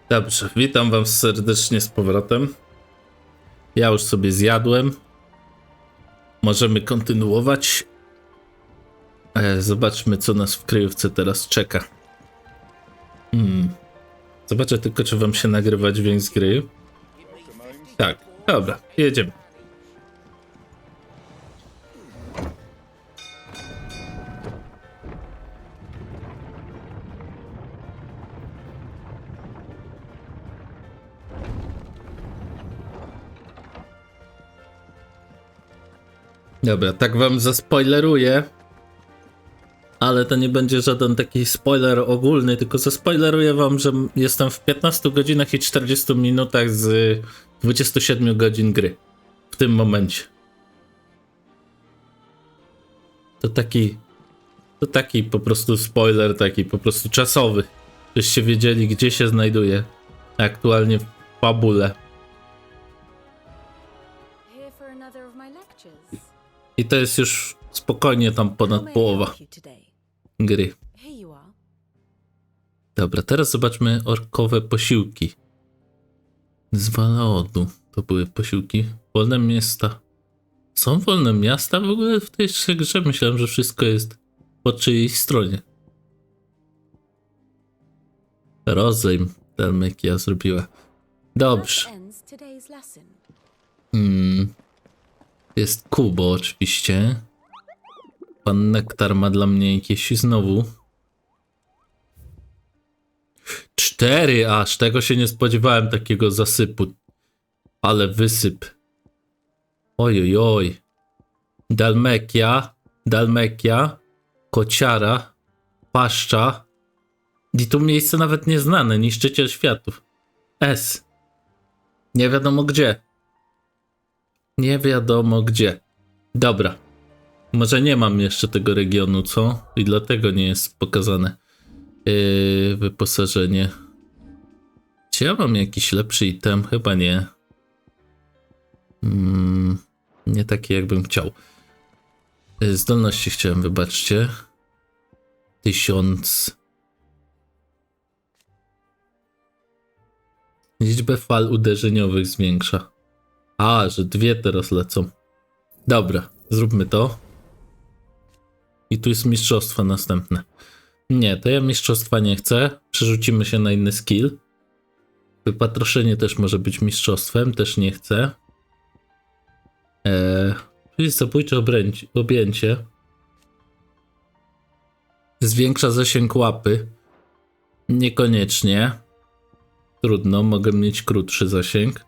Dobrze, witam was serdecznie z powrotem. Ja już sobie zjadłem. Możemy kontynuować. Zobaczmy, co nas w kryjówce teraz czeka. Zobaczę tylko, czy wam się nagrywa dźwięk z gry. Tak, dobra, jedziemy. Dobra, tak wam zaspoileruję, ale to nie będzie żaden taki spoiler ogólny, tylko zaspoileruję wam, że jestem w 15 godzinach i 40 minutach z 27 godzin gry w tym momencie. To taki po prostu spoiler, taki po prostu czasowy, żeście wiedzieli, gdzie się znajduję aktualnie w fabule. I to jest już spokojnie tam ponad połowa gry. Dobra, teraz zobaczmy orkowe posiłki. Z Walaodu to były posiłki. Wolne miasta. Są wolne miasta w ogóle w tej grze? Myślałem, że wszystko jest po czyjejś stronie. Rozejm Dalmekia zrobiła. Dobrze. Jest Kubo oczywiście. Pan Nektar ma dla mnie jakieś znowu. 4 aż, tego się nie spodziewałem, takiego zasypu. Ale wysyp. Oj. Dalmekia, Kociara, Paszcza. I tu miejsce nawet nieznane, niszczyciel światów. S. Nie wiadomo gdzie. Nie wiadomo gdzie. Dobra. Może nie mam jeszcze tego regionu, co? I dlatego nie jest pokazane wyposażenie. Czy ja mam jakiś lepszy item? Chyba nie. Nie taki, jakbym chciał. Zdolności chciałem, wybaczcie. 1000. Liczbę fal uderzeniowych zwiększa. A, że 2 teraz lecą. Dobra, zróbmy to. I tu jest mistrzostwo następne. Nie, to ja mistrzostwa nie chcę. Przerzucimy się na inny skill. Wypatroszenie też może być mistrzostwem, też nie chcę. Tu jest zabójcze objęcie. Zwiększa zasięg łapy. Niekoniecznie. Trudno, mogę mieć krótszy zasięg.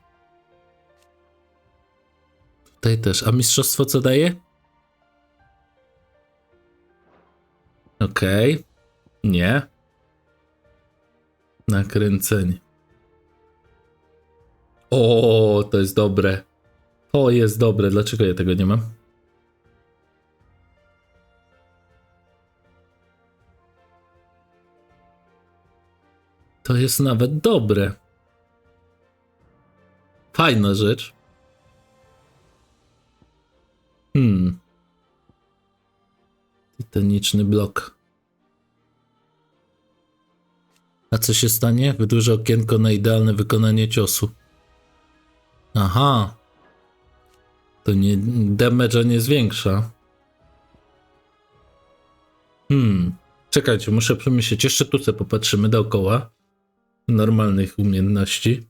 Tutaj też. A mistrzostwo co daje? Okej. Nie. Nakręcenie. O, to jest dobre. To jest dobre. Dlaczego ja tego nie mam? To jest nawet dobre. Fajna rzecz. Tytaniczny blok. A co się stanie? Wydłuża okienko na idealne wykonanie ciosu. Aha. To nie damage'a nie zwiększa. Czekajcie, muszę przemyśleć. Jeszcze tu sobie popatrzymy dookoła. Normalnych umiejętności.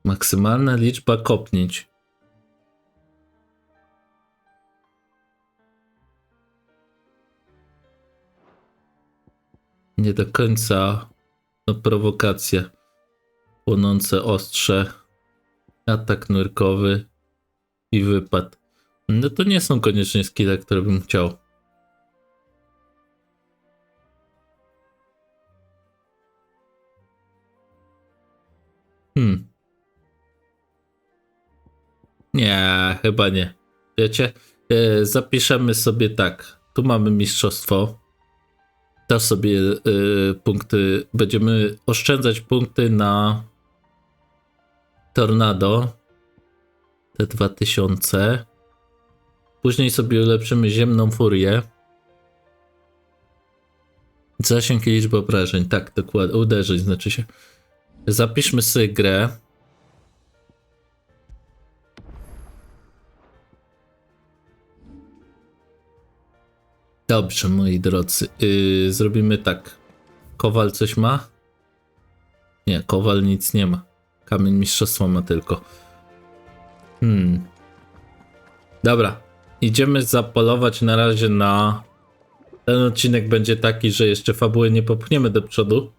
Maksymalna liczba kopnięć. Nie do końca. No, prowokacja. Płonące ostrze. Atak nurkowy. I wypad. No to nie są koniecznie skille, które bym chciał. Nie, chyba nie. Wiecie, zapiszemy sobie tak. Tu mamy mistrzostwo. To sobie punkty, będziemy oszczędzać punkty na Tornado. Te 2000. Później sobie ulepszymy ziemną furię. Zasięg i liczba obrażeń. Tak, dokładnie. Uderzeń znaczy się. Zapiszmy sobie grę. Dobrze, moi drodzy. Zrobimy tak. Kowal coś ma? Nie, Kowal nic nie ma. Kamień mistrzostwa ma tylko. Dobra. Idziemy zapolować na razie na... Ten odcinek będzie taki, że jeszcze fabuły nie popchniemy do przodu.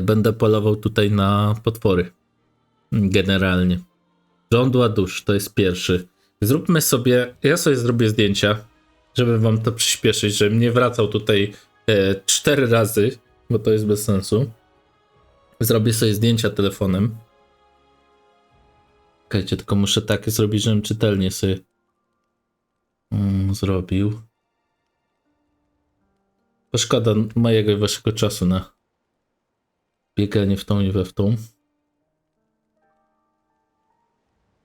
Będę polował tutaj na potwory. Generalnie. Żądła dusz, to jest pierwszy. Zróbmy sobie... Ja sobie zrobię zdjęcia, żeby wam to przyspieszyć, żebym nie wracał tutaj 4 razy, bo to jest bez sensu. Zrobię sobie zdjęcia telefonem. Czekajcie, tylko muszę takie zrobić, żebym czytelnie sobie zrobił. Bo szkoda mojego i waszego czasu na bieganie w tą i we w tą.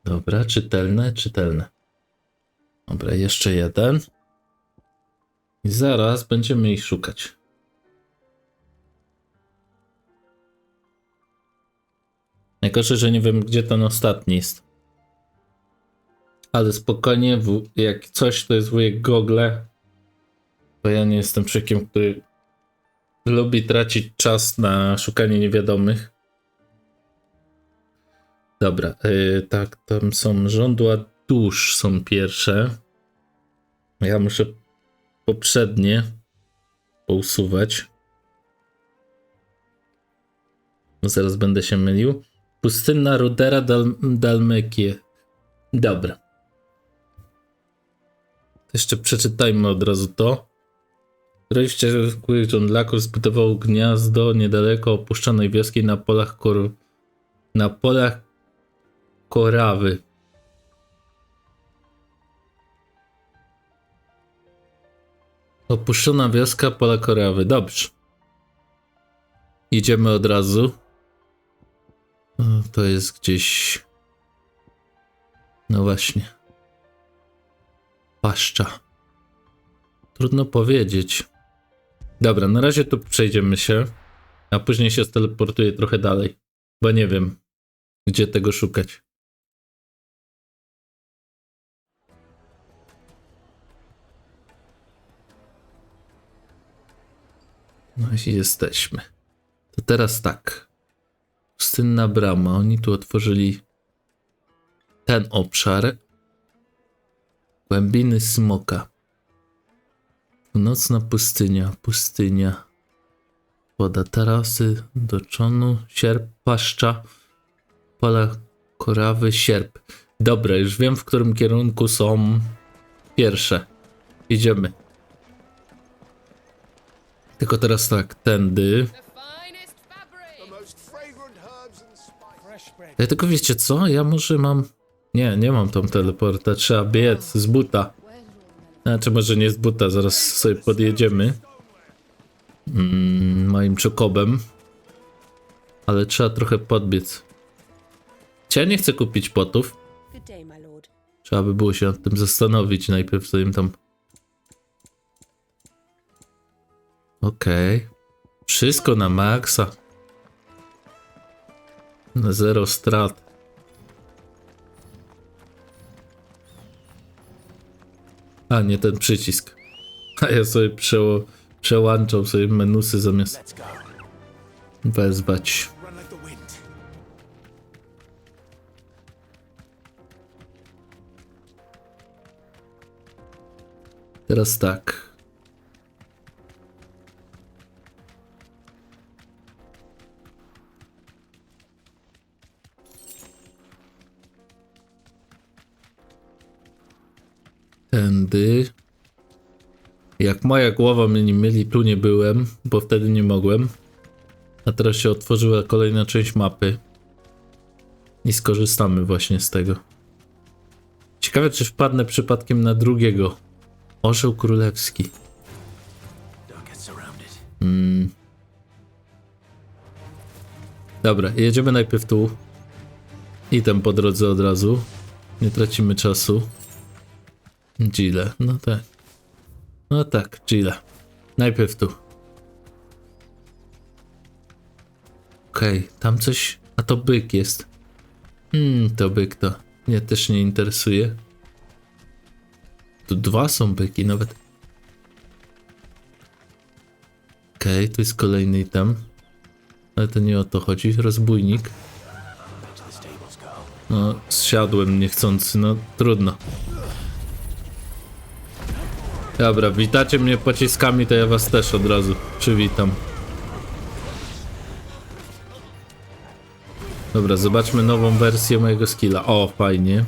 Dobra, czytelne, czytelne. Dobra, jeszcze jeden. I zaraz będziemy ich szukać. Najgorsze, że nie wiem, gdzie ten ostatni jest. Ale spokojnie, jak coś, to jest wujek Google. Bo ja nie jestem człowiekiem, który lubi tracić czas na szukanie niewiadomych. Dobra, tak, tam są żądła dusz, są pierwsze. Ja muszę poprzednie pousuwać. Zaraz będę się mylił. Pustynna Rudera Dalmekie. Dobra. Jeszcze przeczytajmy od razu to. Któryś wściekłych żądlaków zbudował gniazdo niedaleko opuszczonej wioski na polach Korawy. Opuszczona wioska, pola Korawy. Dobrze. Idziemy od razu. To jest gdzieś... No właśnie. Paszcza. Trudno powiedzieć. Dobra, na razie tu przejdziemy się, a później się steleportuję trochę dalej, bo nie wiem, gdzie tego szukać. No i jesteśmy. To teraz tak. Pustynna brama. Oni tu otworzyli ten obszar. Głębiny smoka. Północna pustynia. Pustynia. Woda tarasy do czonu. Sierp, paszcza. Pola korawy, sierp. Dobra, już wiem, w którym kierunku są pierwsze. Idziemy. Tylko teraz tak, tędy. Ja tylko wiecie co? Ja może mam... Nie mam tam teleporta. Trzeba biec z buta. Znaczy może nie z buta, zaraz sobie podjedziemy. Moim czokobem. Ale trzeba trochę podbiec. Ja nie chcę kupić potów. Trzeba by było się nad tym zastanowić najpierw, zanim tam... Okej. Wszystko na maksa. Na zero strat. A, nie ten przycisk. A ja sobie przełączam sobie menusy zamiast wezwać. Teraz tak. Tędy. Jak moja głowa mnie nie myli, tu nie byłem, bo wtedy nie mogłem. A teraz się otworzyła kolejna część mapy. I skorzystamy właśnie z tego. Ciekawe, czy wpadnę przypadkiem na drugiego. Orzeł królewski. Dobra, jedziemy najpierw tu. I tam po drodze od razu. Nie tracimy czasu. Gile, no tak. No tak, Gile. Najpierw tu. Okej, tam coś... A to byk jest. To byk to. Mnie też nie interesuje. Tu dwa są byki nawet. Okej, tu jest kolejny item. Ale to nie o to chodzi. Rozbójnik. No, zsiadłem niechcący, no trudno. Dobra, witacie mnie pociskami, to ja was też od razu przywitam. Dobra, zobaczmy nową wersję mojego skilla. O, fajnie.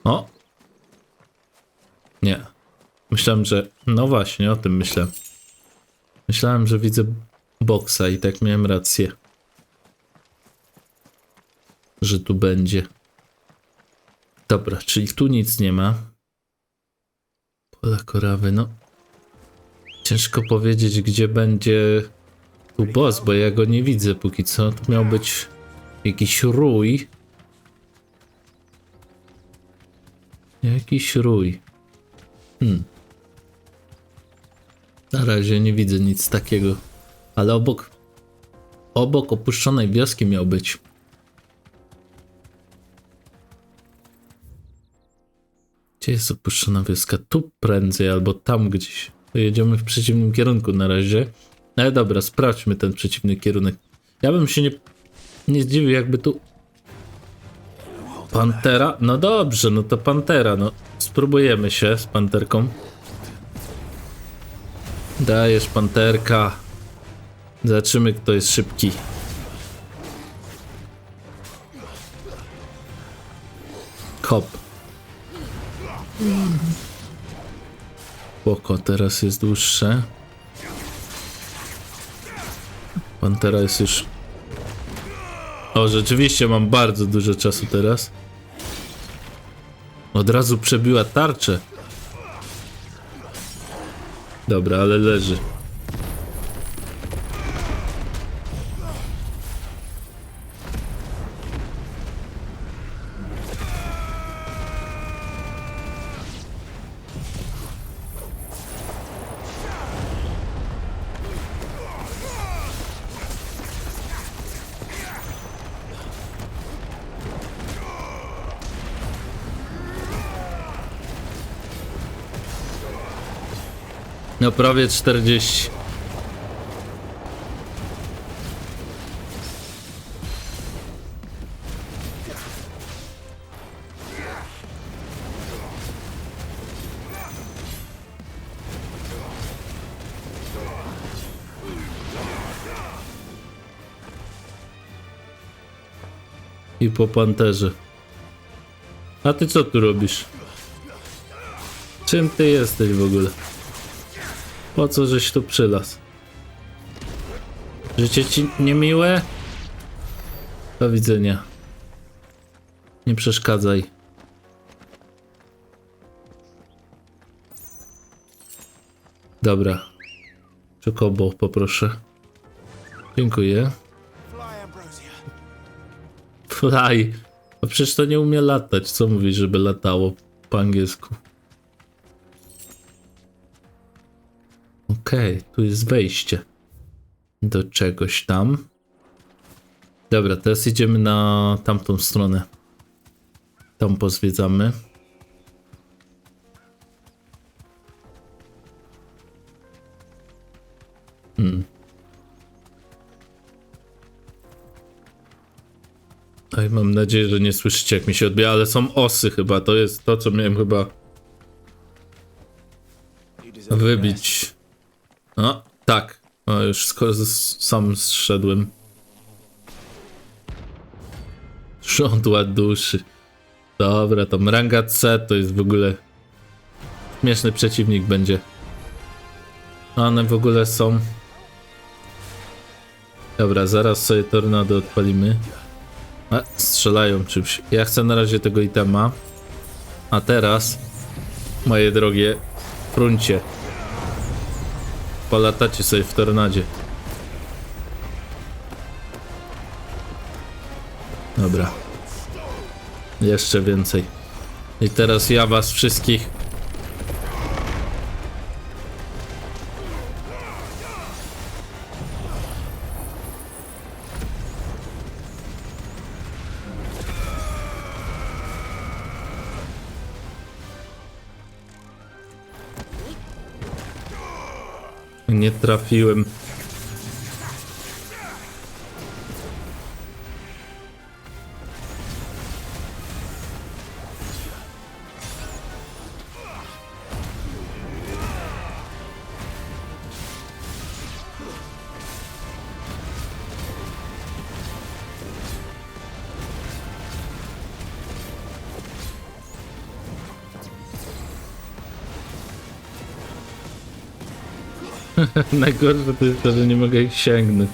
O! Nie. Myślałem, że... No właśnie, o tym myślałem. Myślałem, że widzę boksa i tak miałem rację. Że tu będzie. Dobra, czyli tu nic nie ma. Pola korawy, no. Ciężko powiedzieć, gdzie będzie tu boss, bo ja go nie widzę póki co. To miał być jakiś rój. Jakiś rój. Na razie nie widzę nic takiego. Ale obok opuszczonej wioski miał być. Gdzie jest opuszczona wioska? Tu prędzej, albo tam gdzieś. To jedziemy w przeciwnym kierunku na razie. Ale dobra, sprawdźmy ten przeciwny kierunek. Ja bym się nie zdziwił, jakby tu... Pantera? No dobrze, no to pantera, no. Spróbujemy się z panterką. Dajesz, panterka. Zobaczymy, kto jest szybki. Hop. Spoko, teraz jest dłuższe. Pantera jest już... O, rzeczywiście mam bardzo dużo czasu teraz. Od razu przebiła tarczę. Dobra, ale leży. No prawie 40. I po panterze. A ty co tu robisz? Czym ty jesteś w ogóle? Po co żeś tu przylazł? Życie ci niemiłe? Do widzenia. Nie przeszkadzaj. Dobra. Czokobo poproszę. Dziękuję. Fly. A przecież to nie umie latać. Co mówisz, żeby latało po angielsku? Okej, tu jest wejście do czegoś tam. Dobra, teraz idziemy na tamtą stronę. Tam pozwiedzamy. Oj, mam nadzieję, że nie słyszycie, jak mi się odbija, ale są osy chyba. To jest to, co miałem chyba wybić. No, tak. O, już sam zszedłem. Żądła duszy. Dobra, tam ranga C to jest w ogóle śmieszny przeciwnik będzie. One w ogóle są... Dobra, zaraz sobie tornado odpalimy. A, strzelają czymś. Ja chcę na razie tego itema. A teraz, moje drogie fruncie, polatacie sobie w tornadzie. Dobra. Jeszcze więcej. I teraz ja was wszystkich... Nie trafiłem. Najgorsze to jest to, że nie mogę ich sięgnąć.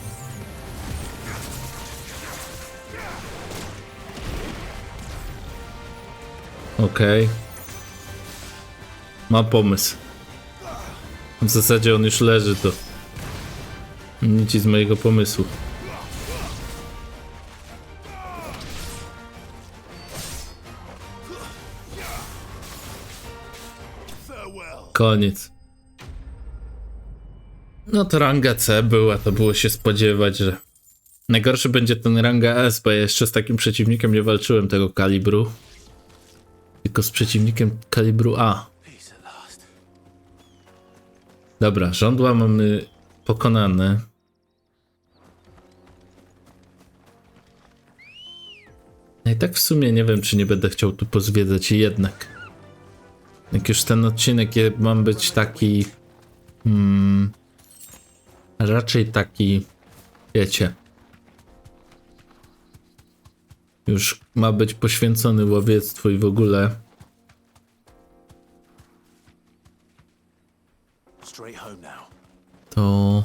Okej. Ma pomysł. W zasadzie on już leży, to nic z mojego pomysłu. Koniec. No to ranga C była, to było się spodziewać, że... Najgorszy będzie ten ranga S, bo ja jeszcze z takim przeciwnikiem nie walczyłem tego kalibru. Tylko z przeciwnikiem kalibru A. Dobra, żądła mamy pokonane. No i tak w sumie nie wiem, czy nie będę chciał tu pozwiedzać jednak. Jak już ten odcinek mam być taki... raczej taki... Wiecie... Już ma być poświęcony łowiectwu i w ogóle. To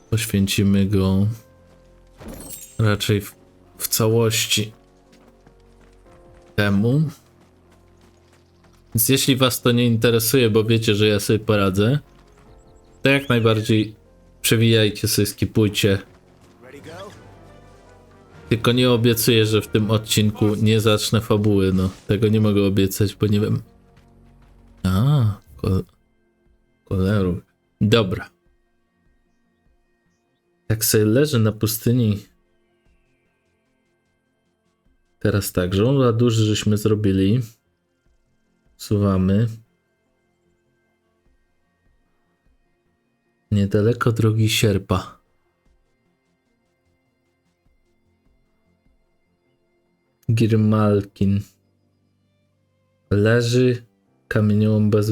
poświęcimy go raczej w całości temu. Więc jeśli was to nie interesuje, bo wiecie, że ja sobie poradzę, to jak najbardziej przewijajcie sobie, skipujcie. Tylko nie obiecuję, że w tym odcinku nie zacznę fabuły, no. Tego nie mogę obiecać, bo nie wiem. Koloru. Dobra. Tak sobie leży na pustyni. Teraz tak, żądła duży żeśmy zrobili. Suwamy. Niedaleko drogi sierpa. Girmalkin. Leży kamieniołom bez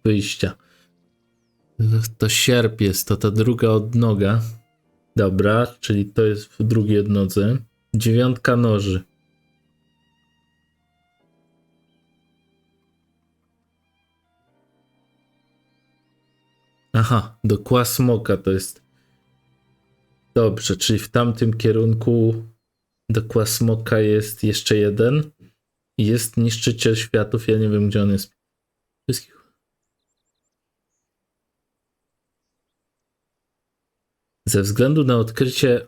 wyjścia. To sierp jest, to ta druga odnoga. Dobra, czyli to jest w drugiej odnodze. 9 noży. Aha, do kła smoka to jest. Dobrze, czyli w tamtym kierunku do kła smoka jest jeszcze jeden. I jest niszczyciel światów, ja nie wiem, gdzie on jest. Wszystkich. Ze względu na odkrycie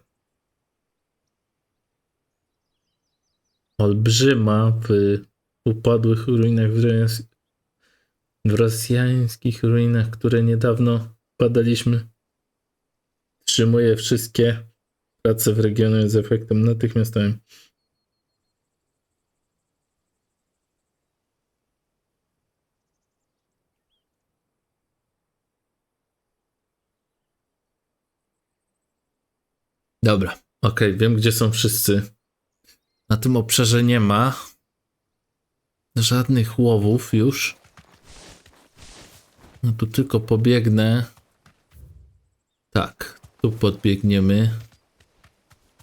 olbrzyma w upadłych ruinach, w rosjańskich ruinach, które niedawno badaliśmy, wstrzymuje wszystkie prace w regionie z efektem natychmiastowym. Dobra, okej, wiem, gdzie są wszyscy. Na tym obszarze nie ma żadnych łowów już. No tu tylko pobiegnę. Tak, tu podbiegniemy.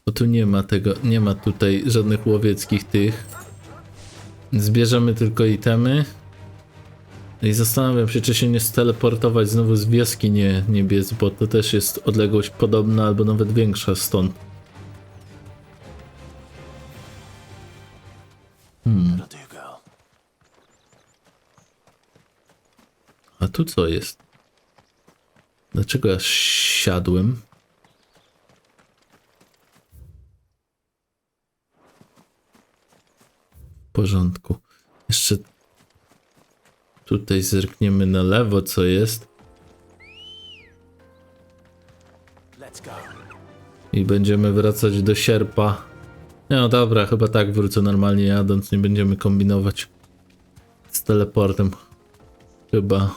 Bo tu nie ma tego, nie ma tutaj żadnych łowieckich tych. Zbierzemy tylko itemy. I zastanawiam się, czy się nie steleportować znowu z wioski nie biec, bo to też jest odległość podobna albo nawet większa stąd. A tu co jest? Dlaczego ja siadłem? W porządku. Jeszcze tutaj zerkniemy na lewo, co jest. I będziemy wracać do sierpa. No dobra, chyba tak wrócę normalnie jadąc, nie będziemy kombinować z teleportem. Chyba.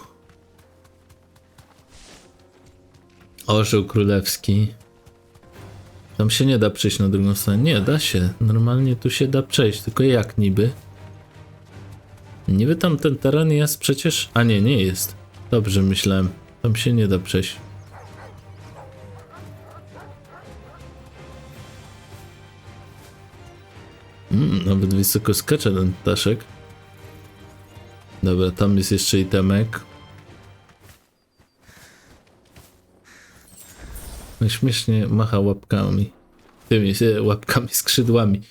Orzeł królewski. Tam się nie da przejść na drugą stronę. Nie, da się. Normalnie tu się da przejść, tylko jak niby? Niby tam ten teren jest przecież... A nie, nie jest. Dobrze myślałem. Tam się nie da przejść. Nawet wysoko skacze ten ptaszek. Dobra, tam jest jeszcze itemek. No śmiesznie macha łapkami. Tymi łapkami, skrzydłami.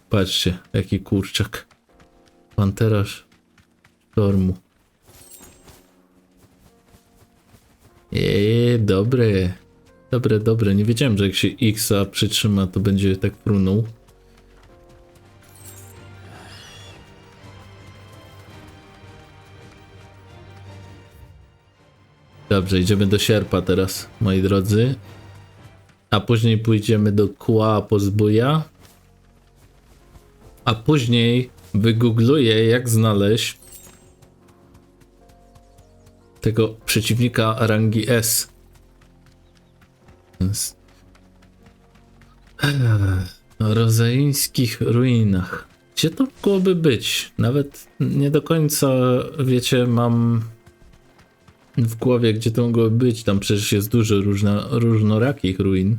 Patrzcie, jaki kurczak. Panterz sztormu. Dobre. Dobre, dobre. Nie wiedziałem, że jak się X-a przytrzyma, to będzie tak frunął. Dobrze, idziemy do sierpa teraz, moi drodzy. A później pójdziemy do kła po zbója. A później wygoogluję, jak znaleźć tego przeciwnika rangi S. O rozaińskich ruinach. Gdzie to mogłoby być? Nawet nie do końca, wiecie, mam w głowie, gdzie to mogło być. Tam przecież jest dużo różnorakich ruin.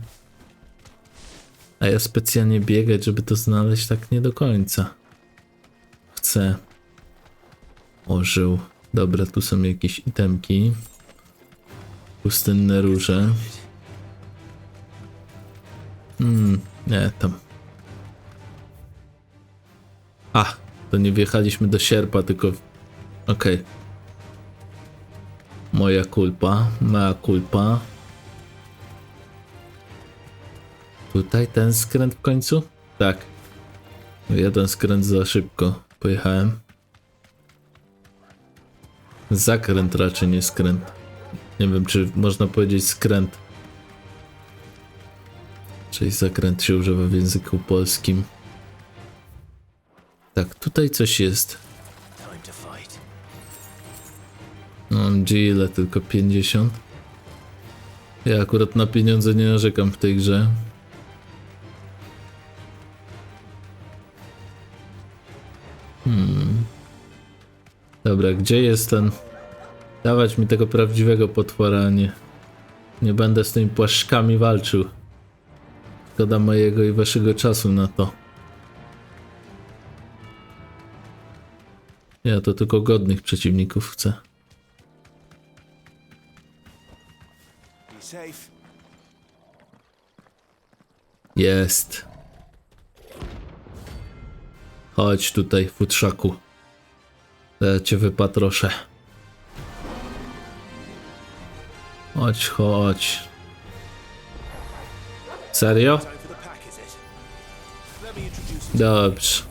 A ja specjalnie biegać, żeby to znaleźć, tak nie do końca. Chcę. Orzeł. Dobra, tu są jakieś itemki. Pustynne róże. Nie, tam. A, to nie wjechaliśmy do sierpa, tylko... Okej. Moja culpa, mea culpa. Tutaj ten skręt w końcu? Tak. Jeden skręt za szybko pojechałem. Zakręt raczej, nie skręt. Nie wiem, czy można powiedzieć skręt. Czyli zakręt się używa w języku polskim. Tak, tutaj coś jest. Mam ile? Tylko 50. Ja akurat na pieniądze nie narzekam w tej grze. Dobra, gdzie jest ten... Dawać mi tego prawdziwego potwora, nie będę z tymi płaszczkami walczył. Szkoda mojego i waszego czasu na to. Ja to tylko godnych przeciwników chcę. Jest. Chodź tutaj, futrzaku. Ja cię wypatroszę. Chodź, chodź. Serio? Dobrze.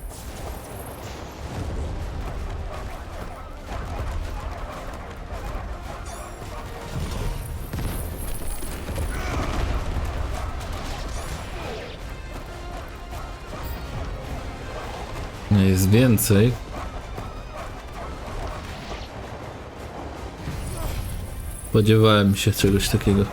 Jest więcej. Spodziewałem się czegoś takiego.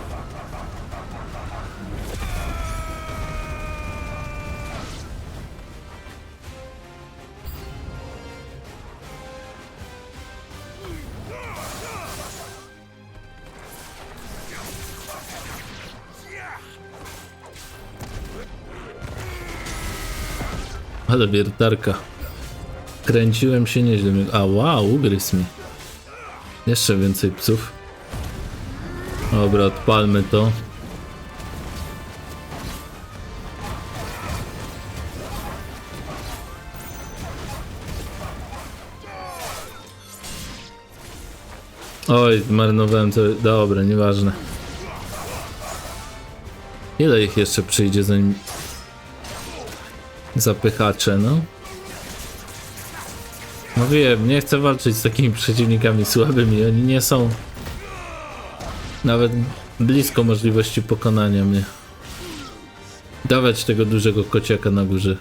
Ale wiertarka. Kręciłem się nieźle. A wow, ugryzł mi. Jeszcze więcej psów. Dobra, odpalmy to. Oj, zmarnowałem to. Dobra, nieważne. Ile ich jeszcze przyjdzie, zanim zapychacze, no? No wiem, nie chcę walczyć z takimi przeciwnikami słabymi. Oni nie są nawet blisko możliwości pokonania mnie. Dawać tego dużego kociaka na górze.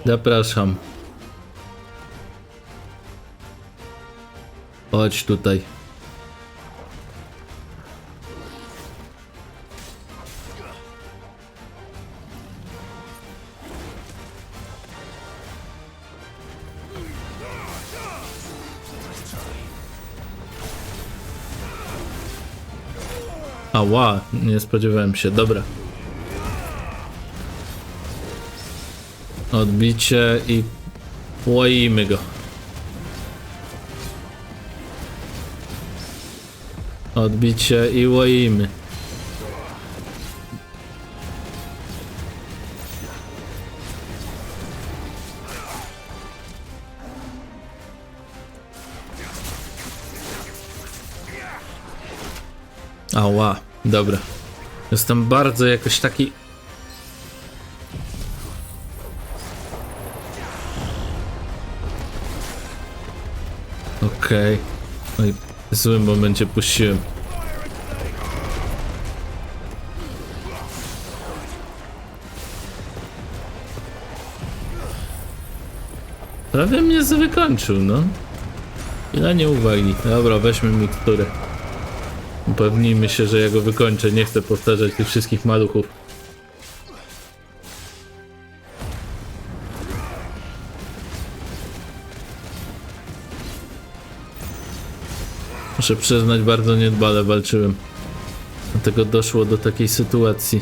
Zapraszam. Chodź tutaj. Ała, nie spodziewałem się. Dobra. Odbicie i łoimy go. Odbicie i łoimy. Ała, dobra. Jestem bardzo jakoś taki... Okej. Oj, w złym momencie puściłem. Prawie mnie wykończył, no. Ile nie uwagi. Dobra, weźmy miksturę. Upewnijmy się, że ja go wykończę. Nie chcę powtarzać tych wszystkich maluchów. Muszę przyznać, bardzo niedbale walczyłem. Dlatego doszło do takiej sytuacji.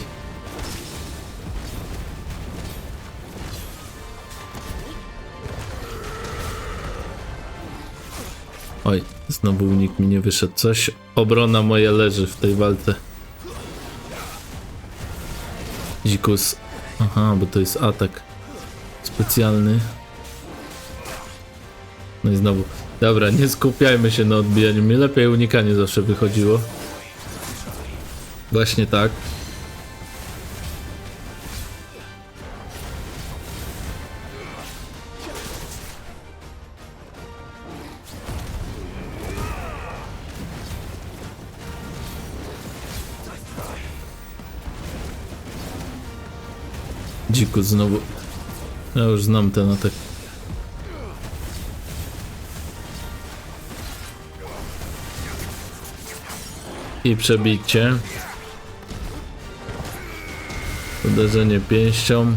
Oj, znowu nikt mi nie wyszedł. Coś, obrona moja leży w tej walce. Dzikus. Aha, bo to jest atak specjalny. No i znowu. Dobra, nie skupiajmy się na odbijaniu. Mi lepiej unikanie zawsze wychodziło. Właśnie tak. Dziku znowu. Ja już znam ten atak. I przebicie. Uderzenie pięścią.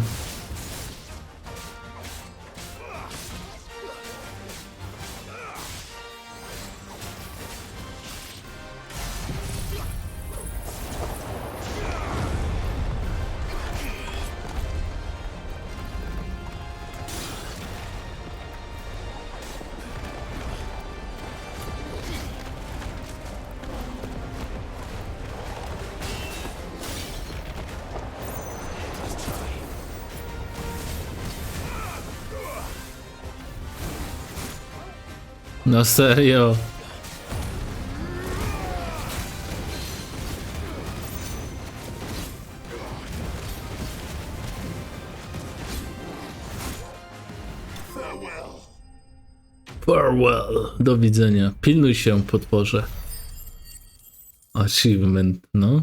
No serio. Farewell. Do widzenia. Pilnuj się, potworze. Achievement, no.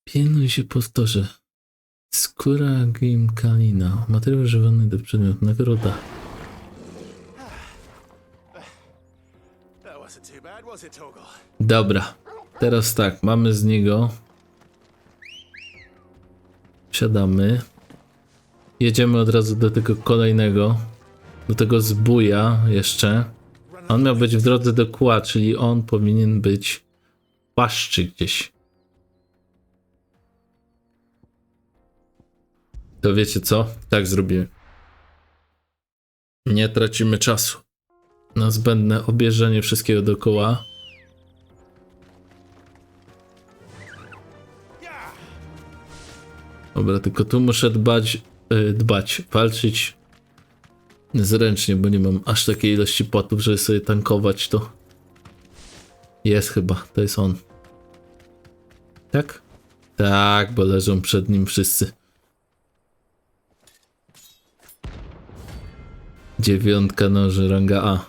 Pilnuj się, potworze. Skóra Gimkalina. Materiał używany do przedmiotu. Nagroda. Dobra. Teraz tak, mamy z niego. Wsiadamy. Jedziemy od razu do tego kolejnego. Do tego zbója jeszcze. On miał być w drodze do kła, czyli on powinien być w paszczy gdzieś. To wiecie co? Tak zrobimy. Nie tracimy czasu na zbędne obierzenie wszystkiego dookoła. Dobra, tylko tu muszę walczyć zręcznie, bo nie mam aż takiej ilości potów, żeby sobie tankować to. Jest chyba, to jest on. Tak? Tak, bo leżą przed nim wszyscy. 9 noży, ranga A.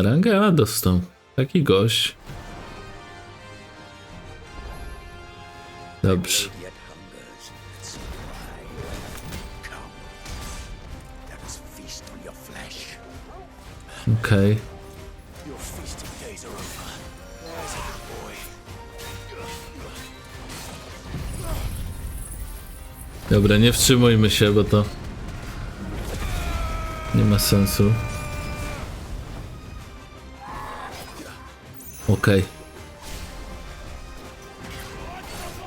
Ranga A dostał. Taki gość. Dobrze. Okej. Dobra, nie wstrzymujmy się, bo to nie ma sensu. Okej.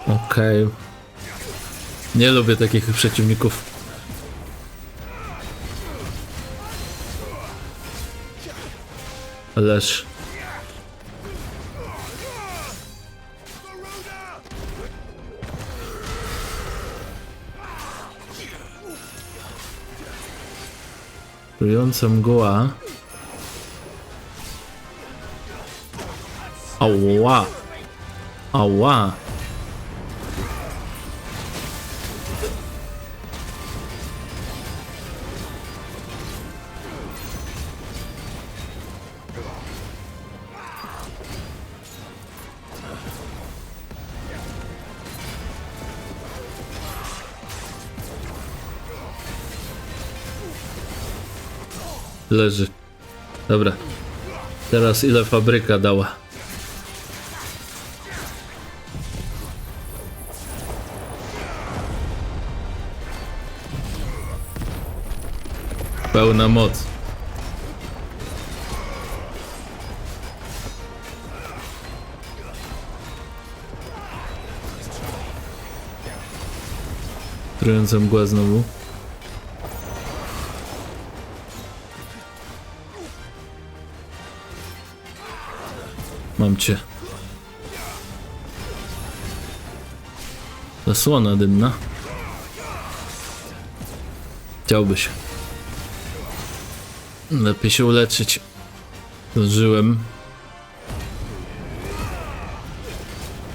Okej. Nie lubię takich przeciwników. Leż. Trująca mgła. Ała. Ała. Leży. Dobra. Teraz ile fabryka dała? Pełna moc. Trująca mgła znowu. Mam cię. Zasłona dymna. Chciałby się. Lepiej się uleczyć. Zdążyłem.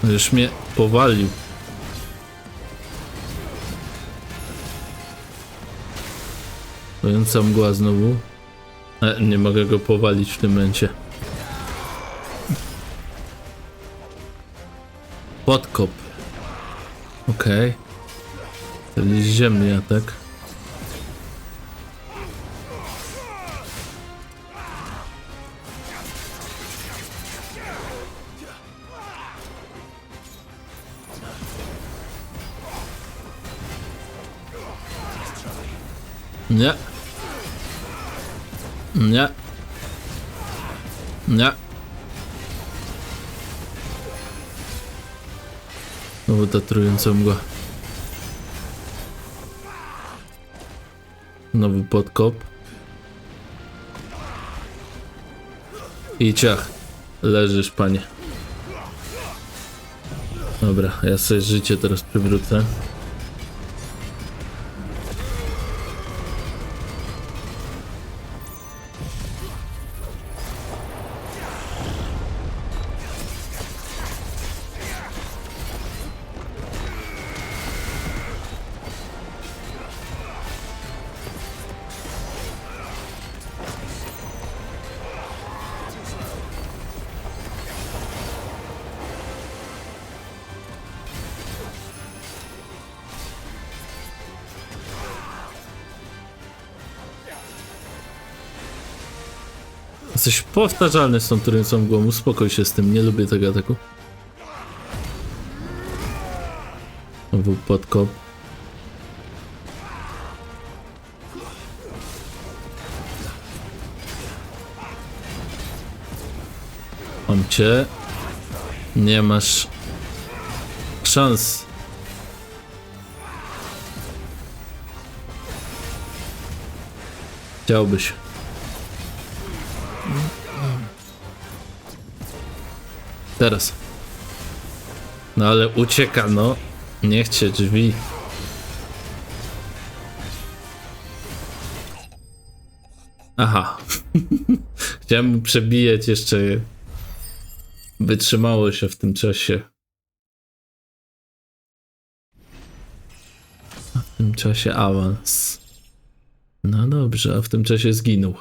Już mnie powalił. Trująca mgła znowu. Nie mogę go powalić w tym momencie. Podkop. Okej. To jest ziemny atak. Nie. Nie. Nie. Znowu ta trująca mgła. Nowy podkop. I ciach. Leżysz, panie. Dobra, ja sobie życie teraz przywrócę. Jesteś powtarzalny z tą trującą mgłą, uspokój się z tym, nie lubię tego ataku. Znowu podkop. Mam cię. Nie masz szans. Chciałby się. Teraz. No ale ucieka, no. Niech cię drzwi. Aha. Chciałem mu przebijać jeszcze. Wytrzymało się w tym czasie. A w tym czasie awans. No dobrze, a w tym czasie zginął.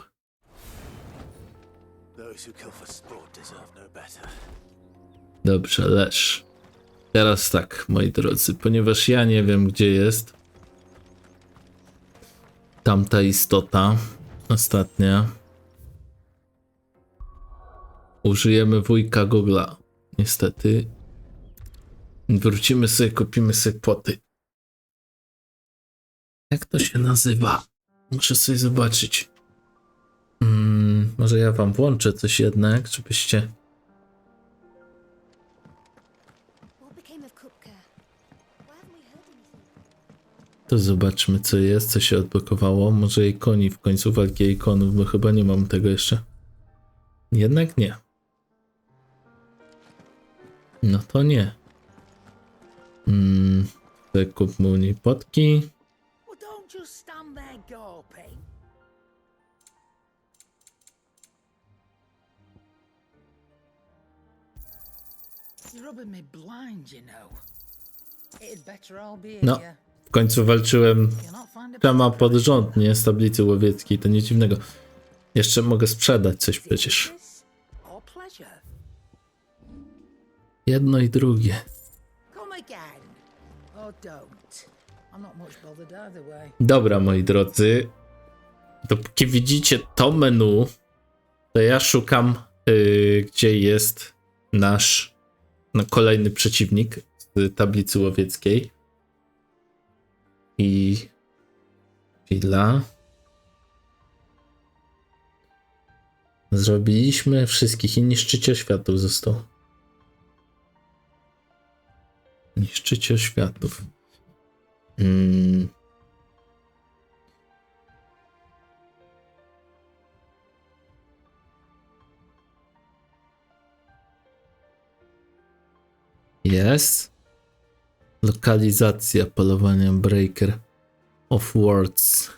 Dobrze, leż. Teraz tak, moi drodzy, ponieważ ja nie wiem, gdzie jest tamta istota ostatnia, użyjemy wujka Google'a. Niestety. Wrócimy sobie, kupimy sobie poty. Jak to się nazywa? Muszę sobie zobaczyć. Może ja wam włączę coś jednak, żebyście... To zobaczmy, co jest, co się odblokowało. Może jej koni w końcu, walki jej konów, bo chyba nie mam tego jeszcze. Jednak nie. No to nie. Kup mu niej potki. No, w końcu walczyłem temat pod rząd, nie? Z tablicy łowieckiej, to nic dziwnego. Jeszcze mogę sprzedać coś przecież. Jedno i drugie. Dobra, moi drodzy. Dopóki widzicie to menu, to ja szukam, gdzie jest nasz kolejny przeciwnik z tablicy łowieckiej. I chwila. Zrobiliśmy wszystkich i niszczyciel światów został. Niszczyciel światów. Jest. Lokalizacja polowania Breaker of Words.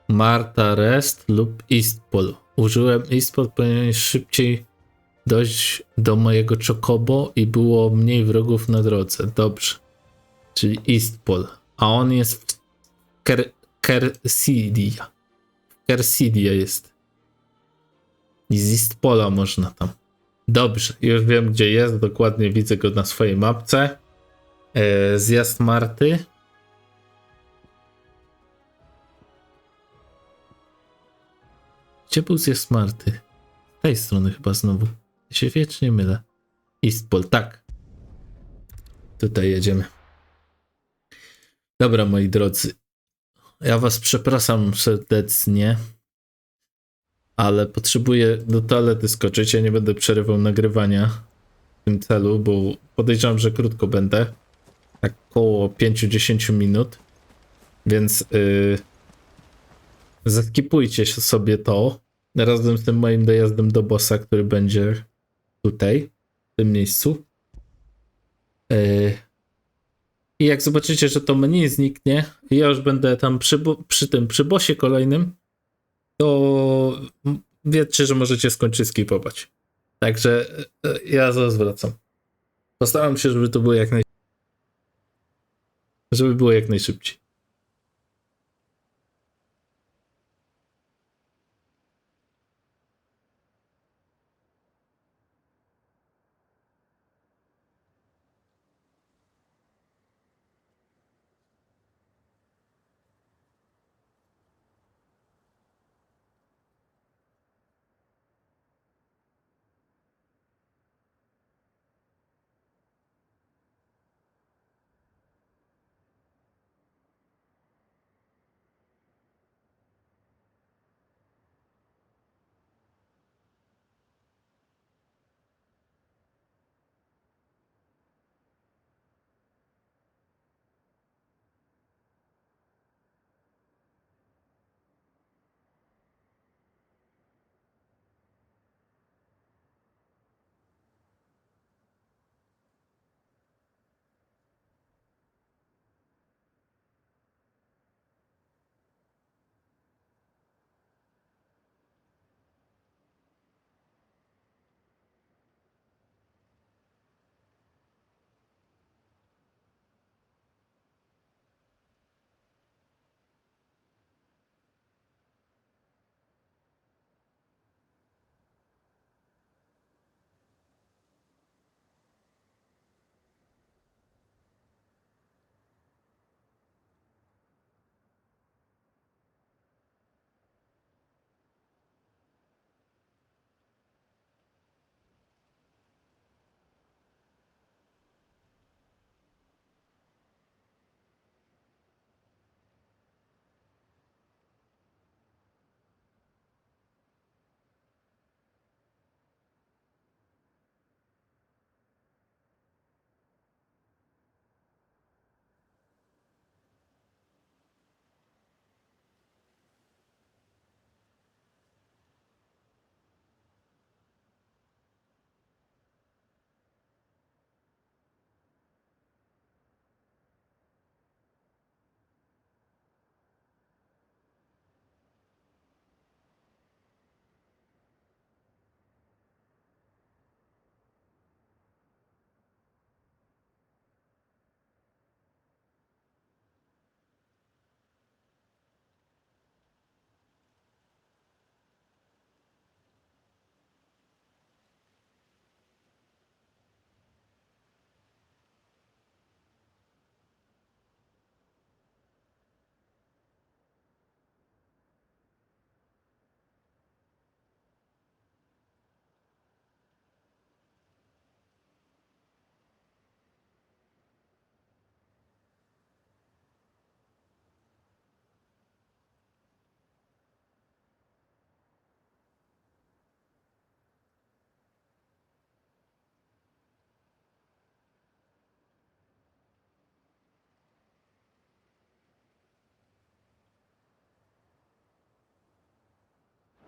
Marta Rest lub Eastpol. Użyłem Eastpol, ponieważ szybciej dojść do mojego Chocobo i było mniej wrogów na drodze. Dobrze. Czyli Eastpol. A on jest w Kersidia. W Kersidia jest. I z Eastpola można tam. Dobrze. Już wiem, gdzie jest. Dokładnie widzę go na swojej mapce. Zjazd Marty. Gdzie był zjazd Marty? Z tej strony chyba znowu. Ja się wiecznie mylę. Eastpol, tak. Tutaj jedziemy. Dobra, moi drodzy. Ja was przepraszam serdecznie, ale potrzebuję do toalety skoczyć. Ja nie będę przerywał nagrywania w tym celu, bo podejrzewam, że krótko będę. Tak około 5-10 minut. Więc zaskipujcie sobie to razem z tym moim dojazdem do bossa, który będzie tutaj, w tym miejscu. I jak zobaczycie, że to menu zniknie i ja już będę tam przy bossie kolejnym, to wiecie, że możecie skończyć skipować. Także ja zaraz wracam. Postaram się, żeby to było jak najszybciej.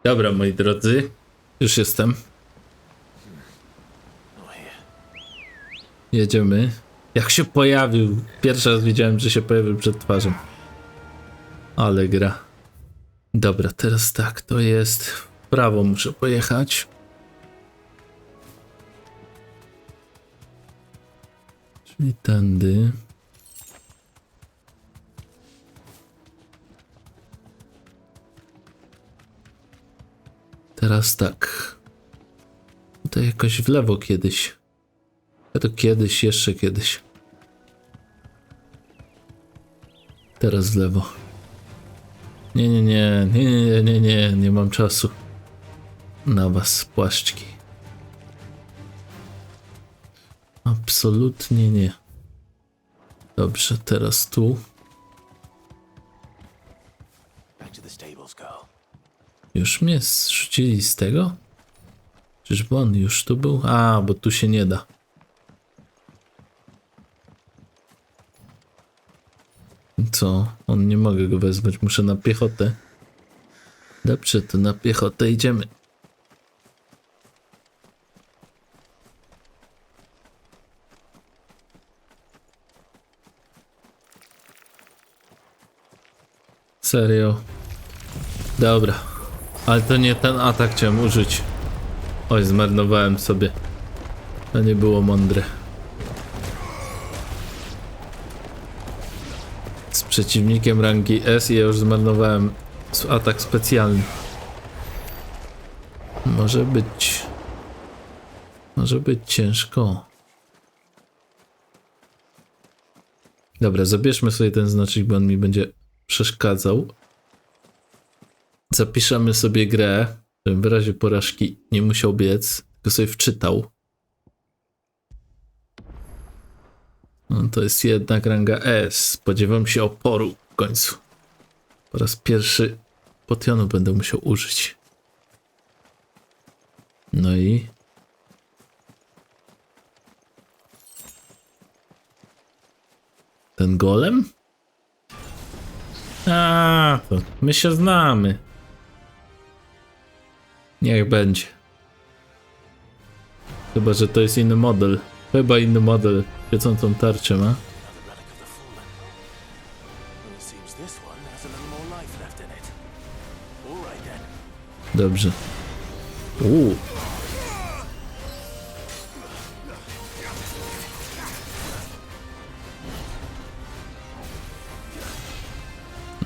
Dobra, moi drodzy. Już jestem. Jedziemy. Jak się pojawił. Pierwszy raz widziałem, że się pojawił przed twarzą. Ale gra. Dobra, teraz tak, to jest... W prawo muszę pojechać. Czyli tędy. Teraz tak. Tutaj jakoś w lewo kiedyś. Ja to kiedyś, jeszcze kiedyś. Teraz w lewo. Nie mam czasu. Na was, płaszczki. Absolutnie nie. Dobrze, teraz tu. Już mnie zrzucili z tego? Czyżby on już tu był? A, bo tu się nie da. Co? On nie mogę go wezwać, muszę na piechotę. Dobrze, to na piechotę idziemy. Serio? Dobra. Ale to nie ten atak chciałem użyć. Oj, zmarnowałem sobie. To nie było mądre. Z przeciwnikiem rangi S i ja już zmarnowałem atak specjalny. Może być... Może być ciężko. Dobra, zabierzmy sobie ten znacznik, bo on mi będzie przeszkadzał. Zapiszemy sobie grę, żebym w razie porażki nie musiał biec, tylko sobie wczytał. No to jest jednak ranga S. Spodziewam się oporu w końcu. Po raz pierwszy potionu będę musiał użyć. No i... Ten golem? A, to my się znamy. Niech będzie. Chyba, że to jest inny model. Chyba inny model. Świecącą tarczę ma. Dobrze.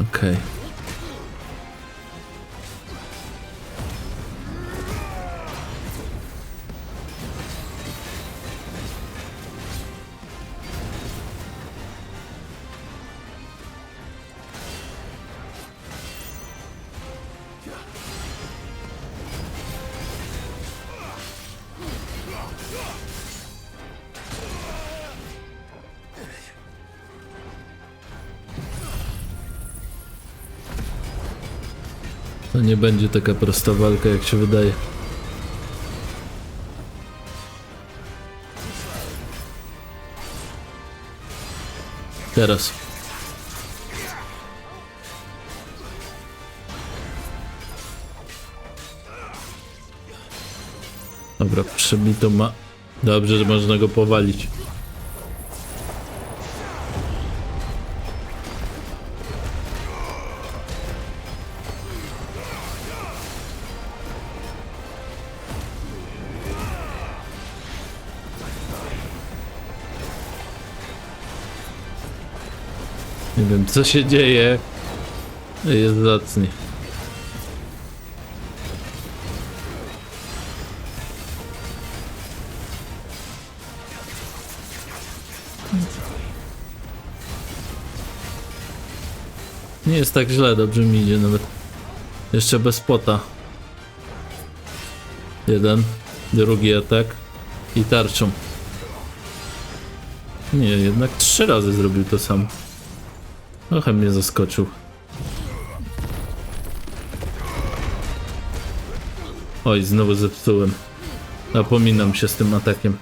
Okej. To nie będzie taka prosta walka, jak się wydaje. Teraz. Dobra, przebito ma... Dobrze, że można go powalić. Nie wiem, co się dzieje. Jest zacnie. Nie jest tak źle, dobrze mi idzie nawet. Jeszcze bez pota. Jeden, drugi atak i tarczą. Nie, jednak 3 razy zrobił to samo. Trochę mnie zaskoczył. Oj, znowu zepsułem. Napominam się z tym atakiem.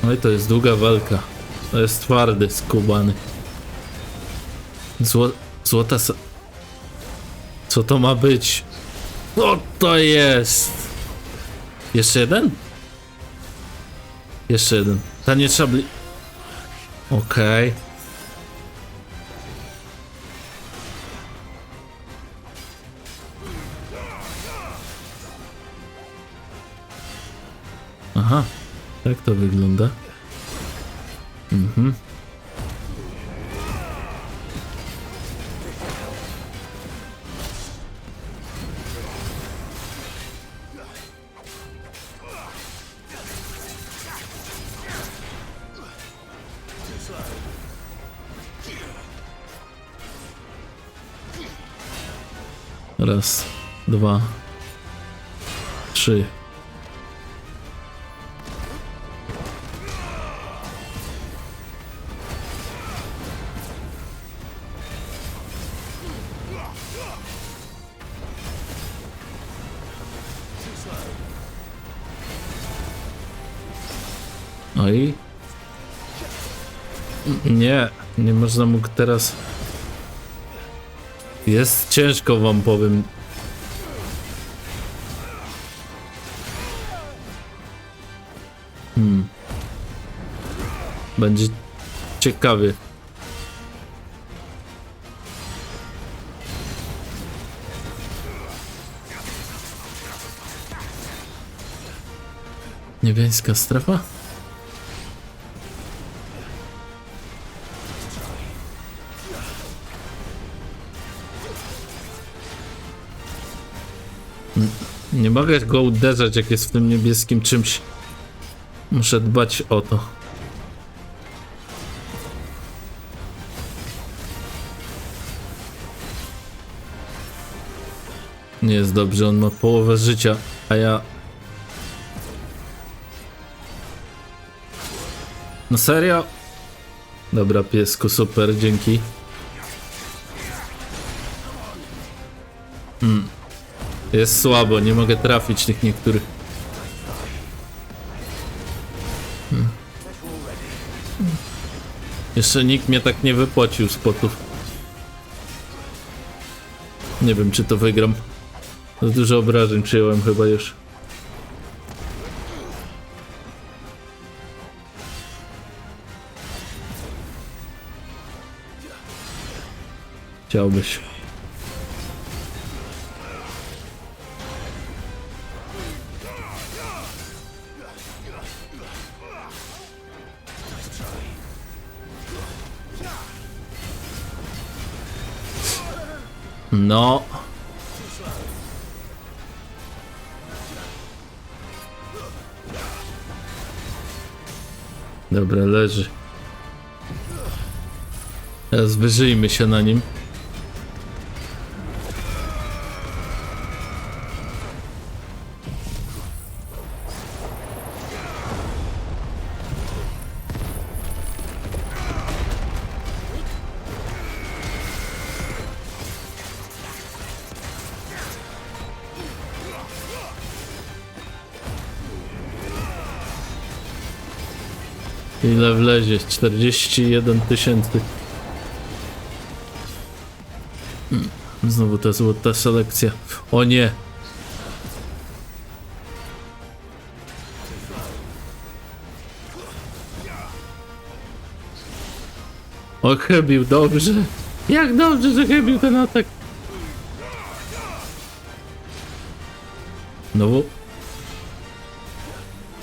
Oj, to jest długa walka. To jest twardy, skubany. Złota... Co to ma być? Co to jest? Jeszcze jeden? Jeszcze jeden. Taniec szabli... Okej. Aha, tak to wygląda. Mhm. Raz, dwa, trzy. Oj. Nie można mógł teraz. Jest ciężko, wam powiem. Będzie ciekawie. Niebiańska strefa? Nie mogę go uderzać, jak jest w tym niebieskim czymś. Muszę dbać o to. Nie jest dobrze, on ma połowę życia, a ja... No serio? Dobra, piesku, super, dzięki. Jest słabo, nie mogę trafić tych niektórych. Jeszcze nikt mnie tak nie wypłacił z potów. Nie wiem, czy to wygram. Za dużo obrażeń przyjąłem chyba już. Chciałbyś. No. Dobra, leży. Teraz wyżyjmy się na nim. Ile wlezie? 41 000. Znowu ta złota selekcja. O nie! O, chybił, dobrze! Jak dobrze, że chybił ten atak! Znowu.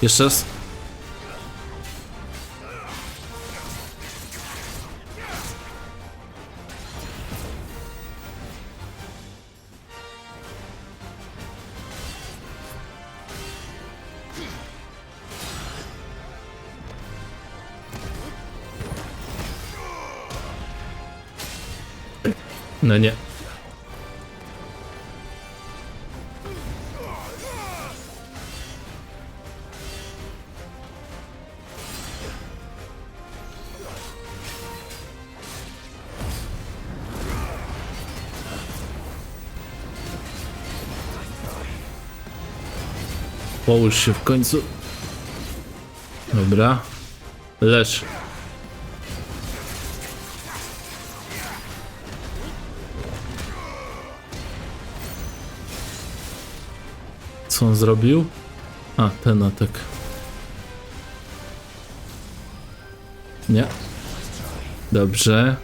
Jeszcze raz. No nie. Połóż się w końcu. Dobra. Leż. Co on zrobił? A, ten atak. Nie. Dobrze.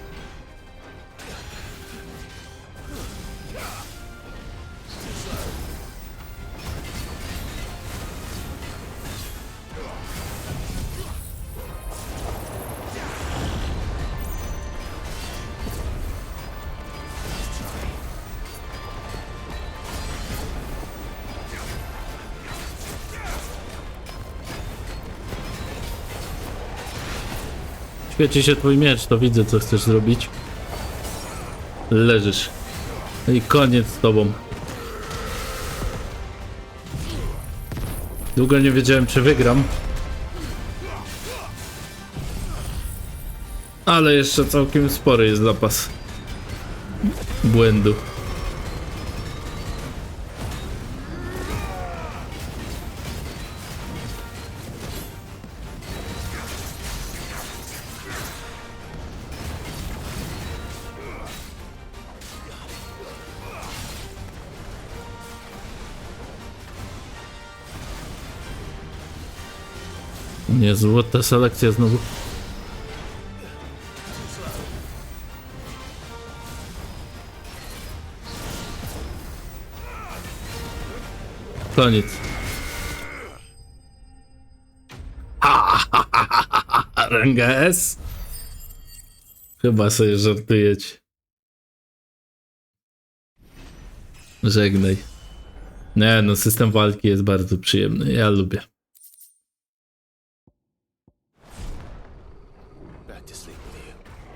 Świeci się twój miecz, to widzę, co chcesz zrobić. Leżysz. I koniec z tobą. Długo nie wiedziałem, czy wygram. Ale jeszcze całkiem spory jest zapas błędu. Nie, złota selekcja znowu. Koniec. Ranga S? Chyba sobie żartujecie. Żegnaj. Nie no, system walki jest bardzo przyjemny. Ja lubię.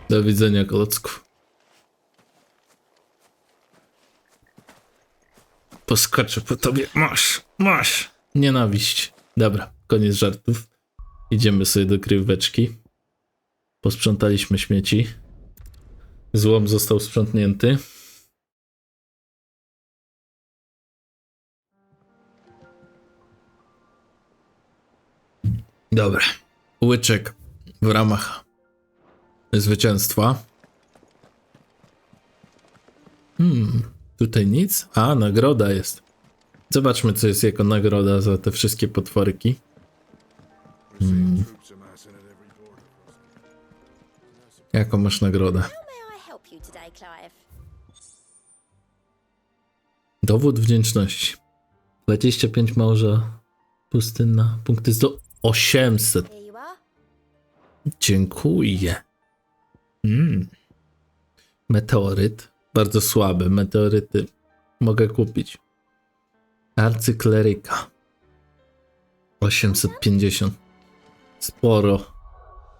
Do widzenia, klocków. Poskoczę po tobie. Masz, masz. Nienawiść. Dobra, koniec żartów. Idziemy sobie do kryjóweczki. Posprzątaliśmy śmieci. Złom został sprzątnięty. Dobra. Łyczek w ramach zwycięstwa. Tutaj nic? A, nagroda jest. Zobaczmy, co jest jako nagroda za te wszystkie potworki. Jaką masz nagrodę? Dowód wdzięczności. 25 małża pustynna. Punkty do 800. Dziękuję. Meteoryt. Bardzo słaby. Meteoryty mogę kupić. Arcykleryka. 850. Sporo.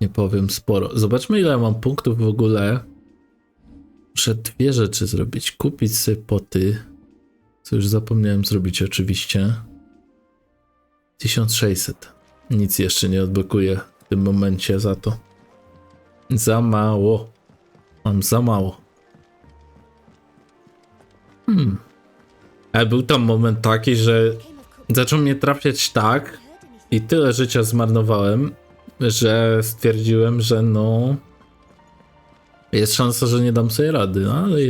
Nie powiem sporo. Zobaczmy, ile mam punktów w ogóle. Muszę dwie rzeczy zrobić. Kupić sobie poty. Co już zapomniałem zrobić oczywiście. 1600. Nic jeszcze nie odblokuję w tym momencie za to. Za mało. Mam za mało. Ale był tam moment taki, że zaczął mnie trafiać tak i tyle życia zmarnowałem, że stwierdziłem, że no jest szansa, że nie dam sobie rady, no, ale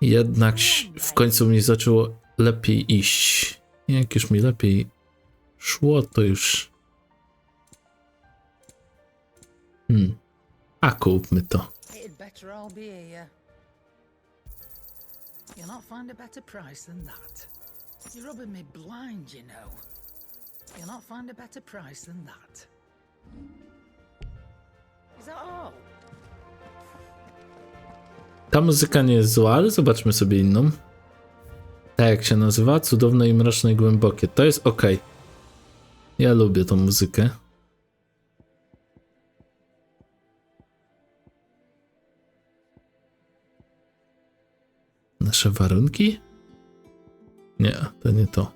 jednak w końcu mi zaczęło lepiej iść. Jak już mi lepiej szło, to już a kupmy to. You'll not find a better price than that. You're rubbing me blind, you know. You'll not find a better price than that. Is that all? Ta muzyka nie jest zła, ale zobaczmy sobie inną. Tak jak się nazywa? Cudowne i mroczne i głębokie. To jest ok. Ja lubię tą muzykę. Nasze warunki? Nie, to nie to.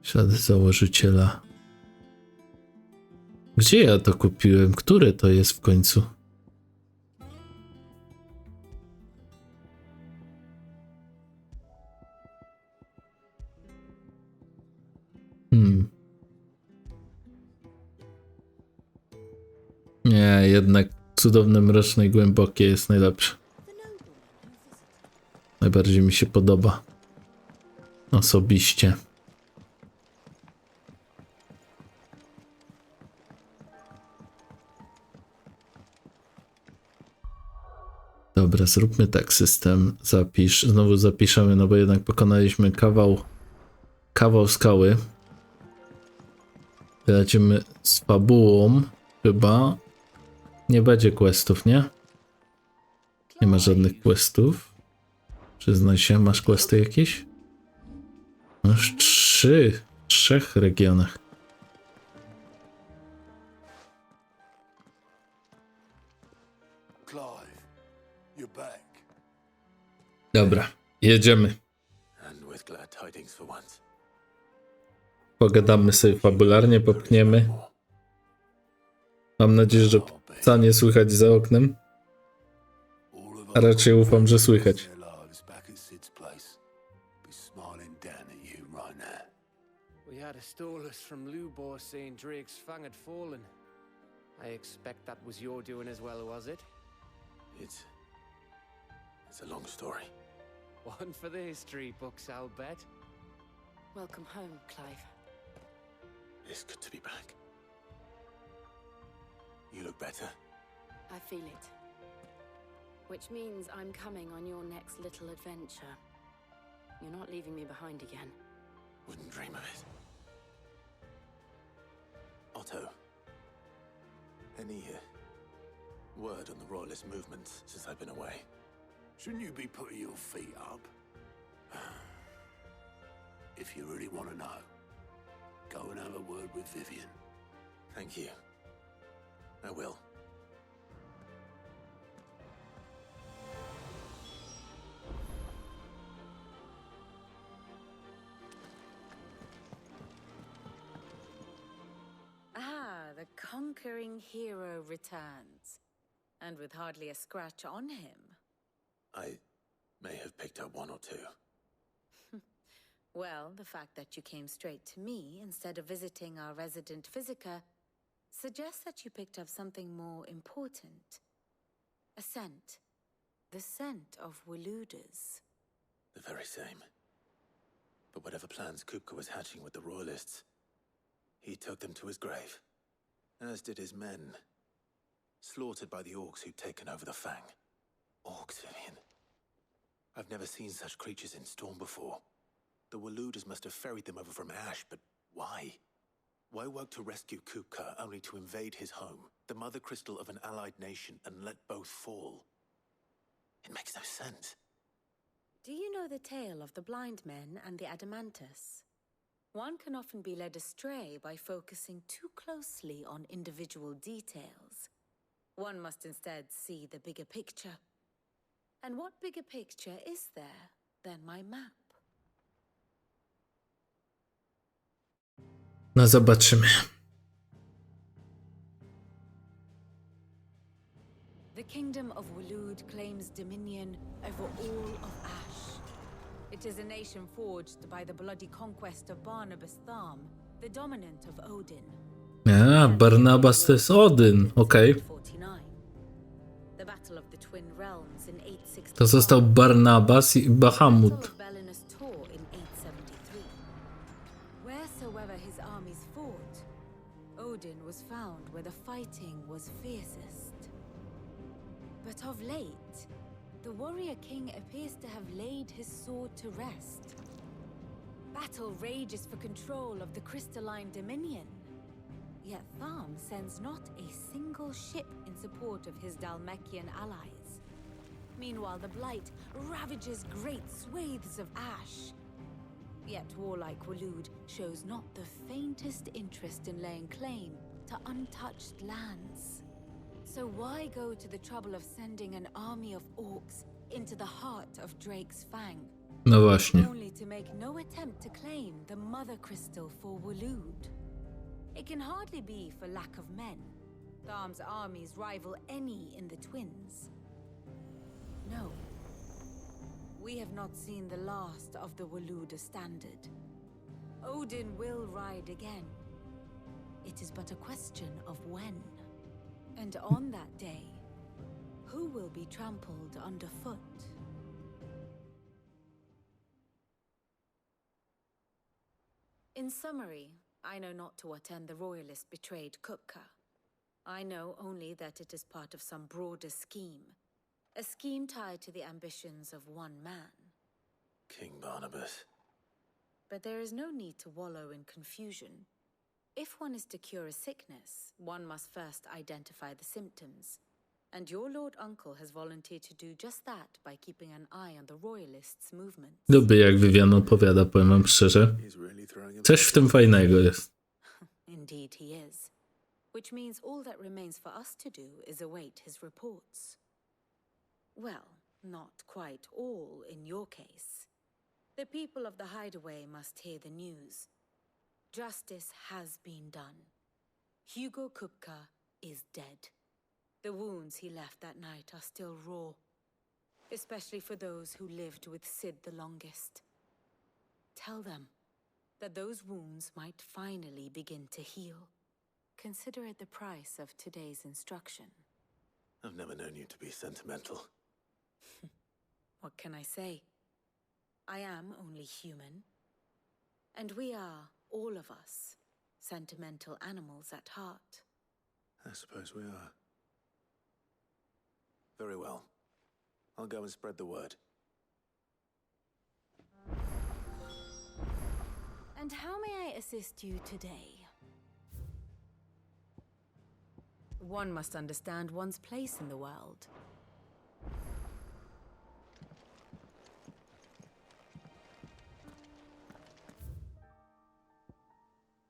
Ślady założyciela. Gdzie ja to kupiłem? Które to jest w końcu? Nie, jednak cudowne, mroczne i głębokie jest najlepsze. Najbardziej mi się podoba. osobiście. Dobra, zróbmy tak, system, zapisz, znowu zapiszemy, no bo jednak pokonaliśmy kawał skały. Lecimy z fabułą, chyba nie będzie questów, nie? Nie ma żadnych questów. Przyznaj się, masz questy jakieś? Masz w 3 regionach. Dobra, jedziemy. Pogadamy sobie fabularnie, popchniemy. Mam nadzieję, że psa nie słychać za oknem. A raczej ufam, że słychać. It's a long story. One for the history books, I'll bet. Welcome home, Clive. It's good to be back. You look better. I feel it. Which means I'm coming on your next little adventure. You're not leaving me behind again. Wouldn't dream of it. Otto, any word on the royalist movement since I've been away? Shouldn't you be putting your feet up? If you really want to know, go and have a word with Vivian. Thank you. I will. The conquering hero returns. And with hardly a scratch on him. I may have picked up one or two. Well, the fact that you came straight to me instead of visiting our resident physiker suggests that you picked up something more important. A scent. The scent of Waludas. The very same. But whatever plans Kupka was hatching with the royalists, he took them to his grave. As did his men. Slaughtered by the orcs who'd taken over the Fang. Orcs, Vivian. I've never seen such creatures in Storm before. The Waludas must have ferried them over from Ash, but why? Why work to rescue Kupka only to invade his home, the mother crystal of an allied nation, and let both fall? It makes no sense. Do you know the tale of the blind men and the Adamantus? One can often be led astray by focusing too closely on individual details. One must instead see the bigger picture. And what bigger picture is there than my map? No zobaczymy. The kingdom of Walud claims dominion over all of Ash. It is a nation forged by the bloody conquest of Barnabas Tharm, the dominant of Odin. A, Barnabas to jest Odyn, okej. The Battle of the Twin Realms in 865. To został Barnabas i Bahamut. Wheresoever his armies fought, Odin was found where the fighting was fiercest. But of late, the warrior king appears to have laid his sword to rest. Battle rages for control of the crystalline dominion. Yet Tharm sends not a single ship in support of his Dhalmekian allies. Meanwhile, the Blight ravages great swathes of Ash. Yet warlike Walud shows not the faintest interest in laying claim to untouched lands. So why go to the trouble of sending an army of orcs into the heart of Drake's Fang? No właśnie. Only to make no attempt to claim the mother crystal for Walud. It can hardly be for lack of men. Tharm's armies rival any in the Twins. No. We have not seen the last of the Waluda standard. Odin will ride again. It is but a question of when. And on that day, who will be trampled underfoot? In summary, I know not to what end the royalists betrayed Kupka. I know only that it is part of some broader scheme. A scheme tied to the ambitions of one man. King Barnabas. But there is no need to wallow in confusion. If one is to cure a sickness, one must first identify the symptoms. And your Lord Uncle has volunteered to do just that by keeping an eye on the royalists' movements. Lubię jak Vivian opowiada, powiem wam szczerze. He's really throwing him. Coś w tym fajnego jest. Indeed he is. Which means all that remains for us to do is await his reports. Well, not quite all in your case. The people of the hideaway must hear the news. Justice has been done. Hugo Kupka is dead. The wounds he left that night are still raw, especially for those who lived with Sid the longest. Tell them that those wounds might finally begin to heal. Consider it the price of today's instruction. I've never known you to be sentimental. What can I say? I am only human. And we are, all of us, sentimental animals at heart. I suppose we are. Very well. I'll go and spread the word. And how may I assist you today? One must understand one's place in the world.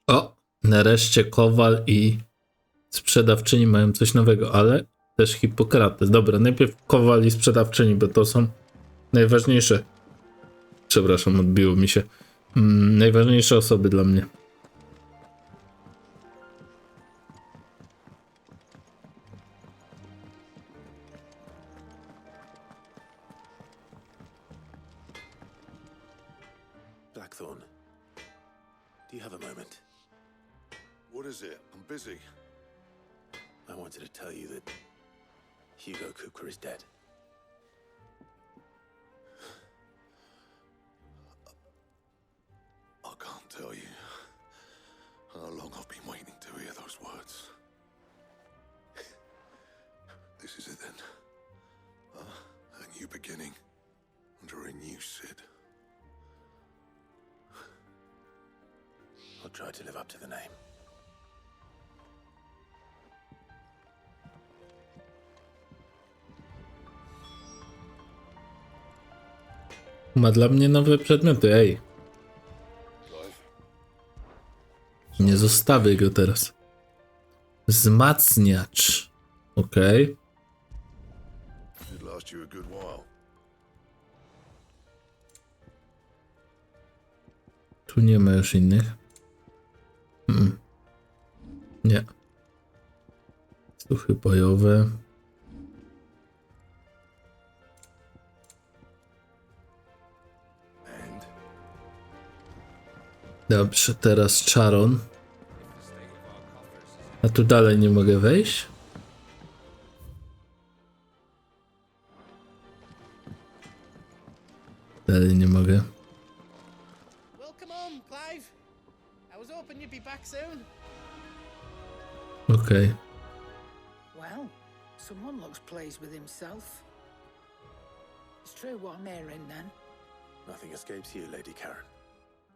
O, nareszcie Kowal i sprzedawczyni mają coś nowego, ale też Hipokrates. Dobra, najpierw Kowal i sprzedawczyni, bo to są najważniejsze. Przepraszam, odbiło mi się. Najważniejsze osoby dla mnie. Blackthorn, do you have a moment? What is it? I'm busy. I wanted to tell you that Hugo Kupka is dead. I can't tell you how long I've been waiting to hear those words. This is it then. A new beginning under a new Sid. I'll try to live up to the name. Ma dla mnie nowe przedmioty, ej. Nie zostawię go teraz. Wzmacniacz. Okej. Should last you a good while. Tu nie ma już innych. Nie. Suchy bojowe. And Dobrze, teraz Charon. A tu dalej nie mogę wejść? Dalej nie mogę. Welcome home, Clive. I was hoping you'd be back soon. Okej. Well, someone looks pleased with himself. It's true what I'm hearing then. nothing escapes you, Lady Karen.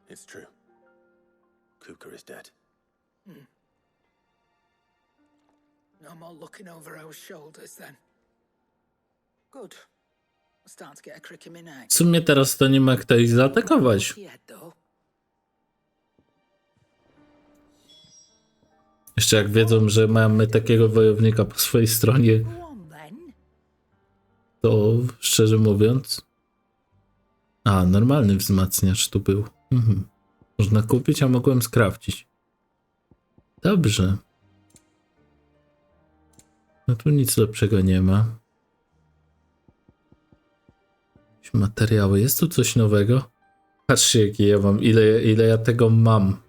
It's true. Kupka is dead. No more looking over our shoulders then. Good. I'm starting to get a crick in my neck. W sumie teraz to nie ma kto ich zaatakować. Yeah, though. Jeszcze jak wiedzą, że mamy takiego wojownika po swojej stronie, Go on then. to szczerze mówiąc... A, normalny wzmacniacz tu był. Można kupić, a mogłem skrawcić. Dobrze. No tu nic lepszego nie ma. Jakieś materiały. Jest tu coś nowego? Patrzcie, jakie ja mam. Ile ja tego mam.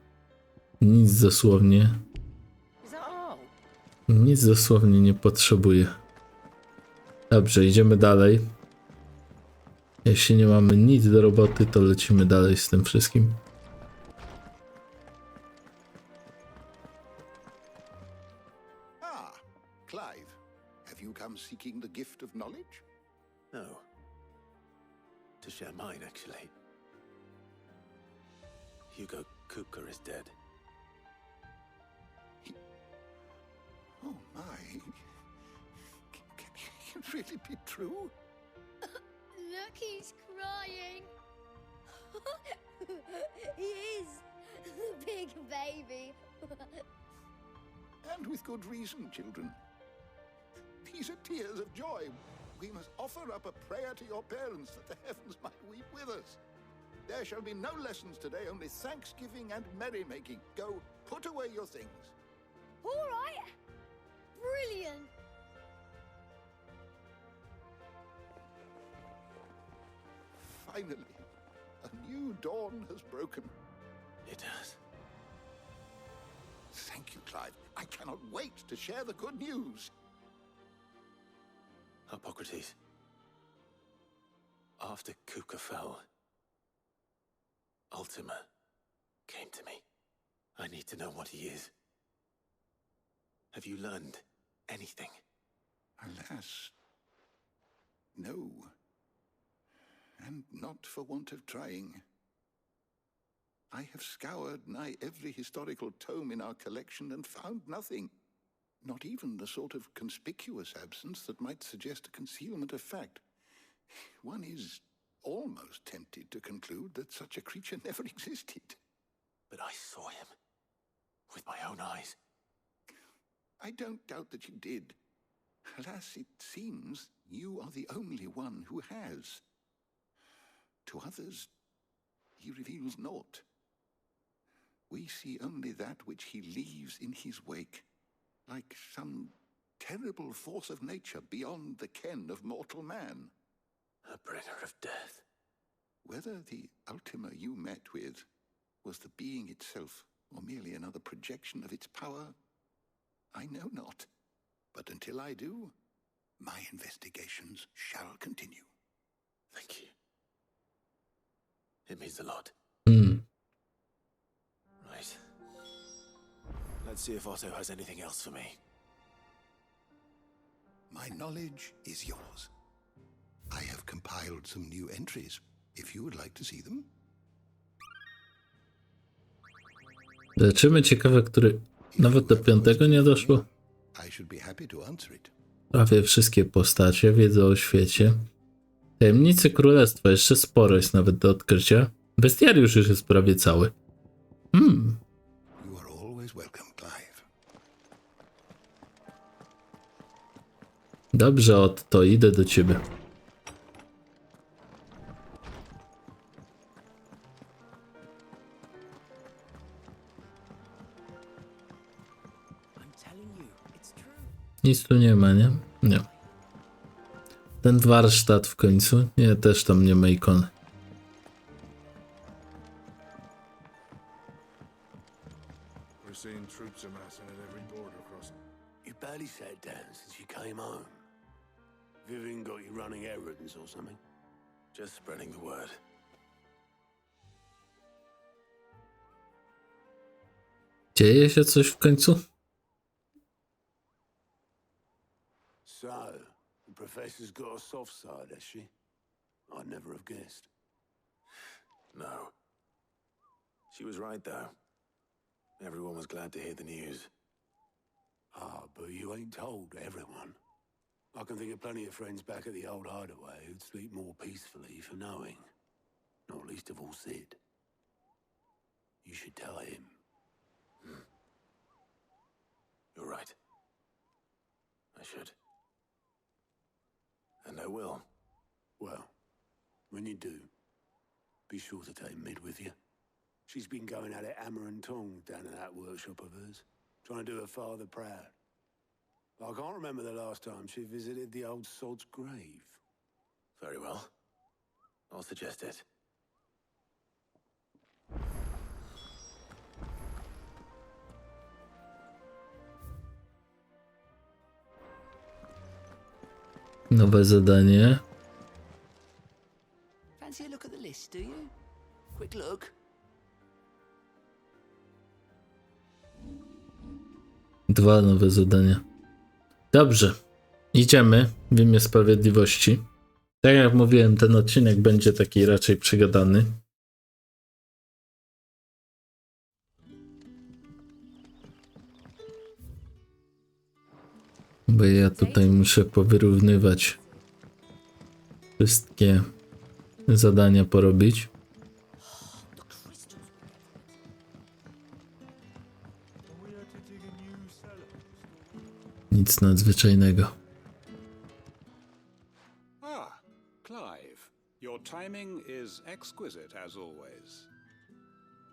Nic dosłownie. Is that all? Nic dosłownie nie potrzebuję. Dobrze, idziemy dalej. Jeśli nie mamy nic do roboty, to lecimy dalej z tym wszystkim. Clive, have you come seeking the gift of knowledge? No. To share mine, actually. Hugo Kupka is dead. Oh my. Can it really be true? Look, he's crying. He is. The big baby. And with good reason, children. These are tears of joy. We must offer up a prayer to your parents that the heavens might weep with us. There shall be no lessons today, only thanksgiving and merrymaking. Go, put away your things. All right. Brilliant. Finally, a new dawn has broken. It has. Thank you, Clive. I cannot wait to share the good news. Hippocrates. After Kupka fell, Ultima came to me. I need to know what he is. Have you learned anything? Alas, no. And not for want of trying. I have scoured nigh every historical tome in our collection and found nothing. Not even the sort of conspicuous absence that might suggest a concealment of fact. One is almost tempted to conclude that such a creature never existed. But I saw him. With my own eyes. I don't doubt that you did. Alas, it seems you are the only one who has. To others, he reveals naught. We see only that which he leaves in his wake, like some terrible force of nature beyond the ken of mortal man. A bringer of death. Whether the Ultima you met with was the being itself, or merely another projection of its power, I know not. But until I do, my investigations shall continue. Thank you. It means a lot. Right. Let's see if Otto has anything else for me. My knowledge is yours. I have compiled some new entries, if you would like to see them. Leczymy ciekawe, który nawet do 5 nie doszło. I should be happy to answer it. Prawie wszystkie postacie, wiedza o świecie. Tajemnicy królestwa, jeszcze sporo jest nawet do odkrycia. Bestiariusz już jest prawie cały. You are always welcome, Clive. Dobrze, Otto, idę do ciebie. Nic tu nie ma, nie? Nie. Ten warsztat w końcu? Nie, też tam nie ma ikony. We're seeing troops amassing at every border crossing. You barely sat down since you came home. Vivian got you running errands or something? Just spreading the word. Dzieje się coś w końcu? So, the professor's got a soft side, has she? I'd never have guessed. No. She was right, though. Everyone was glad to hear the news. Ah, but you ain't told everyone. I can think of plenty of friends back at the old hideaway who'd sleep more peacefully for knowing. Not least of all Sid. You should tell him. You're right. I should. And I will. Well, when you do, be sure to take Mid with you. She's been going at it hammer and tongs down in that workshop of hers, trying to do her father proud. I can't remember the last time she visited the old sod's grave. Very well. I'll suggest it. Nowe zadanie. Fancy a look at the list, do you? Quick look. Dwa nowe zadania. Dobrze, idziemy w imię sprawiedliwości. Tak jak mówiłem, ten odcinek będzie taki raczej przegadany. Bo ja tutaj muszę powyrównywać wszystkie zadania porobić. Nic nadzwyczajnego. Ah, Clive. Your timing is exquisite as always.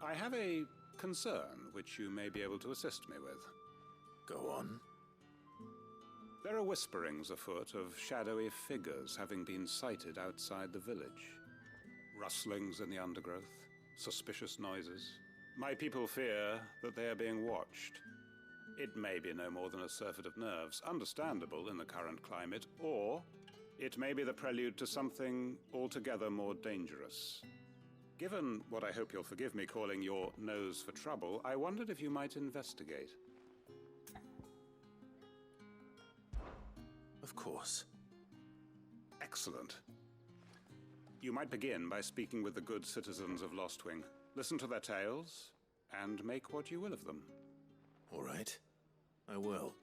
I have a concern which you may be able to assist me with. Go on. There are whisperings afoot of shadowy figures having been sighted outside the village. Rustlings in the undergrowth, suspicious noises. My people fear that they are being watched. It may be no more than a surfeit of nerves, understandable in the current climate, or it may be the prelude to something altogether more dangerous. Given what I hope you'll forgive me calling your nose for trouble, I wondered if you might investigate. Of course. Excellent. You might begin by speaking with the good citizens of Lostwing. Listen to their tales, and make what you will of them. All right. I will.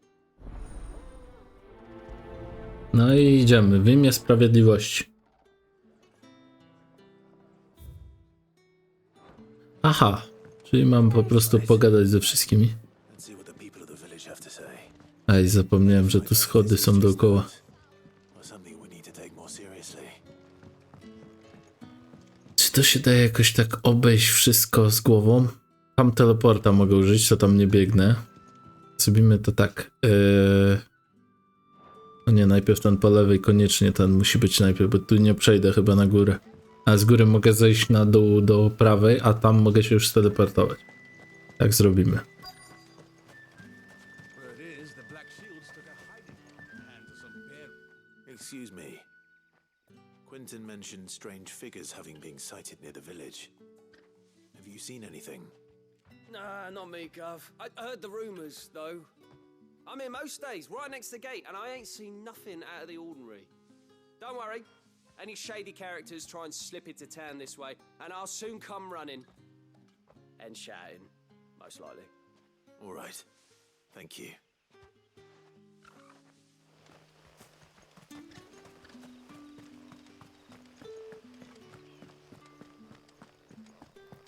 No i idziemy w imię sprawiedliwości. Aha, czyli mam po prostu pogadać ze wszystkimi. And see what the people of the village have to say. Aj, zapomniałem, że tu schody są dookoła. Or something we need to take more seriously. Czy to się da jakoś tak obejść wszystko z głową? Tam teleporta mogę użyć, to tam nie biegnę. Zrobimy to tak. No nie, najpierw ten po lewej, koniecznie ten musi być najpierw, bo tu nie przejdę chyba na górę. A z góry mogę zejść na dół do prawej, a tam mogę się już teleportować. Tak zrobimy. Excuse me. Quentin mentioned strange figures having been sighted near the village. Have you seen anything? Nah, not me, Gov. I heard the rumours, though. I'm here most days, right next to the gate, and I ain't seen nothing out of the ordinary. Don't worry. Any shady characters try and slip into town this way, and I'll soon come running. And shouting, most likely. All right. Thank you.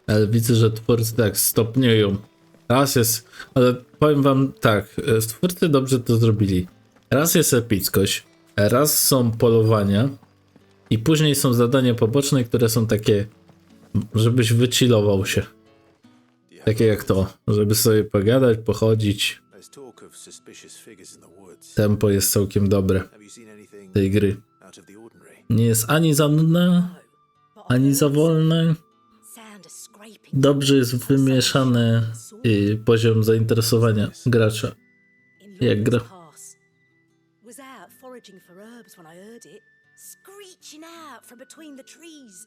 Ale widzę, że twórcy tak stopniują. Raz jest, ale powiem wam tak, twórcy dobrze to zrobili. Raz jest epickość, raz są polowania i później są zadania poboczne, które są takie, żebyś wychillował się. Takie jak to, żeby sobie pogadać, pochodzić. There's talk of suspicious figures in the woods. Tempo jest całkiem dobre Have you seen anything tej gry. out of the ordinary? Nie jest ani za nudne, ani za wolne. Dobrze jest wymieszany poziom zainteresowania gracza. Jak gra. Was out foraging for herbs when I heard it, screeching out from between the trees.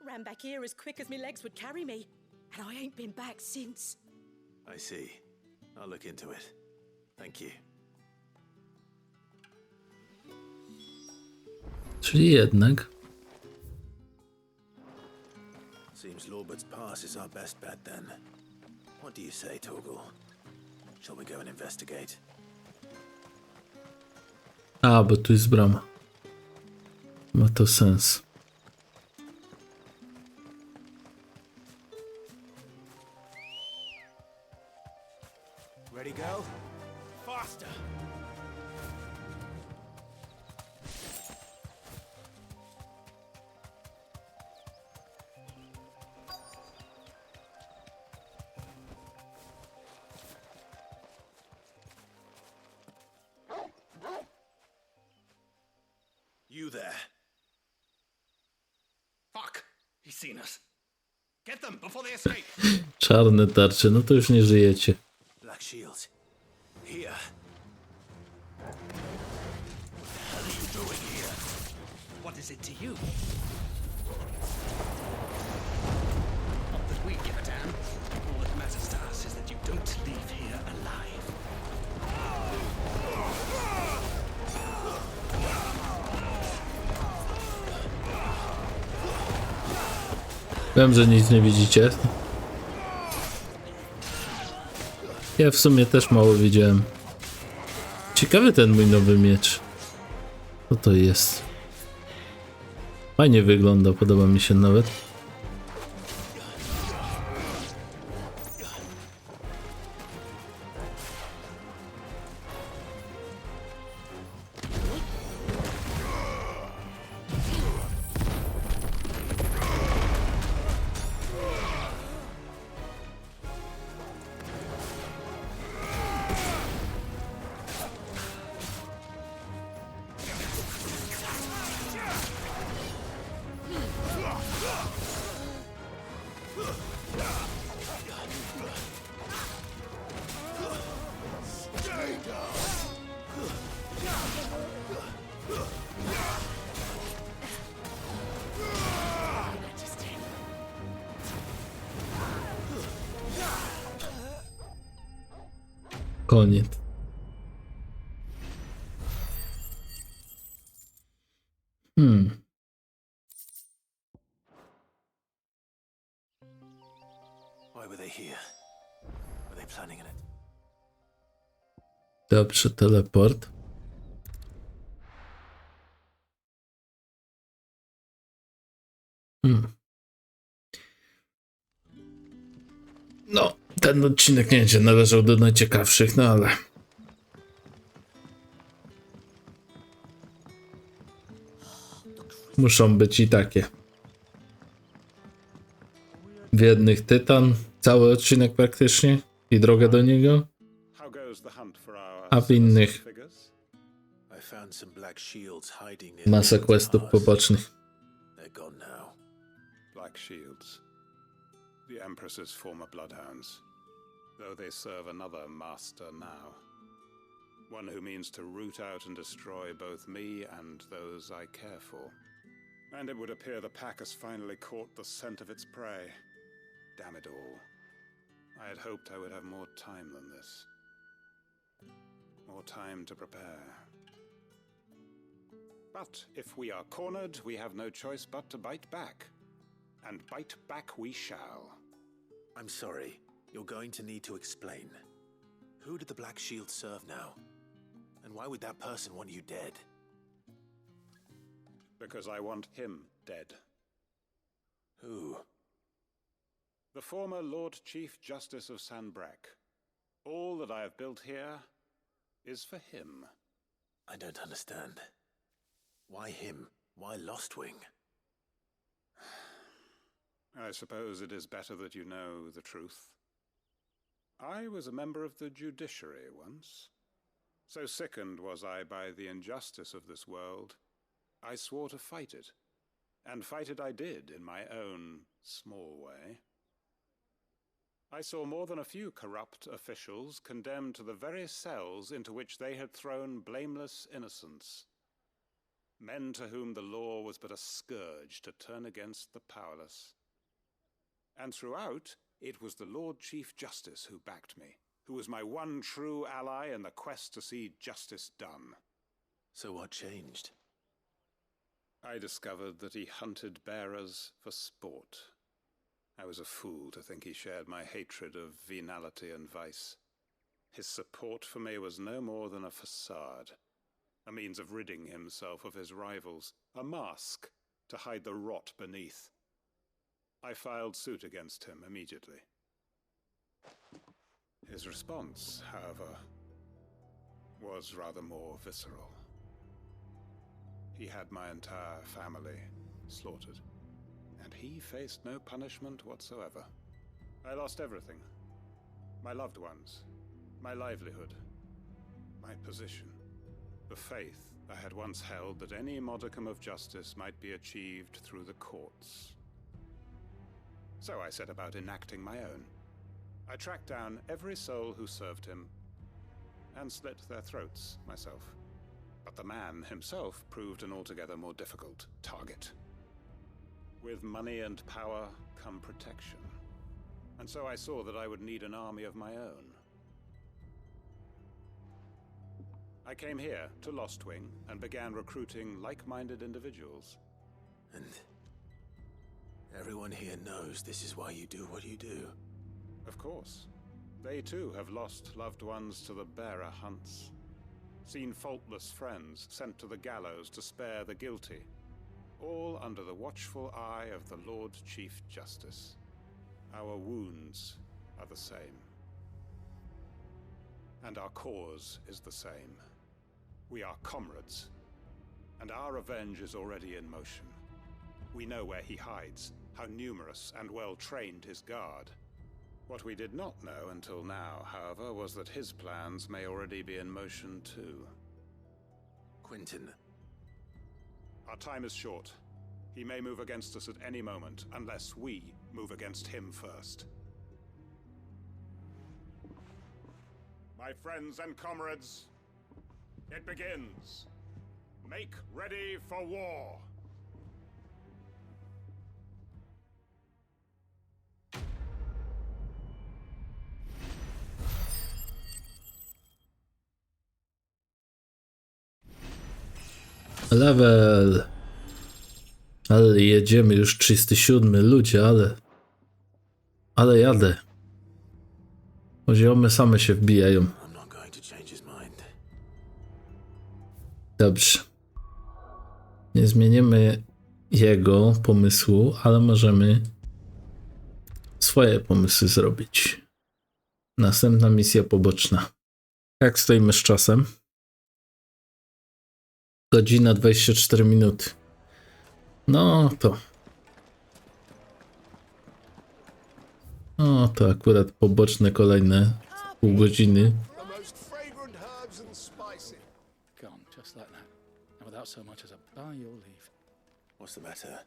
Ran back here as quick as my legs would carry me, and I ain't been back since. I see. I'll look into it. Thank you. Czyli jednak. Seems Lorbert's Pass is our best bet then. What do you say, Torgal? Shall we go and investigate? A, bo tu jest brama. Ma to sens. Ready, go? Faster! You there. Fuck! He's seen us. Get them before they escape. Czarne tarcze, no to już nie żyjecie. Black shields. Here. What the hell are you doing here? What is it to you? Not that we give a damn. All that matters to us is that you don't leave here alive. Wiem, że nic nie widzicie. Ja w sumie też mało widziałem. Ciekawy ten mój nowy miecz. Co to jest? Fajnie wygląda, podoba mi się nawet. Koniec. Why were they here? Were they planning it? Dobrze, teleport. No, ten odcinek nie będzie należał do najciekawszych, no ale... Muszą być i takie. W jednych tytan, cały odcinek praktycznie i drogę do niego, a w innych masa questów pobocznych. Black Shields, the Empress's former bloodhounds, though they serve another master now. One who means to root out and destroy both me and those I care for. And it would appear the pack has finally caught the scent of its prey. Damn it all. I had hoped I would have more time than this. More time to prepare. But if we are cornered, we have no choice but to bite back. And bite back we shall. I'm sorry. You're going to need to explain. Who did the Black Shield serve now? And why would that person want you dead? Because I want him dead. Who? The former Lord Chief Justice of Sanbreque. All that I have built here is for him. I don't understand. Why him? Why Lostwing? I suppose it is better that you know the truth. I was a member of the judiciary once. So sickened was I by the injustice of this world, I swore to fight it. And fight it I did in my own small way. I saw more than a few corrupt officials condemned to the very cells into which they had thrown blameless innocents. Men to whom the law was but a scourge to turn against the powerless. And throughout, it was the Lord Chief Justice who backed me, who was my one true ally in the quest to see justice done. So what changed? I discovered that he hunted bearers for sport. I was a fool to think he shared my hatred of venality and vice. His support for me was no more than a facade, a means of ridding himself of his rivals, a mask to hide the rot beneath. I filed suit against him immediately. His response, however, was rather more visceral. He had my entire family slaughtered, and he faced no punishment whatsoever. I lost everything. My loved ones, my livelihood, my position, the faith I had once held that any modicum of justice might be achieved through the courts. So I set about enacting my own. I tracked down every soul who served him, and slit their throats myself. But the man himself proved an altogether more difficult target. With money and power come protection, and so I saw that I would need an army of my own. I came here to Lostwing and began recruiting like-minded individuals. Everyone here knows this is why you do what you do. Of course. They too have lost loved ones to the bearer hunts. Seen faultless friends sent to the gallows to spare the guilty. All under the watchful eye of the Lord Chief Justice. Our wounds are the same. And our cause is the same. We are comrades. And our revenge is already in motion. We know where he hides, how numerous and well-trained his guard. What we did not know until now, however, was that his plans may already be in motion too. Quentin. Our time is short. He may move against us at any moment, unless we move against him first. My friends and comrades, it begins. Make ready for war. Level. Ale jedziemy już 37, ludzie, ale jadę. Poziomy same się wbijają. Dobrze. Nie zmienimy jego pomysłu, ale możemy swoje pomysły zrobić. Następna misja poboczna. Jak stoimy z czasem? Godzina 24 minuty. No to akurat poboczne kolejne pół godziny. Gone, just like that. And without so much as a bar your leave. What's the matter?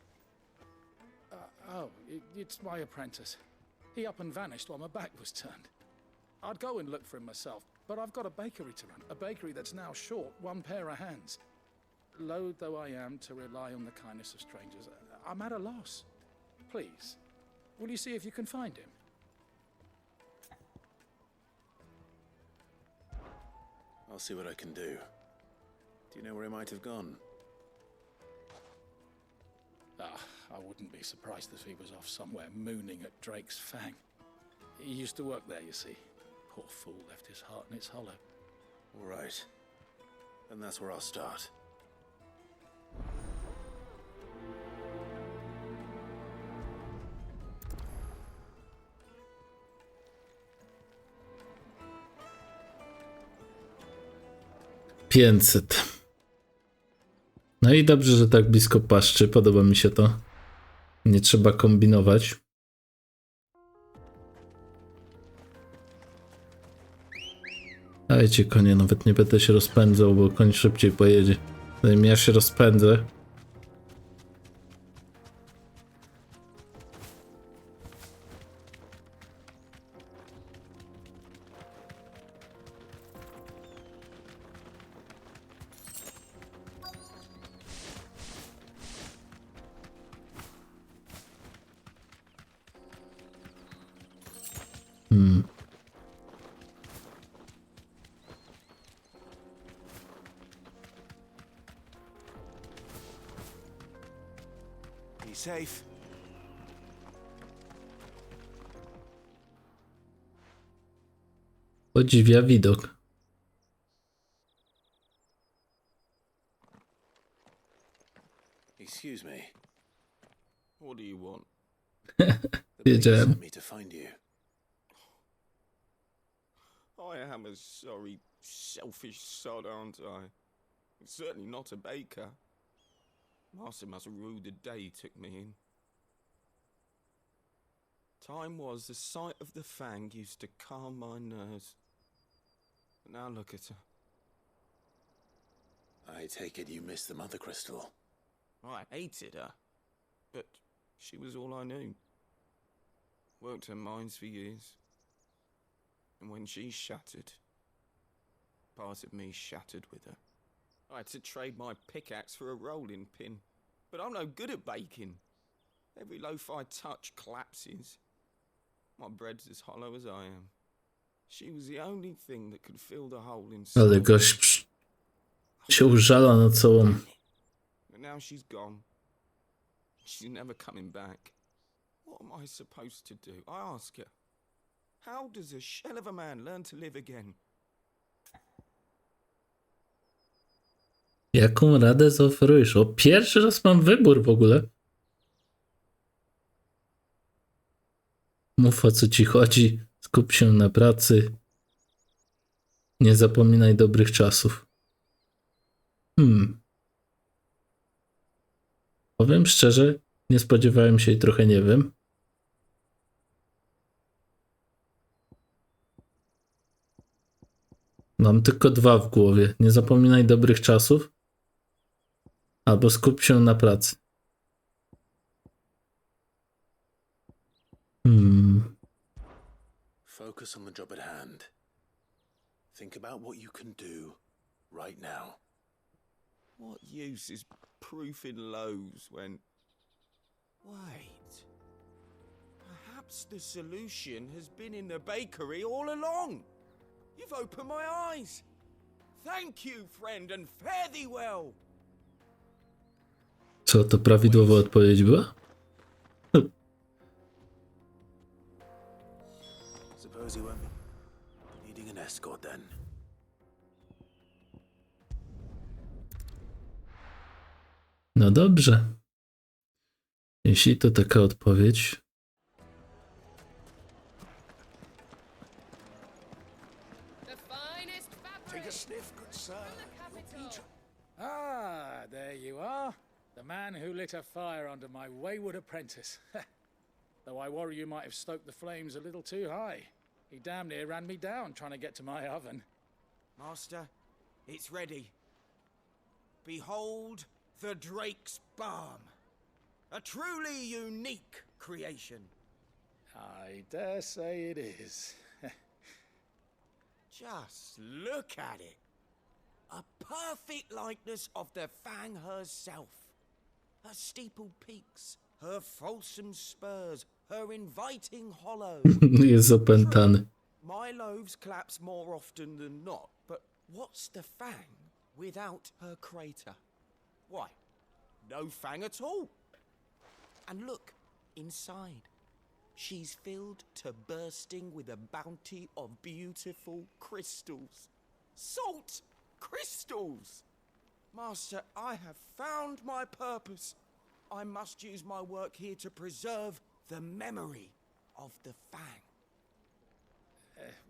It's my apprentice. He up and vanished while my back was turned. I'd go and look for him myself, but I've got a bakery to run. A bakery that's now short one pair of hands. Loath though I am to rely on the kindness of strangers, I'm at a loss. Please, will you see if you can find him? I'll see what I can do. Do you know where he might have gone? I wouldn't be surprised if he was off somewhere mooning at Drake's Fang. He used to work there, you see. Poor fool left his heart in its hollow. All right. And that's where I'll start. No i dobrze, że tak blisko paszczy. Podoba mi się to. Nie trzeba kombinować. Dajcie konie, nawet nie będę się rozpędzał, bo koń szybciej pojedzie. Zanim ja się rozpędzę. Be safe. Podziwia widok. Excuse me. What do you want? Wiedziałem. Sent me to find you. I am a sorry, selfish sod, aren't I? Certainly not a baker. Master must have ruled the day he took me in. Time was the sight of the Fang used to calm my nerves. But now look at her. I take it you missed the Mother Crystal. I hated her, but she was all I knew. Worked her mines for years. And when she shattered, part of me shattered with her. I had to trade my pickaxe for a rolling pin. But I'm no good at baking. Every loaf I touch collapses. My bread's as hollow as I am. She was the only thing that could fill the hole inside. Ale gość się użala na całą. But now she's gone. She's never coming back. What am I supposed to do? I ask you. How does a shell of a man learn to live again? Jaką radę zaoferujesz? O, pierwszy raz mam wybór w ogóle. Mów, o co ci chodzi. Skup się na pracy. Nie zapominaj dobrych czasów. Powiem szczerze, nie spodziewałem się i trochę nie wiem. Mam tylko dwa w głowie. Nie zapominaj dobrych czasów. Albo skup się na pracy. Focus on the job at hand. Think about what you can do right now. What use is proofing loaves when... Wait. Perhaps the solution has been in the bakery all along. You've opened my eyes. Thank you, friend, and fare thee well. Co to prawidłowa odpowiedź była? Suppose you won't be needing an escort then. No dobrze. Jeśli to taka odpowiedź. Take a sniff, good sir. Ah, there you are. The man who lit a fire under my wayward apprentice. Though I worry you might have stoked the flames a little too high. He damn near ran me down trying to get to my oven. Master, it's ready. Behold the Drake's Balm. A truly unique creation. I dare say it is. Just look at it. A perfect likeness of the Fang herself. Her steepled peaks, her fulsome spurs, her inviting hollow. Jest opętany. My loaves collapse more often than not, but what's the Fang without her crater? Why, no Fang at all. And look, inside. She's filled to bursting with a bounty of beautiful crystals. Salt crystals! Master, I have found my purpose. I must use my work here to preserve the memory of the Fang.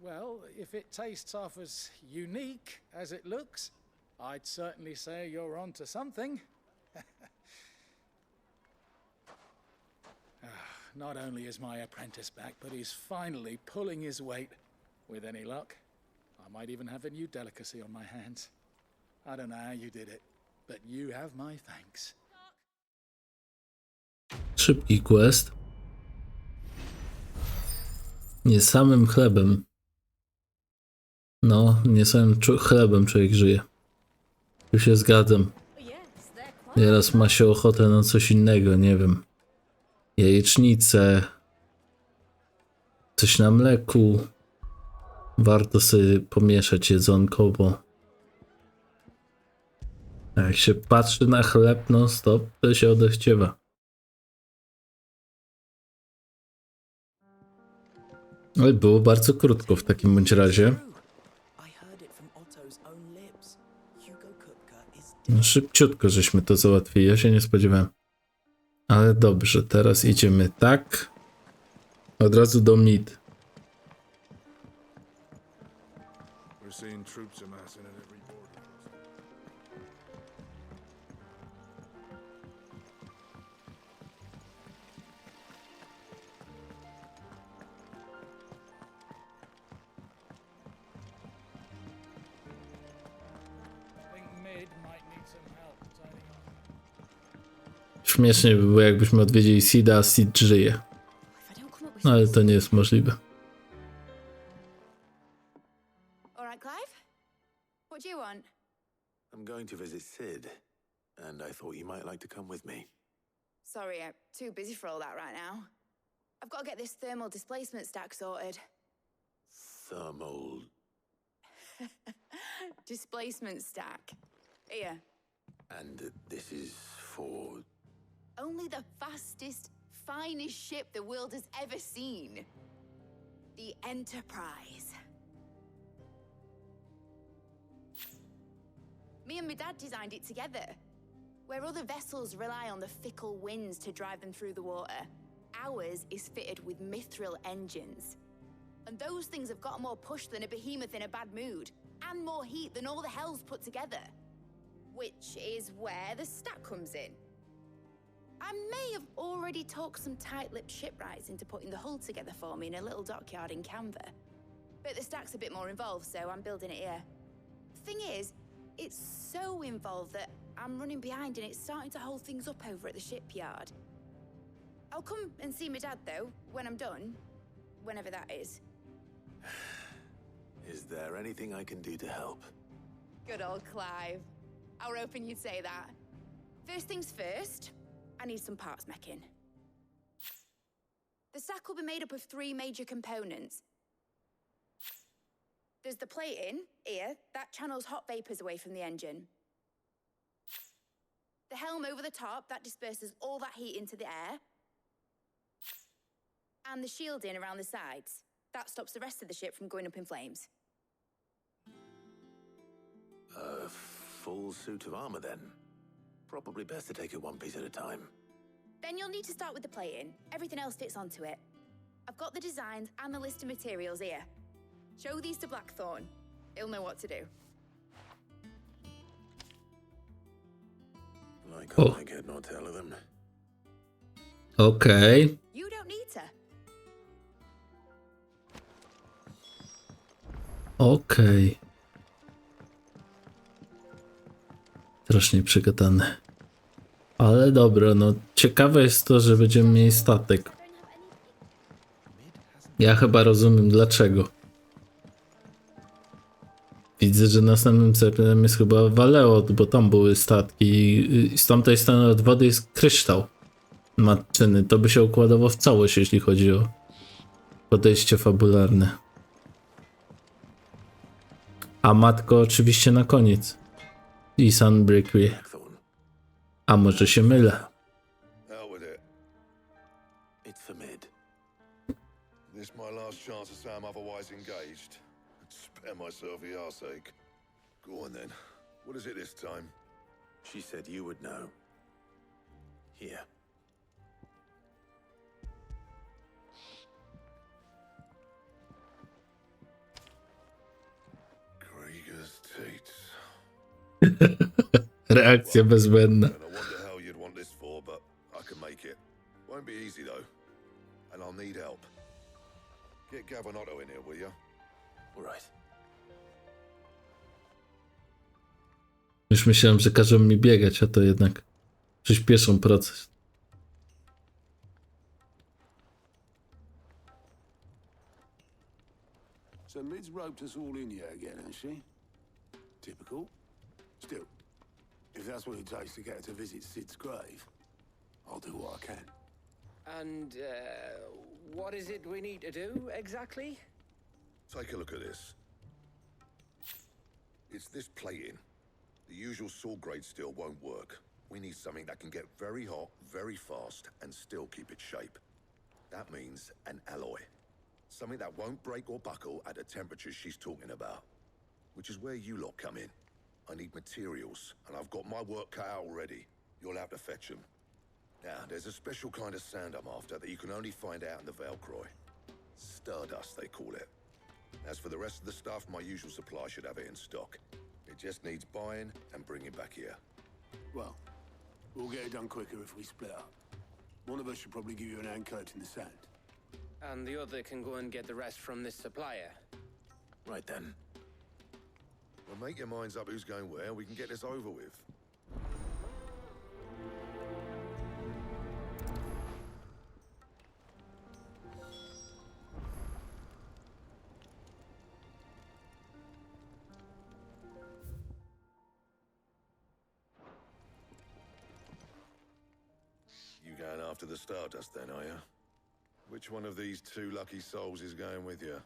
Well, if it tastes half as unique as it looks, I'd certainly say you're onto something. Not only is my apprentice back, but he's finally pulling his weight. With any luck, I might even have a new delicacy on my hands. I don't know how you did it, but you have my thanks. Szybki quest. Nie samym chlebem. No, nie samym chlebem człowiek żyje. Tu się zgadzam. Nieraz ma się ochotę na coś innego, nie wiem. Jajecznicę. Coś na mleku. Warto sobie pomieszać jedzonko, bo jak się patrzy na chleb non stop, to się odechciewa. Ale było bardzo krótko w takim bądź razie. No, szybciutko żeśmy to załatwili, ja się nie spodziewałem. Ale dobrze, teraz idziemy tak. Od razu do mid. We're seeing troops amassing at every border. Śmiesznie by było, jakbyśmy odwiedzili Cida, a Cid żyje. No ale to nie jest możliwe. All right, Clive? What do you want? I'm going to visit Sid, and I thought you might like to come with me. Sorry, I'm too busy for all that right now. I've got to get this thermal displacement stack sorted. Thermal... Displacement stack. Here. And this is for... Only the fastest, finest ship the world has ever seen. The Enterprise. Me and my dad designed it together. Where other vessels rely on the fickle winds to drive them through the water, ours is fitted with mithril engines. And those things have got more push than a behemoth in a bad mood, and more heat than all the hells put together. Which is where the stack comes in. I may have already talked some tight-lipped shipwrights into putting the hull together for me in a little dockyard in Canva. But the stack's a bit more involved, so I'm building it here. Thing is, it's so involved that I'm running behind and it's starting to hold things up over at the shipyard. I'll come and see my dad, though, when I'm done. Whenever that is. Is there anything I can do to help? Good old Clive. I were hoping you'd say that. First things first, I need some parts meching. The stack will be made up of 3 major components. There's the plating, here, that channels hot vapors away from the engine. The helm over the top, that disperses all that heat into the air. And the shielding around the sides. That stops the rest of the ship from going up in flames. A full suit of armor, then. Probably best to take it one piece at a time. Then you'll need to start with the plating. Everything else fits onto it. I've got the designs and the list of materials here. Show these to Blackthorn. He'll know what to do. I can't make head nor tail of them. Okej. You don't need to. Okej. Strasznie przegadane. Ale dobra, no ciekawe jest to, że będziemy mieli statek. Ja chyba rozumiem dlaczego. Widzę, że następnym celem jest chyba Waleot, bo tam były statki i z tamtej strony od wody jest kryształ matczyny. To by się układało w całość, jeśli chodzi o podejście fabularne. A matko oczywiście na koniec. I Sunbreakery. A może się mylę? Out with it. It's for mid. This my last chance to say I'm otherwise engaged. Spare myself the arseache. Go on then. What is it this time? She said you would know. Here. Krieger's teats. Reakcja bezbłędna. I wonder how you'd want this for, but I can make it. Won't be easy though. And I'll need help. Get Gavanotto in here, will ya? All right. Już myślałem, że każą mi biegać, a to jednak przyspieszą proces. So Mid's roped us all in here again, has she? Typical. Still, if that's what it takes to get her to visit Sid's grave, I'll do what I can. And, what is it we need to do, exactly? Take a look at this. It's this plating. The usual sword grade steel won't work. We need something that can get very hot, very fast, and still keep its shape. That means an alloy. Something that won't break or buckle at the temperatures she's talking about. Which is where you lot come in. I need materials, and I've got my work cut out already. You'll have to fetch them. Now, there's a special kind of sand I'm after that you can only find out in the Valcroy. Stardust, they call it. As for the rest of the stuff, my usual supply should have it in stock. It just needs buying and bringing back here. Well, we'll get it done quicker if we split up. One of us should probably give you an hand coat in the sand. And the other can go and get the rest from this supplier. Right then. Well, make your minds up who's going where, we can get this over with. You going after the Stardust then, are you? Which one of these 2 lucky souls is going with you?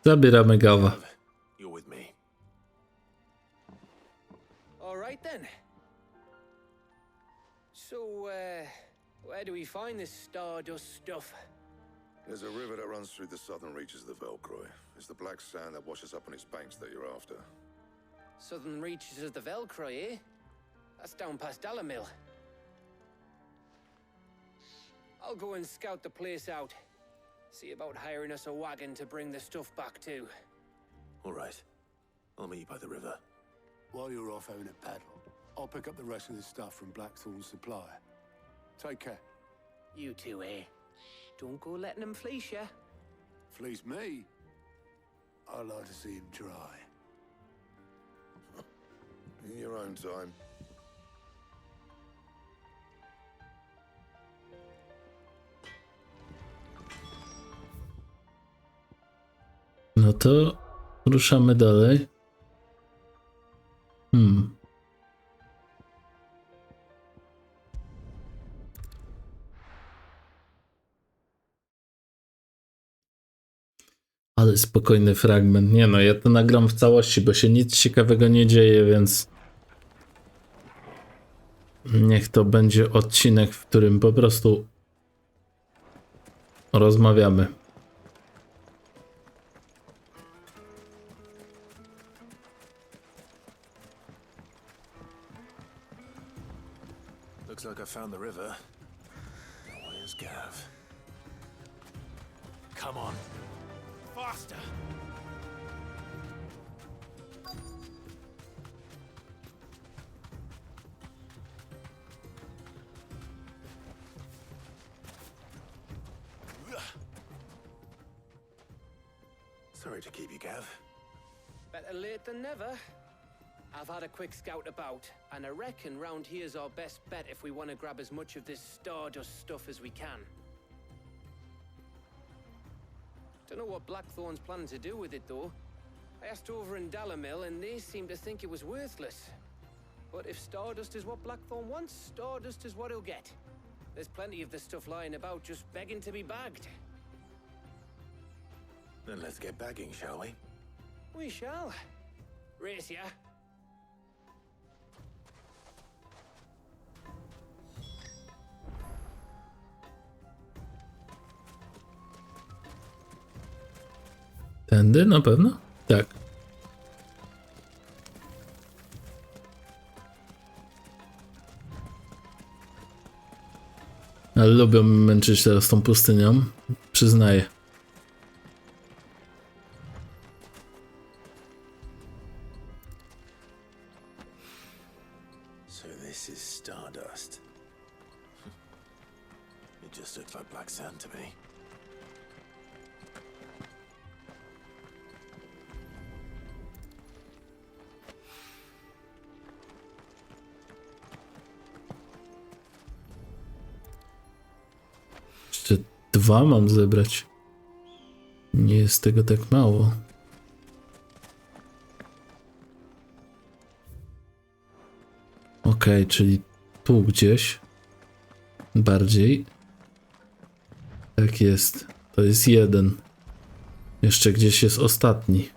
Zabieramy gawa. You're with me. Where do we find this stardust stuff? There's a river that runs through the southern reaches of the Velcroy. It's the black sand that washes up on its banks that you're after. Southern reaches of the Velcroy, eh? That's down past Dalamil. I'll go and scout the place out. See about hiring us a wagon to bring the stuff back to. All right. I'll meet you by the river. While you're off having a paddle, I'll pick up the rest of the stuff from Blackthorn's supply. Take care. You two, eh? Don't go letting them fleece ya. Fleece me? I'd like to see him try. In your own time. No to ruszamy dalej. Ale spokojny fragment. Nie no, ja to nagram w całości, bo się nic ciekawego nie dzieje, więc niech to będzie odcinek, w którym po prostu rozmawiamy. Looks like I found the river. Where's Gav? Come on. Faster! Sorry to keep you, Gav. Better late than never. I've had a quick scout about, and I reckon round here's our best bet if we want to grab as much of this stardust stuff as we can. Don't know what Blackthorn's planning to do with it, though. I asked over in Dalamil, and they seem to think it was worthless. But if stardust is what Blackthorn wants, stardust is what he'll get. There's plenty of this stuff lying about, just begging to be bagged. Then let's get bagging, shall we? We shall. Race ya. Tędy na pewno? Tak. Ale lubią mnie męczyć teraz tą pustynią. Przyznaję. So this is stardust. It just looks like black sand to me. Jeszcze 2 mam zebrać. Nie jest tego tak mało. Okej, czyli tu gdzieś. Bardziej. Tak jest. To jest 1. Jeszcze gdzieś jest ostatni.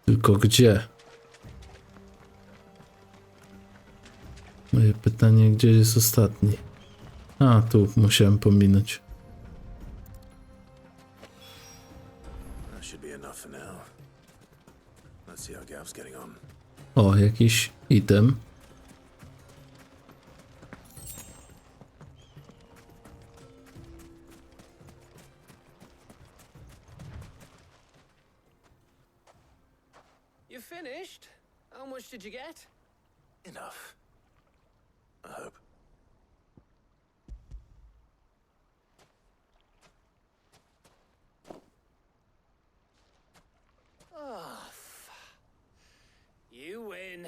Tylko gdzie? Moje pytanie, gdzie jest ostatni? A, tu musiałem pominąć. That should be enough for now. Let's see how Gav's getting on. O, jakiś item. You finished? How much did you get? Enough. I hope. Oh, you win.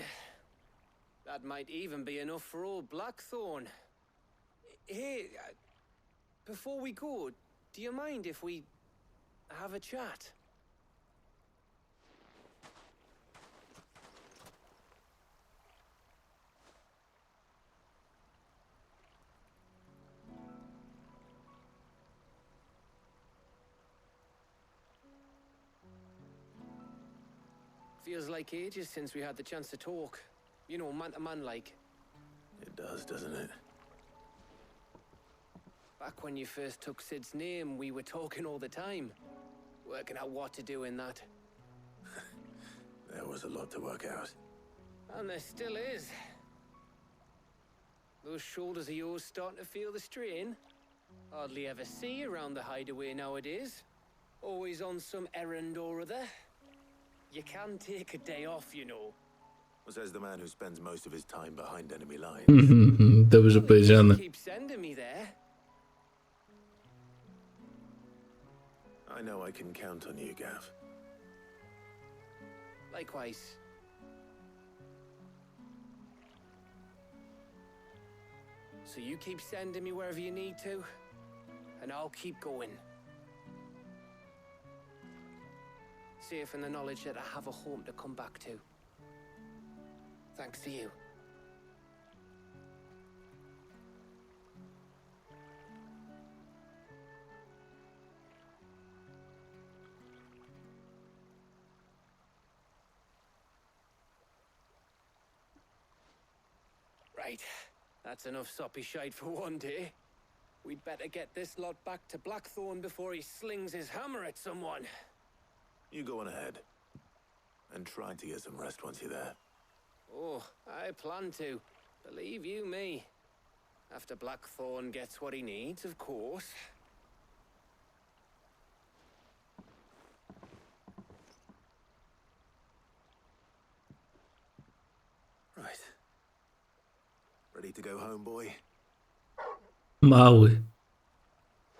That might even be enough for old Blackthorn. Hey, before we go, do you mind if we have a chat? Feels like ages since we had the chance to talk. You know, man to man like. It does, doesn't it? Back when you first took Sid's name, we were talking all the time. Working out what to do in that. There was a lot to work out. And there still is. Those shoulders of yours starting to feel the strain? Hardly ever see you around the hideaway nowadays. Always on some errand or other. You can take a day off, you know. Says the man who spends most of his time behind enemy lines. Dobrze powiedziane. Keep sending me there. I know I can count on you, Gav. Likewise. So you keep sending me wherever you need to, and I'll keep going. Safe in the knowledge that I have a home to come back to. Thanks to you. Right. That's enough soppy shite for one day. We'd better get this lot back to Blackthorn before he slings his hammer at someone. You go on ahead. And try to get some rest once you're there. Oh, I plan to. Believe you me. After Blackthorn gets what he needs, of course. Right. Ready to go home, boy? Mały.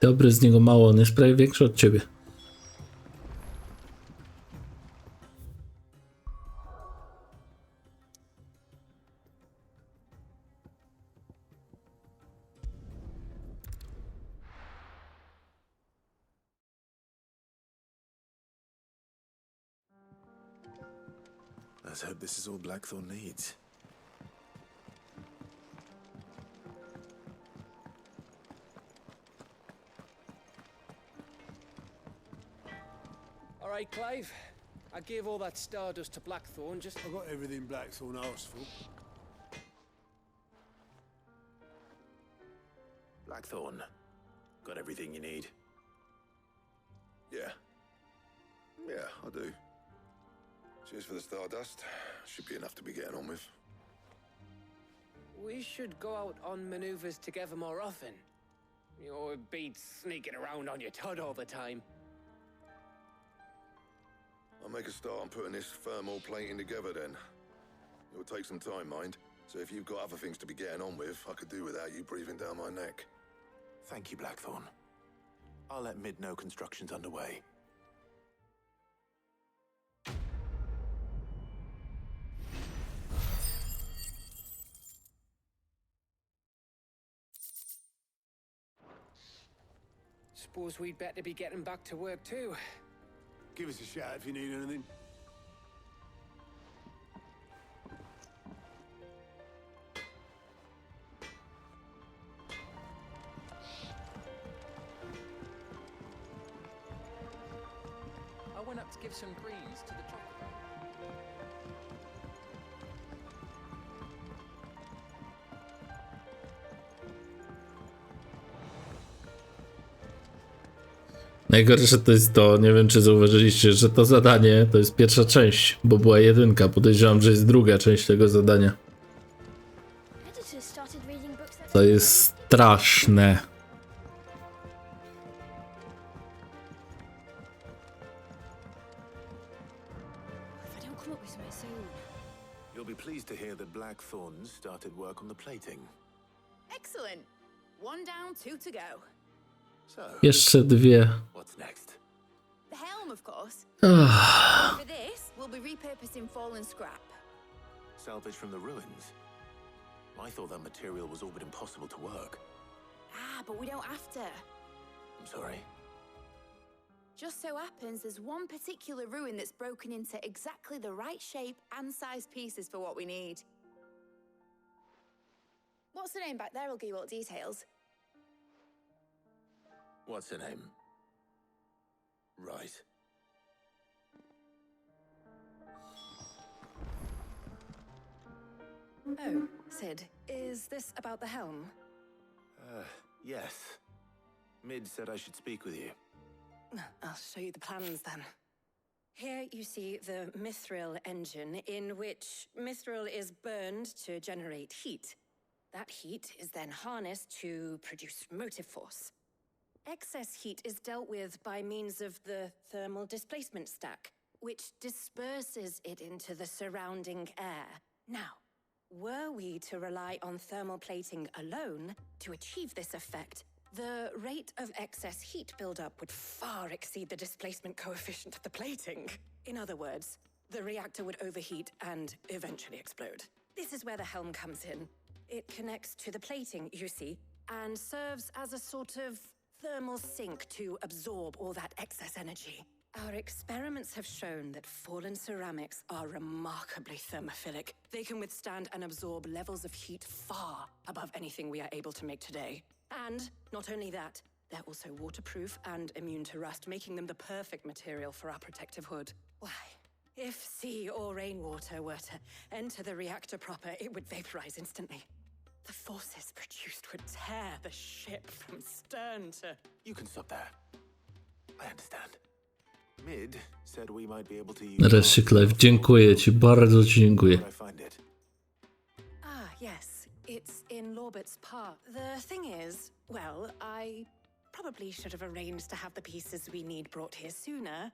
Dobry z niego mało, on jest prawie większy od ciebie. Let's hope this is all Blackthorn needs. All right, Clive. I gave all that stardust to Blackthorn just... I got everything Blackthorn asked for. Blackthorn, got everything you need? Yeah. Yeah, I do. Cheers for the stardust. Should be enough to be getting on with. We should go out on maneuvers together more often. You know, it beats sneaking around on your Todd all the time. I'll make a start on putting this thermal plating together then. It'll take some time, mind. So if you've got other things to be getting on with, I could do without you breathing down my neck. Thank you, Blackthorn. I'll let Mid know construction's underway. Suppose we'd better be getting back to work too. Give us a shout if you need anything. I went up to give some greens to the chocolate. Najgorsze to jest to, nie wiem czy zauważyliście, że to zadanie to jest pierwsza część, bo była jedynka. Podejrzewam, że jest druga część tego zadania. To jest straszne. You'll be pleased to hear that Blackthorn started work on the plating. Excellent. One down, two to go. So, Jeszcze dwie. what's next? The helm, of course. Ach. For this, we'll be repurposing fallen scrap. Salvage from the ruins? I thought that material was all but impossible to work. Ah, but we don't have to. I'm sorry. Just so happens there's one particular ruin that's broken into exactly the right shape and size pieces for what we need. What's the name back there? I'll give you all the details. What's her name? Right. Oh, Sid, Is this about the helm? Yes. Mid said I should speak with you. I'll show you the plans then. Here you see the mithril engine, in which mithril is burned to generate heat. That heat is then harnessed to produce motive force. Excess heat is dealt with by means of the thermal displacement stack, which disperses it into the surrounding air. Now, were we to rely on thermal plating alone to achieve this effect, the rate of excess heat buildup would far exceed the displacement coefficient of the plating. In other words, the reactor would overheat and eventually explode. This is where the helm comes in. It connects to the plating, you see, and serves as a sort of thermal sink to absorb all that excess energy. Our experiments have shown that fallen ceramics are remarkably thermophilic. They can withstand and absorb levels of heat far above anything we are able to make today. And not only that, they're also waterproof and immune to rust, making them the perfect material for our protective hood. Why, if sea or rainwater were to enter the reactor proper, it would vaporize instantly. The forces produced would tear the ship from stern to... You can stop there. I understand. Mid said we might be able to use... Nareszcie, Clive, dziękuję ci, bardzo ci dziękuję. Ah, yes. It's in Lorbert's part. The thing is, well, I probably should have arranged to have the pieces we need brought here sooner.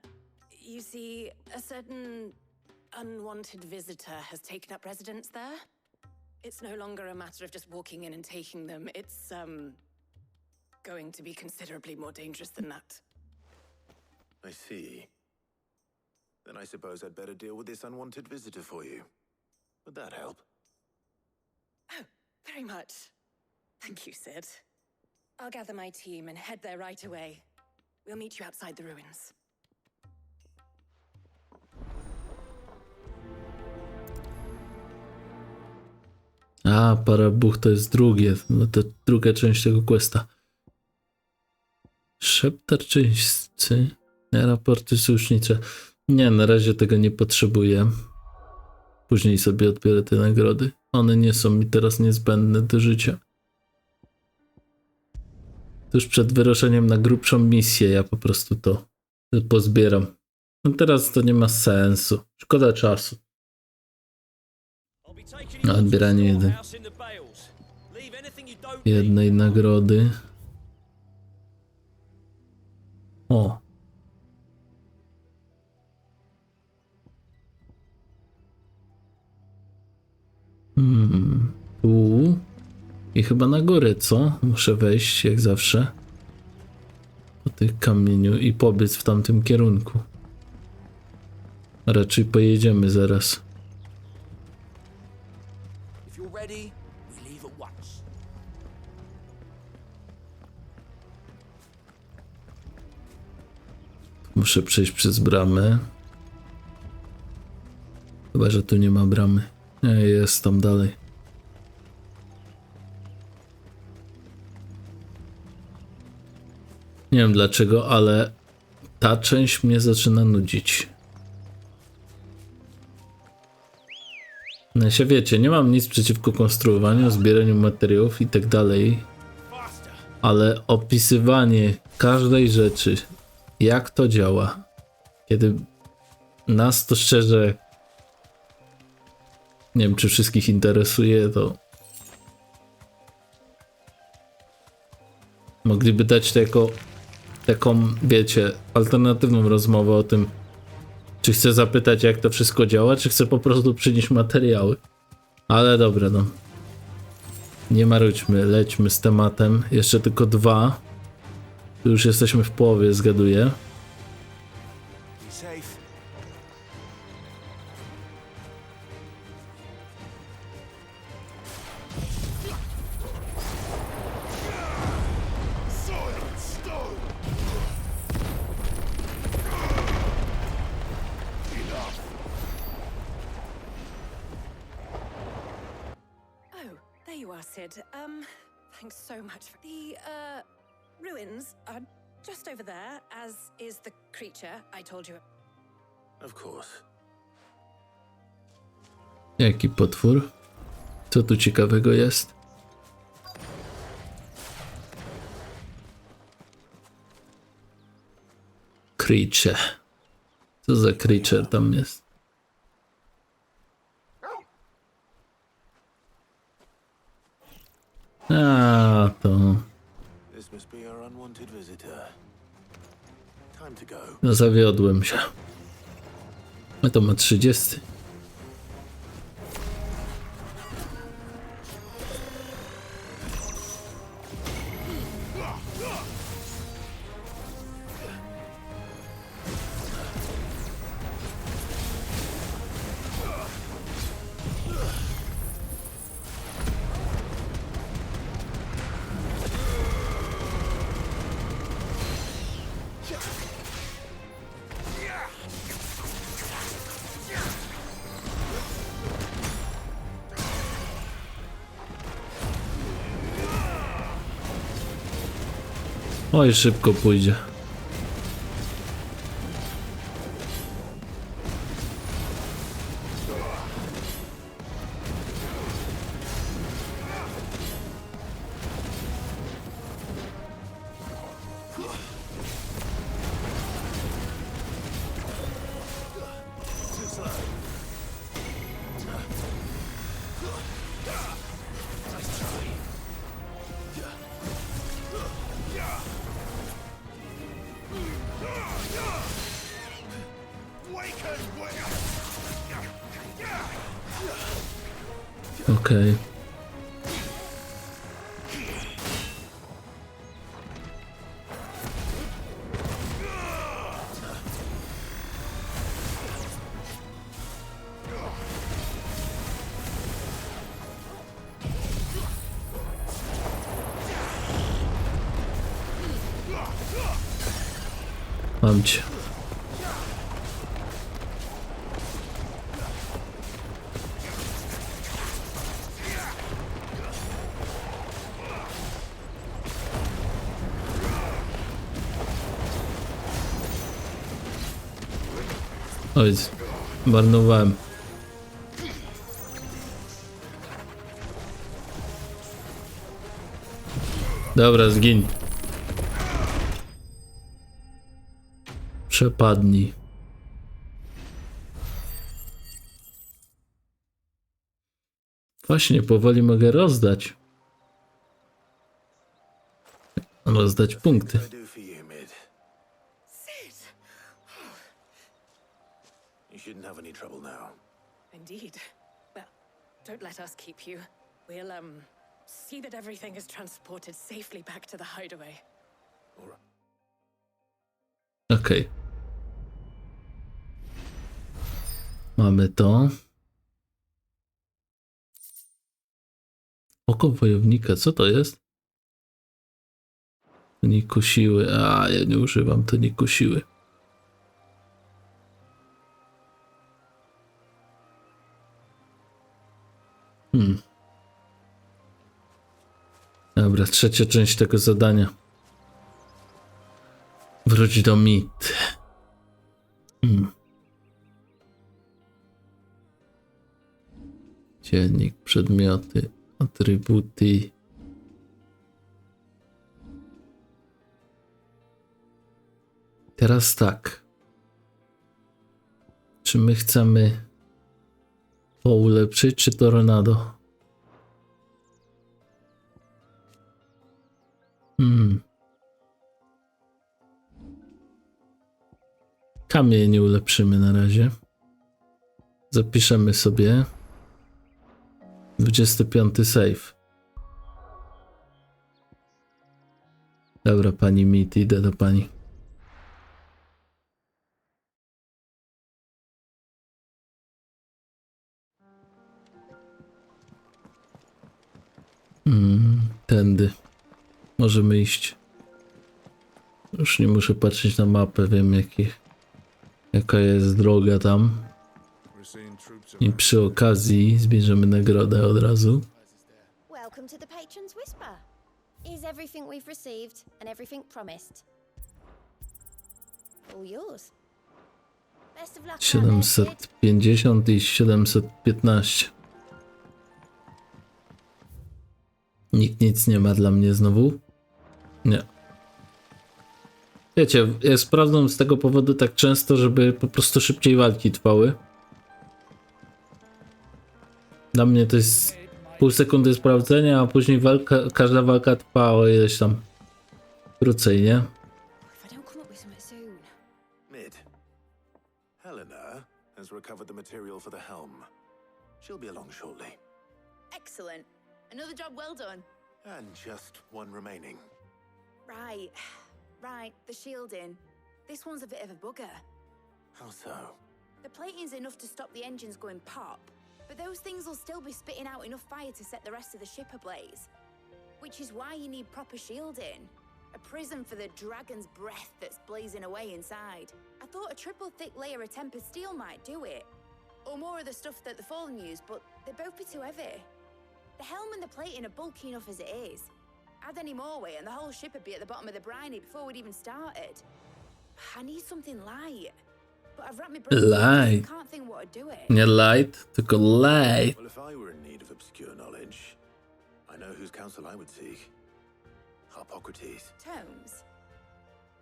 You see, a certain unwanted visitor has taken up residence there. It's no longer a matter of just walking in and taking them. It's, going to be considerably more dangerous than that. I see. Then I suppose I'd better deal with this unwanted visitor for you. Would that help? Oh, very much. Thank you, Sid. I'll gather my team and head there right away. We'll meet you outside the ruins. A, parabuch to jest drugie, no to druga część tego questa. Szeptarczyńscy, raporty sojusznicze. Nie, na razie tego nie potrzebuję. Później sobie odbiorę te nagrody. One nie są mi teraz niezbędne do życia. Tuż przed wyruszeniem na grubszą misję ja po prostu to pozbieram. No teraz to nie ma sensu. Szkoda czasu. Na odbieranie jednej nagrody. O. Tu. I chyba na górę, co? Muszę wejść, jak zawsze. Po tych kamieniu i pobiec w tamtym kierunku. Raczej pojedziemy zaraz. Muszę przejść przez bramę. Chyba że tu nie ma bramy. Nie, jest tam dalej. Nie wiem dlaczego, ale ta część mnie zaczyna nudzić. No się wiecie, nie mam nic przeciwko konstruowaniu, zbieraniu materiałów i tak dalej. Ale opisywanie każdej rzeczy, jak to działa, kiedy nas to szczerze, nie wiem czy wszystkich interesuje, to mogliby dać to jako taką, wiecie, alternatywną rozmowę o tym, czy chcę zapytać jak to wszystko działa, czy chcę po prostu przynieść materiały. Ale dobra, no. Nie marudźmy, lećmy z tematem. Jeszcze tylko 2. Tu już jesteśmy w połowie, zgaduję. Thanks so much for the ruins are just over there, as is the creature I told you. Of course. Jaki potwór? Co tu ciekawego jest? Creature. Co za creature tam jest? A, to... This must be our unwanted visitor. Time to go. No, zawiodłem się. A to ma 30. Oj, szybko pójdzie. Okej. Mam cię. Oj, marnowałem. Dobra, zgiń. Przepadnij. Właśnie, powoli mogę rozdać. Rozdać punkty. You shouldn't have any trouble now. Indeed. Well, don't let us keep you. We'll, see that everything is transported safely back to the hideaway. Okej. Mamy to. Oko wojownika, co to jest? Toniku siły. A, ja nie używam toniku siły. Dobra, trzecia część tego zadania. Wróć do mit. Dziennik, przedmioty, atrybuty. Teraz tak. Czy my chcemy to ulepszyć, czy tornado? Kamień nie ulepszymy na razie. Zapiszemy sobie 25 save. Dobra, pani Mit, idę do pani. Tędy. Możemy iść. Już nie muszę patrzeć na mapę, wiem jaka jest droga tam. I przy okazji zbierzemy nagrodę od razu. Welcome to the Patron's Whisper. Is everything we've received and everything promised? All yours. Best of luck. 750 i 715. Nikt nic nie ma dla mnie znowu? Nie. Wiecie, ja sprawdzam z tego powodu tak często, żeby po prostu szybciej walki trwały. Dla mnie to jest pół sekundy sprawdzenia, a później każda walka trwa o ileś tam krócej, nie? Mid. Helena has recovered the material for the helm. She'll be along shortly. Excellent. Another job well done. And just one remaining. Right, the shielding. This one's a bit of a bugger. How so? The plating's enough to stop the engines going pop, but those things will still be spitting out enough fire to set the rest of the ship ablaze. Which is why you need proper shielding. A prism for the dragon's breath that's blazing away inside. I thought a triple thick layer of tempered steel might do it. Or more of the stuff that the Fallen use, but they'd both be too heavy. The helm and the plating are bulky enough as it is. Add any more weight and the whole ship would be at the bottom of the briny before we'd even started. I need something light. But I've wrapped my brain Light. I can't think what to do it. Nie light, tylko light. Well, if I were in need of obscure knowledge, I know whose counsel I would seek. Hippocrates. Tomes?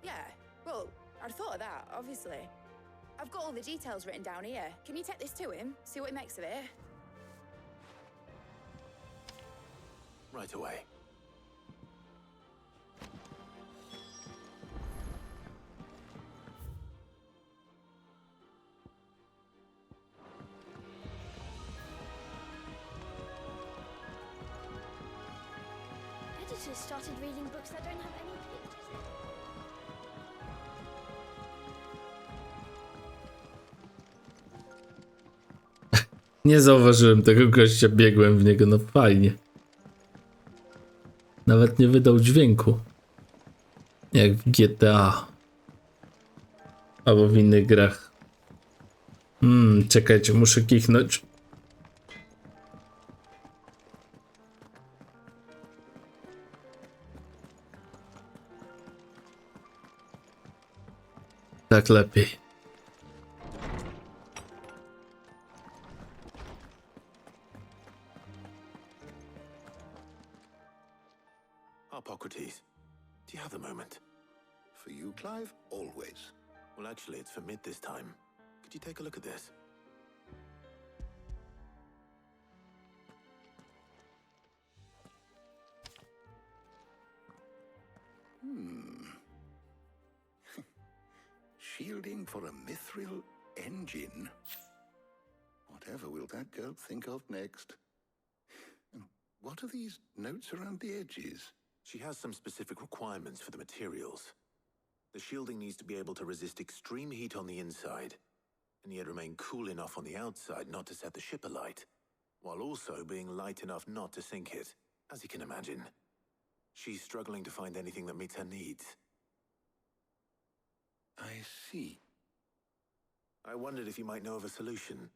Yeah, well, I'd thought of that, obviously. I've got all the details written down here. Can you take this to him? See what he makes of it? Right away. Editors started reading books that don't have any pictures in them. Nie zauważyłem tego gościa, biegłem w niego, no fajnie. Nawet nie wydał dźwięku. Jak w GTA. Albo w innych grach. Czekajcie, muszę kichnąć. Tak lepiej. Hippocrates, do you have a moment? For you, Clive, always. Well, actually, it's for Mid this time. Could you take a look at this? Shielding for a mithril engine. Whatever will that girl think of next? And what are these notes around the edges? She has some specific requirements for the materials. The shielding needs to be able to resist extreme heat on the inside, and yet remain cool enough on the outside not to set the ship alight, while also being light enough not to sink it, as you can imagine. She's struggling to find anything that meets her needs. I see. I wondered if you might know of a solution,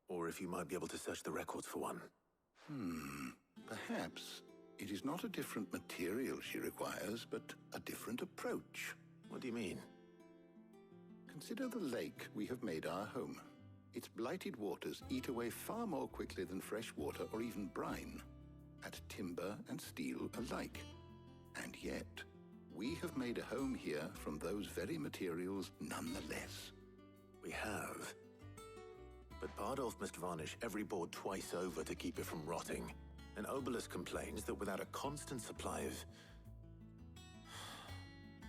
or if you might be able to search the records for one. Perhaps it is not a different material she requires, but a different approach. What do you mean? Consider the lake we have made our home. Its blighted waters eat away far more quickly than fresh water or even brine, at timber and steel alike. And yet, we have made a home here from those very materials nonetheless. We have. But Bardolph must varnish every board twice over to keep it from rotting. And Obelisk complains that without a constant supply of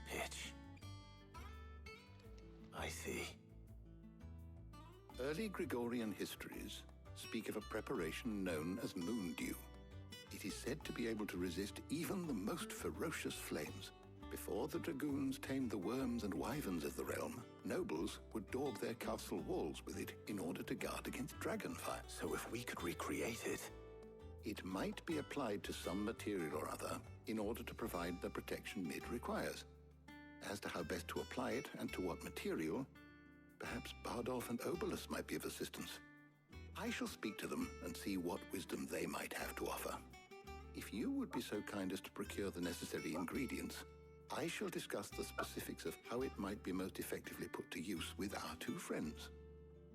pitch. I see. Early Gregorian histories speak of a preparation known as moon dew. It is said to be able to resist even the most ferocious flames. Before the dragoons tamed the worms and wyverns of the realm, nobles would daub their castle walls with it in order to guard against dragonfire. So if we could recreate it... It might be applied to some material or other in order to provide the protection Mid requires. As to how best to apply it and to what material, perhaps Bardolph and Obelisk might be of assistance. I shall speak to them and see what wisdom they might have to offer. If you would be so kind as to procure the necessary ingredients, I shall discuss the specifics of how it might be most effectively put to use with our two friends.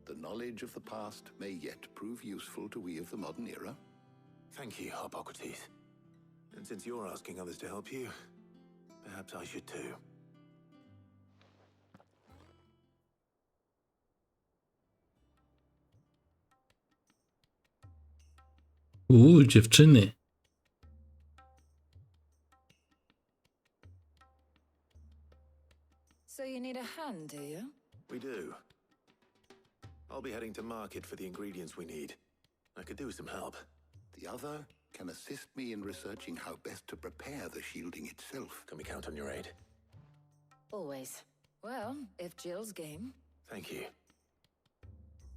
The knowledge of the past may yet prove useful to we of the modern era. Thank you, Hippocrates. And since you're asking others to help you, perhaps I should too. Dziewczyny. So you need a hand, do you? We do. I'll be heading to market for the ingredients we need. I could do with some help. The other can assist me in researching how best to prepare the shielding itself. Can we count on your aid? Always. Well, if Jill's game. Thank you.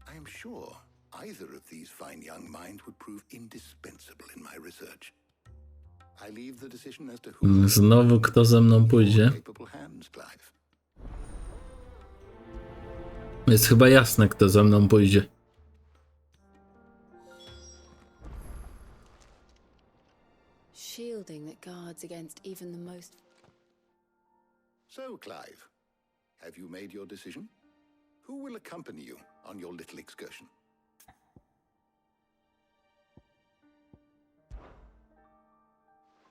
I am sure either of these fine young minds would prove indispensable in my research. I leave the decision as to who Znowu kto ze mną pójdzie? capable hands, Clive. Jest chyba jasne, kto ze mną pójdzie. Shielding that guards against even the most... So, Clive, have you made your decision? Who will accompany you on your little excursion?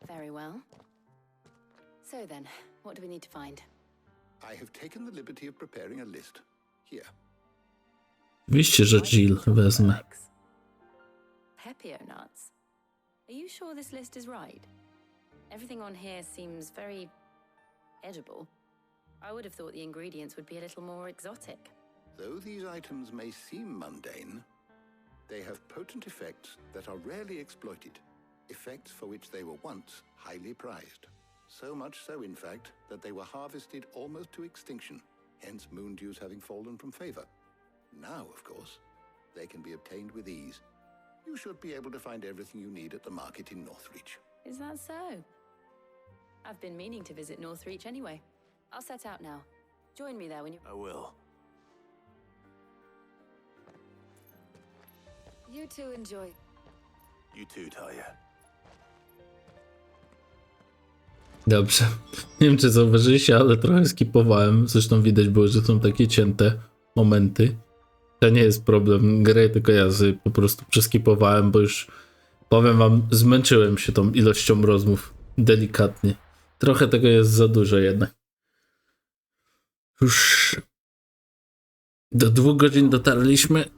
Very well. So then, what do we need to find? I have taken the liberty of preparing a list. Here. Oczywiście, że Jill wezmę. Pepio nuts. Are you sure this list is right? Everything on here seems very edible. I would have thought the ingredients would be a little more exotic. Though these items may seem mundane, they have potent effects that are rarely exploited. Effects for which they were once highly prized. So much so, in fact, that they were harvested almost to extinction, hence moon dews having fallen from favor. Now, of course, they can be obtained with ease. You should be able to find everything you need at the market in Northreach. Is that so? I've been meaning to visit Northreach anyway. I'll set out now. Join me there when you... I will. You two enjoy. You too, Talia. Dobrze. Nie wiem, czy zauważyliście, ale trochę skipowałem. Zresztą widać było, że są takie cięte momenty. To nie jest problem gry, tylko ja sobie po prostu przeskipowałem, bo już powiem wam, zmęczyłem się tą ilością rozmów. Delikatnie. Trochę tego jest za dużo jednak. Już do 2 godzin dotarliśmy,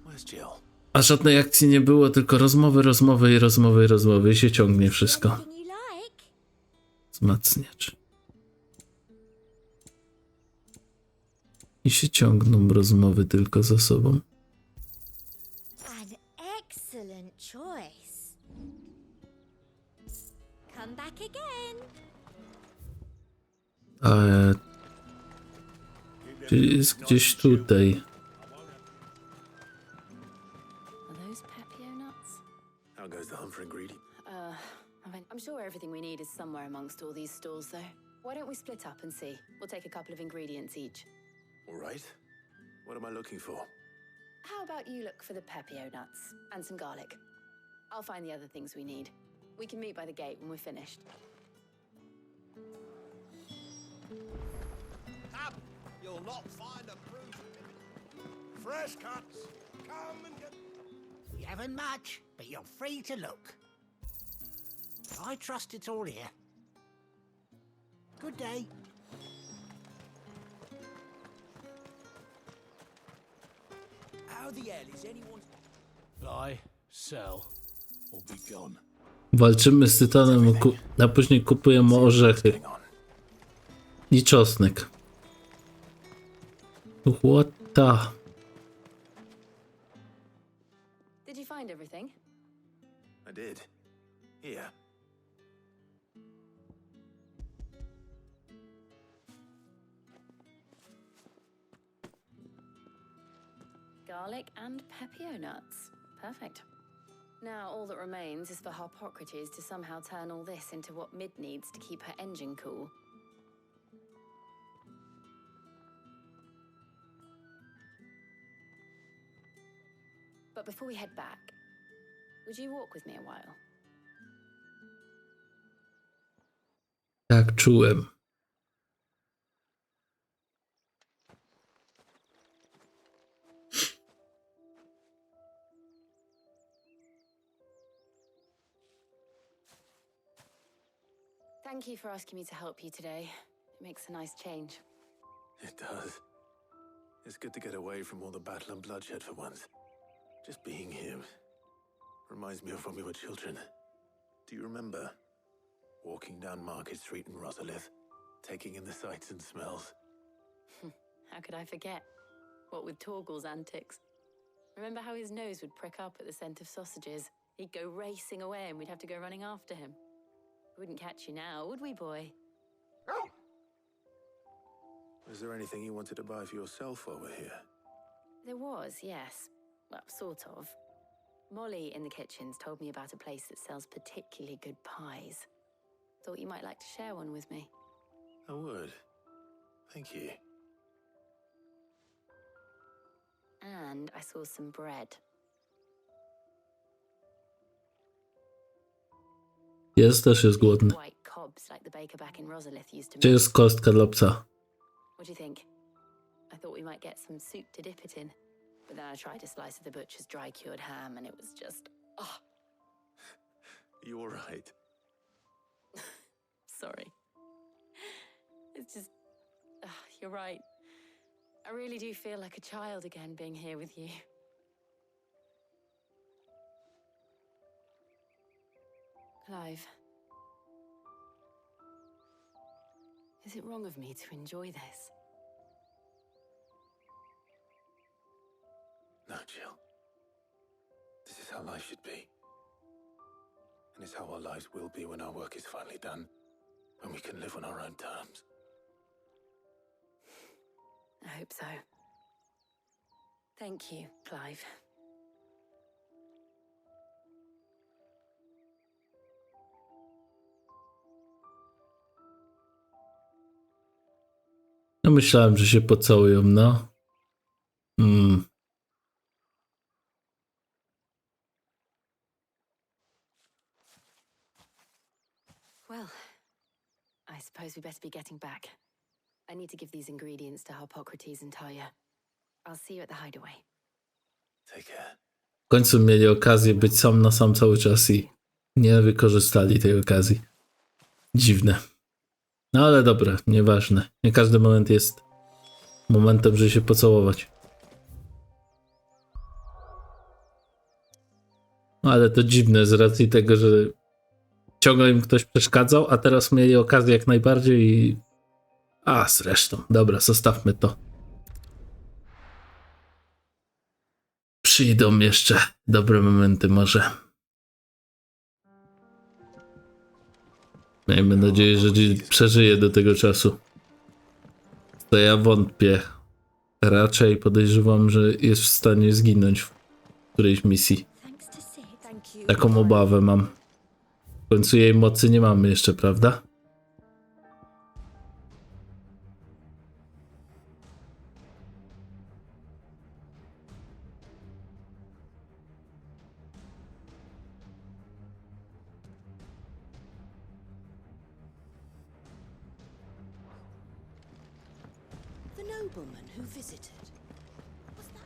a żadnej akcji nie było, tylko rozmowy i się ciągnie wszystko. Wzmacniacz. I się ciągną rozmowy tylko za sobą. An excellent choice. Come back again. Czyli jest gdzieś tutaj. Are those Pepio nuts? How goes the hunt for ingredient? I'm sure everything we need is somewhere amongst all these stalls, though. Why don't we split up and see? We'll take a couple of ingredients each. All right. What am I looking for? How about you look for the Pepio nuts and some garlic? I'll find the other things we need. We can meet by the gate when we're finished. Up! You'll not find a fruit. Fresh cuts. Come and get... You haven't much, but you're free to look. I trust it's all here. Good day. How the hell is anyone... Buy, sell, or be gone. Walczymy z tytanem, a później kupujemy orzechy. I czosnek. What the... Did you find everything? I did. Here. Garlic and Pepio nuts. Perfect. Now all that remains is for Harpocrates to somehow turn all this into what Mid needs to keep her engine cool. But before we head back, would you walk with me a while? Tak czułem. Thank you for asking me to help you today. It makes a nice change. It does. It's good to get away from all the battle and bloodshed for once. Just being here reminds me of when we were children. Do you remember? Walking down Market Street in Rosalith, taking in the sights and smells. How could I forget? What with Torgal's antics. Remember how his nose would prick up at the scent of sausages? He'd go racing away and we'd have to go running after him. We wouldn't catch you now, would we, boy? Was there anything you wanted to buy for yourself while we're here? There was, yes. Well, sort of. Molly in the kitchens told me about a place that sells particularly good pies. Thought you might like to share one with me. I would. Thank you. And I saw some bread. Też jest głodny. White cobs like the baker back in Rosalith used to Gdzie make. jest kostka dla psa? What do you think? I thought we might get some soup to dip it in. But then I tried a slice of the butcher's dry-cured ham and it was just... Oh, You all right? sorry. It's just... you're right. I really do feel like a child again being here with you. Clive. Is it wrong of me to enjoy this? No, Jill. This is how life should be. And it's how our lives will be when our work is finally done. When we can live on our own terms. I hope so. Thank you, Clive. No myślałem, że się pocałują, no. Well, I suppose we better be getting back. I need to give these ingredients to Hippocrates and Talia. I'll see you at the hideaway. Take care. W końcu mieli okazję być sam na sam cały czas i nie wykorzystali tej okazji. Dziwne. No ale dobra, nieważne. Nie każdy moment jest momentem, żeby się pocałować. No ale to dziwne z racji tego, że ciągle im ktoś przeszkadzał, a teraz mieli okazję jak najbardziej i... A, zresztą. Dobra, zostawmy to. Przyjdą jeszcze dobre momenty może. Miejmy nadzieję, że przeżyje do tego czasu. To ja wątpię. Raczej podejrzewam, że jest w stanie zginąć w którejś misji. Taką obawę mam. W końcu jej mocy nie mamy jeszcze, prawda? The nobleman who visited. Was that...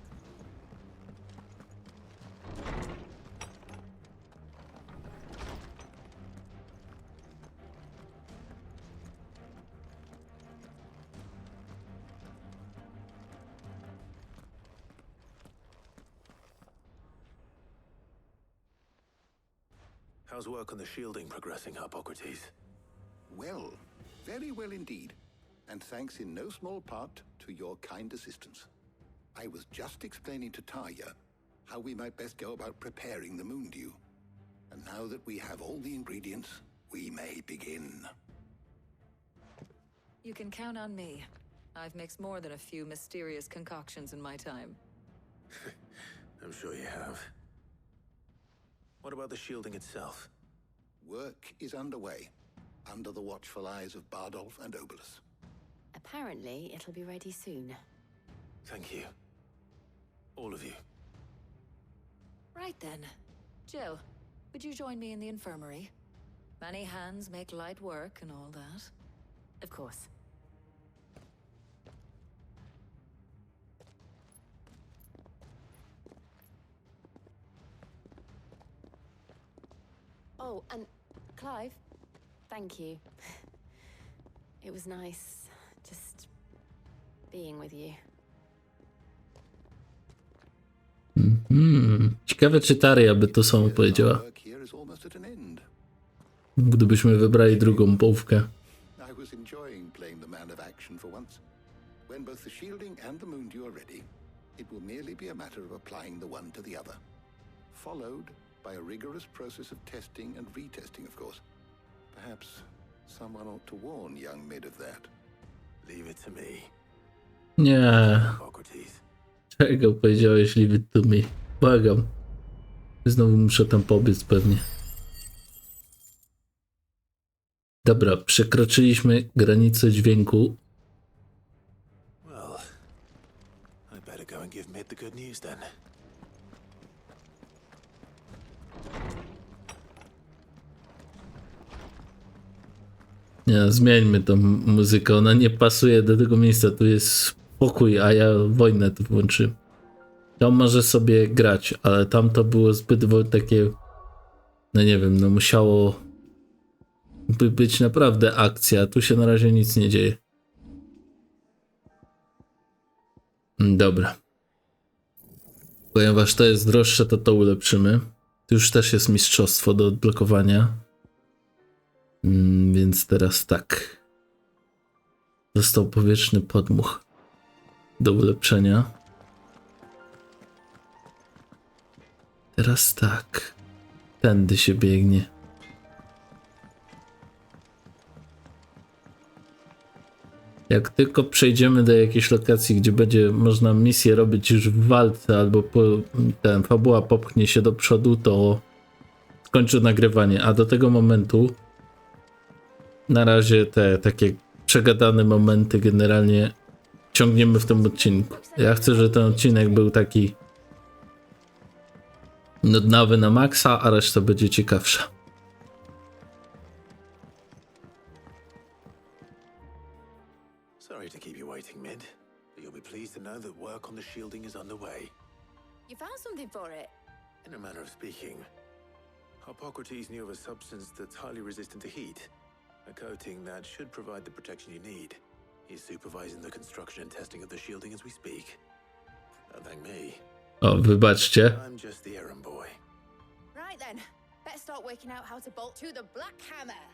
How's work on the shielding progressing, Hippocrates? Well, very well indeed. And thanks in no small part to your kind assistance. I was just explaining to Talia how we might best go about preparing the moon dew. And now that we have all the ingredients, we may begin. You can count on me. I've mixed more than a few mysterious concoctions in my time. I'm sure you have. What about the shielding itself? Work is underway, under the watchful eyes of Bardolph and Obolus. Apparently, it'll be ready soon. Thank you. All of you. Right then. Jill, would you join me in the infirmary? Many hands make light work and all that. Of course. Oh, and Clive, Thank you. It was nice just being with you. Ciekawe, czy Taria by to samo powiedziała. Gdybyśmy wybrali drugą połówkę. I was enjoying playing the man of action for once. When both the shielding and the moondew are ready, it will merely be a matter of applying the one to the other, followed by a rigorous process of testing and retesting, of course. Perhaps someone ought to warn young Mid of that. Leave it to me. Nie. Czego powiedziałeś, leave it to me? Błagam. Znowu muszę tam pobiec pewnie. Dobra, przekroczyliśmy granicę dźwięku. Well, I better go and give Mid the good news then. Nie, zmieńmy tą muzykę, ona nie pasuje do tego miejsca, tu jest spokój, a ja wojnę tu włączyłem. To może sobie grać, ale tam to było zbyt takie, no nie wiem, no musiało by być naprawdę akcja, tu się na razie nic nie dzieje. Dobra. Ponieważ to jest droższe, to ulepszymy. Tu już też jest mistrzostwo do odblokowania. Więc teraz tak. Został powietrzny podmuch do ulepszenia. Teraz tak. Tędy się biegnie. Jak tylko przejdziemy do jakiejś lokacji, gdzie będzie można misję robić już w walce, albo fabuła popchnie się do przodu, to skończę nagrywanie. A do tego momentu na razie te takie przegadane momenty generalnie ciągniemy w tym odcinku. Ja chcę, żeby ten odcinek był taki nudnawy na maksa, a reszta będzie ciekawsza. Sorry to keep you waiting, Mid, but you'll be pleased to know that work on the shielding is underway. You found something for it? In a manner of speaking, Hippocrates knew of a substance that's highly resistant to heat. A coating that should provide the protection you need. He's supervising the construction and testing of the shielding as we speak. Don't thank me. O, wybaczcie. I'm just the errand boy. Right then, better start working out how to bolt to the Black Hammer.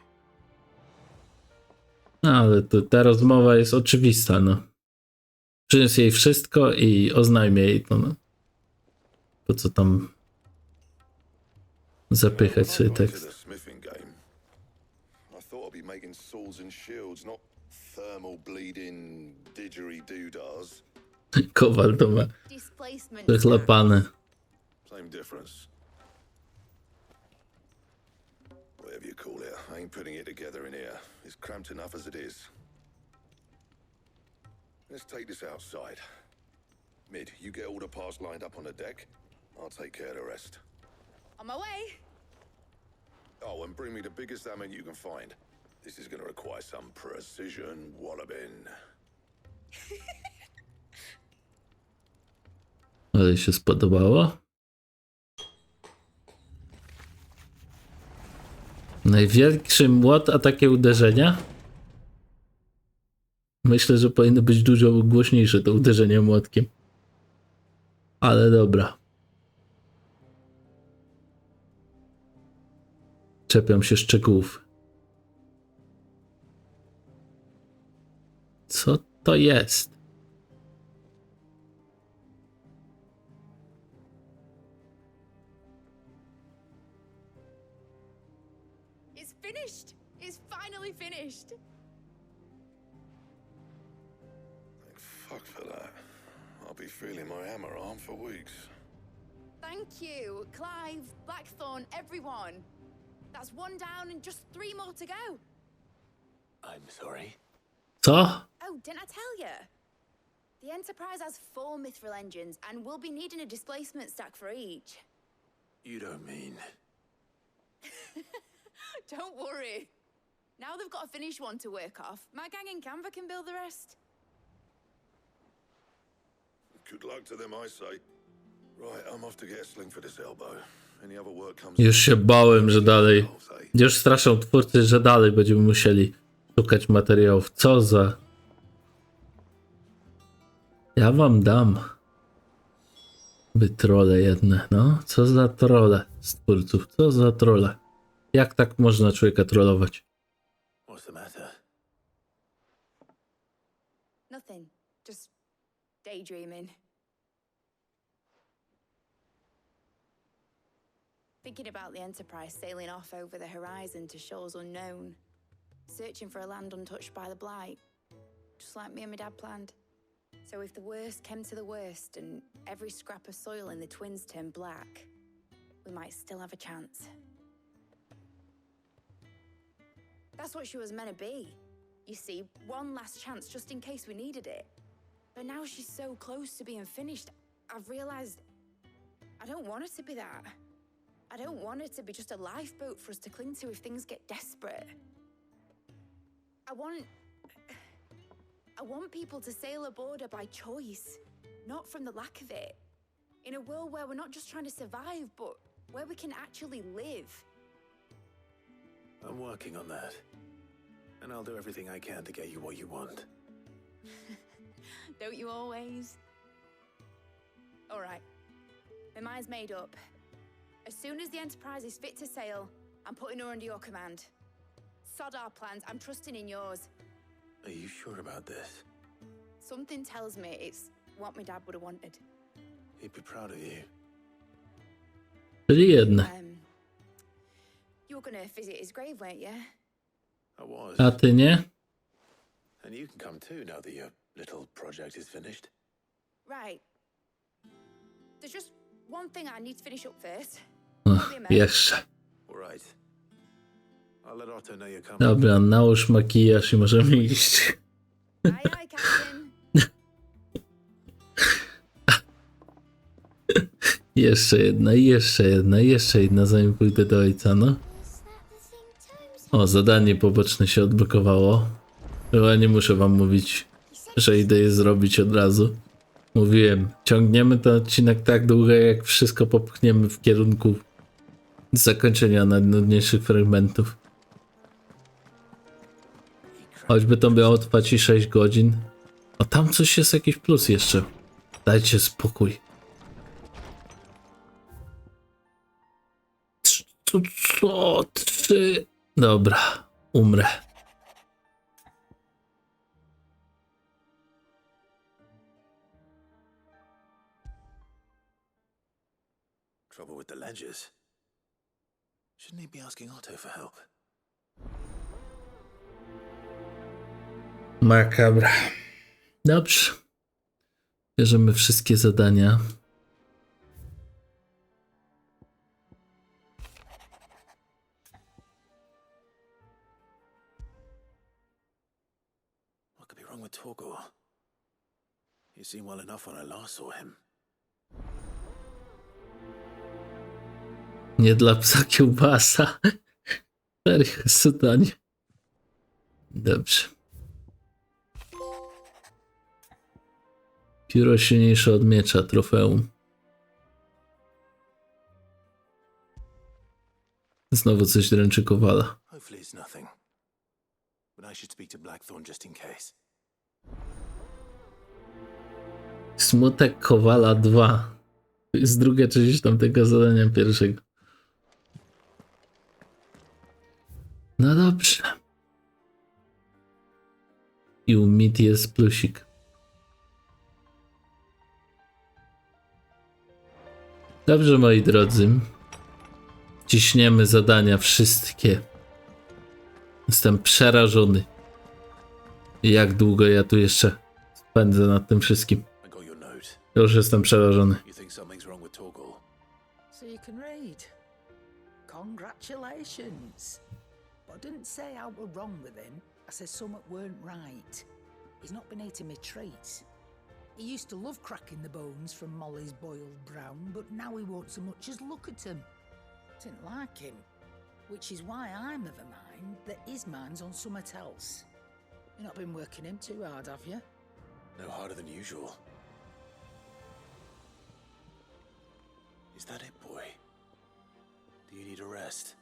No, ale ta rozmowa jest oczywista, no. Przyniósł jej wszystko i oznajmie jej to, no. Po co tam zapychać sobie tekst. Making swords and shields, not thermal bleeding didgeridoo-dahs. Kowal to ma przechlapane. Same difference. Whatever you call it, I ain't putting it together in here. It's cramped enough as it is. Let's take this outside. Mid, you get all the parts lined up on the deck. I'll take care of the rest. On my way. Oh, and bring me the biggest salmon you can find. This is going to require some precision walloping. Ale się spodobało? Największy młot, a takie uderzenia? Myślę, że powinno być dużo głośniejsze to uderzenie młotkiem. Ale dobra. Czepiam się szczegółów. Co to jest? It's finished. It's finally finished. Thank fuck for that. I'll be feeling my hammer arm for weeks. Thank you, Clive, Blackthorn, everyone. That's one down and just 3 more to go. I'm sorry. Co? Oh, didn't I tell you? The Enterprise has 4 mithril engines and we'll be needing a displacement stack for each. You don't mean... Don't worry. Now they've got a finished one to work off. My gang in Canva can build the rest. Good luck to them, I say. Right, I'm off to get a sling for this elbow. Any other work comes Już się bałem, że dalej. Już straszą twórcy, że dalej będziemy musieli szukać materiałów. Co za... Ja wam dam. Wy trole jedne, no. Co za trole z twórców, co za trole. Jak tak można człowieka trollować? What's the matter? Nothing. Just daydreaming. Thinking about the Enterprise sailing off over the horizon to shores unknown. Searching for a land untouched by the Blight. Just like me and my dad planned. So if the worst came to the worst and every scrap of soil in the Twins turned black, we might still have a chance. That's what she was meant to be. You see, one last chance just in case we needed it. But now she's so close to being finished, I've realized I don't want it to be that. I don't want it to be just a lifeboat for us to cling to if things get desperate. I want people to sail aboard her by choice, not from the lack of it. In a world where we're not just trying to survive, but where we can actually live. I'm working on that. And I'll do everything I can to get you what you want. Don't you always? All right. My mind's made up. As soon as the Enterprise is fit to sail, I'm putting her under your command. Sod our plans, I'm trusting in yours. Are you sure about this? Something tells me it's what my dad would have wanted. He'd be proud of you. Czyli jedne. You were gonna visit his grave, weren't you? I was. A ty nie? And you can come too now that your little project is finished. Right. There's just one thing I need to finish up first. Jeszcze. All right. I'll let Otto know you're coming. Dobra, nałóż makijaż i możemy iść. Aye, aye, Captain. Jeszcze jedna, jeszcze jedna, jeszcze jedna, zanim pójdę do ojca, no. O, zadanie poboczne się odblokowało. Chyba nie muszę wam mówić, że idę je zrobić od razu. Mówiłem, ciągniemy ten odcinek tak długo, jak wszystko popchniemy w kierunku zakończenia najnudniejszych fragmentów. Choćby to miało trwać i 6 godzin. A tam coś jest, jakiś plus jeszcze. Dajcie spokój. Co? 3. Dobra, umrę. Trouble with the ledgers. Shouldn't he be asking Otto for help? Makabra. Dobrze. Bierzemy wszystkie zadania. What could be wrong with Torgal? He seemed well enough when I last saw him. Nie dla psa kiełbasa. Serio, zadanie. Dobrze. Pióro silniejsze od miecza, trofeum. Znowu coś dręczy Kowala. Hopefully it's nothing. But I should speak to Blackthorn just in case. Smutek Kowala 2. To jest druga część tamtego zadania pierwszego. No dobrze. I u Mit jest plusik. Dobrze, moi drodzy. Ciśniemy zadania wszystkie. Jestem przerażony. Jak długo ja tu jeszcze spędzę nad tym wszystkim. Już jestem przerażony. So you can read. Congratulations. But I didn't say how we're wrong with him. I said something weren't right. He's not been eating my treats. He used to love cracking the bones from Molly's boiled brown, but now he won't so much as look at them. Didn't like him, which is why I'm of a mind that his mind's on something else. You've not been working him too hard, have you? No harder than usual. Is that it, boy? Do you need a rest?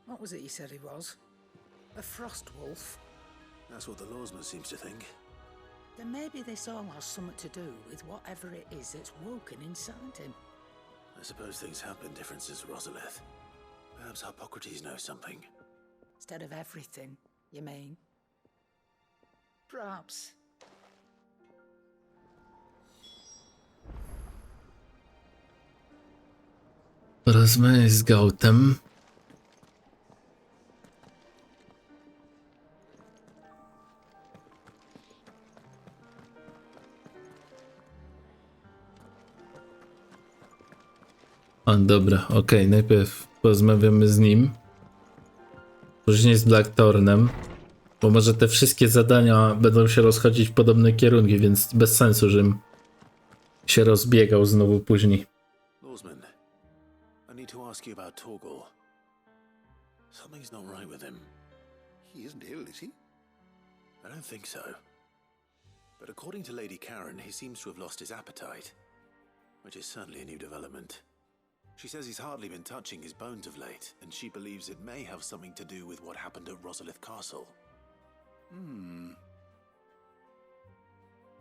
What was it he said he was? A frost wolf? That's what the lawsman seems to think. Then maybe this all has something to do with whatever it is that's woken inside him. I suppose things have been different since Rosalith. Perhaps Hippocrates knows something. Instead of everything, you mean? Perhaps. Porozmawiaj z Gautem. O, dobra, okej, najpierw porozmawiamy z nim. Później z Blackthornem. Bo może te wszystkie zadania będą się rozchodzić w podobne kierunki, więc bez sensu, żebym się rozbiegał znowu później. Lawsman, I need to ask you about Torgal. Something's not right with him. He isn't ill, is he? I don't think so. But according to Lady Karen, he seems to have lost his appetite. Which is certainly a new development. She says he's hardly been touching his bones of late, and she believes it may have something to do with what happened at Rosalith Castle.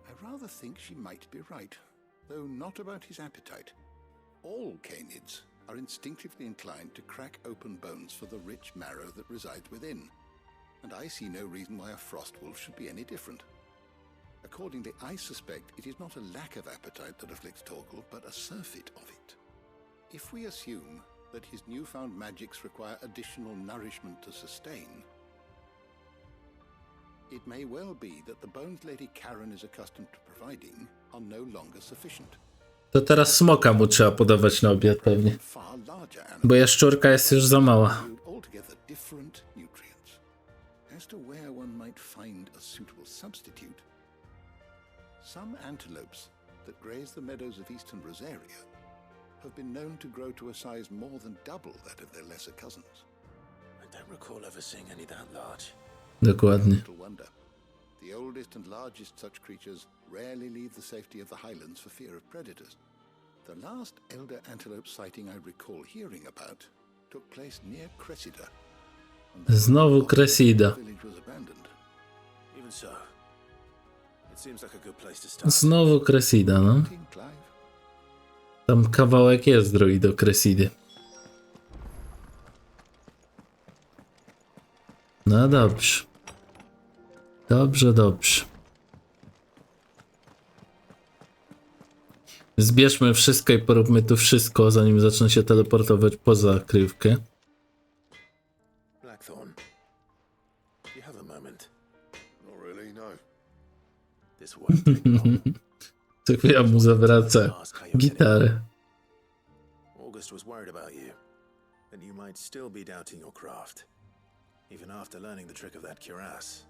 I rather think she might be right, though not about his appetite. All canids are instinctively inclined to crack open bones for the rich marrow that resides within, and I see no reason why a frost wolf should be any different. Accordingly, I suspect it is not a lack of appetite that afflicts Torgal, but a surfeit of it. If we assume that his newfound magics require additional nourishment to sustain, it may well be that the bones Lady Karen is accustomed to providing are no longer sufficient. To teraz smoka mu trzeba podawać na obiad pewnie. Bo jaszczurka jest już za mała. Altogether different nutrients. As to where one might find a suitable substitute, some antelopes that graze the meadows of eastern Rosaria have been known to grow to a size more than double that of their lesser cousins. I don't recall ever seeing any that large. Dokładnie. Little wonder. The oldest and largest such creatures rarely leave the safety of the highlands for fear of predators. The last elder antelope sighting I recall hearing about took place near Cida. Znowu Cida. Even so, it seems like a good place to start. Znowu Cida, no. Tam kawałek jest drogi do Cressidy. No dobrze. Dobrze. Zbierzmy wszystko i poróbmy tu wszystko, zanim zacznę się teleportować poza kryjówkę. Blackthorn, do you have a moment? Not really, no. This won't take long. Co chwila mu zawraca gitarę. August was worried about you, that you might still be doubting your craft, even after learning the trick of that cuirass.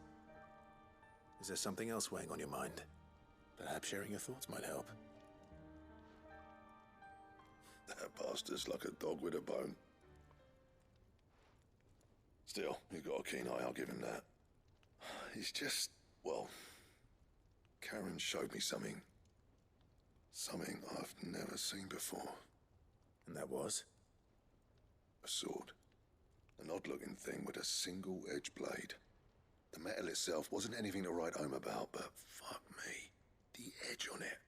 Is there something else weighing on your mind? Perhaps sharing your thoughts might help. That bastard's like a dog with a bone. Still, he's got a keen eye, I'll give him that. He's just, well, Karen showed me something. Something I've never seen before. And that was? A sword. An odd-looking thing with a single-edged blade. The metal itself wasn't anything to write home about, but fuck me, the edge on it.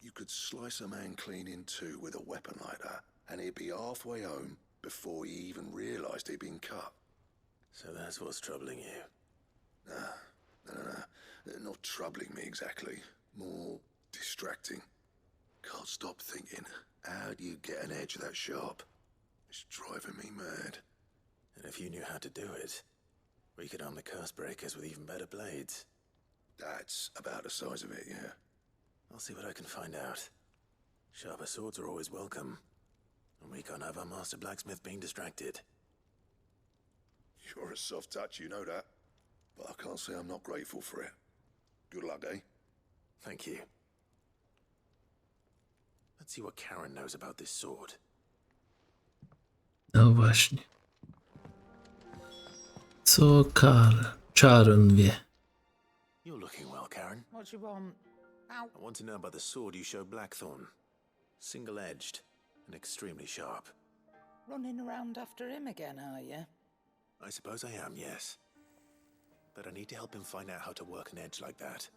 You could slice a man clean in two with a weapon like that, and he'd be halfway home before he even realised he'd been cut. So that's what's troubling you? No. Not troubling me exactly. More distracting. Can't stop thinking, how do you get an edge that sharp? It's driving me mad. And if you knew how to do it, we could arm the curse breakers with even better blades. That's about the size of it, yeah. I'll see what I can find out. Sharper swords are always welcome. And we can't have our master blacksmith being distracted. You're a soft touch, you know that. But I can't say I'm not grateful for it. Good luck, eh? Thank you. Let's see what Karen knows about this sword. No właśnie. Co Karen wie? You're looking well, Karen. What do you want? Ow. I want to know about the sword you showed Blackthorn. Single-edged and extremely sharp. Running around after him again, are you? I suppose I am, yes. But I need to help him find out how to work an edge like that.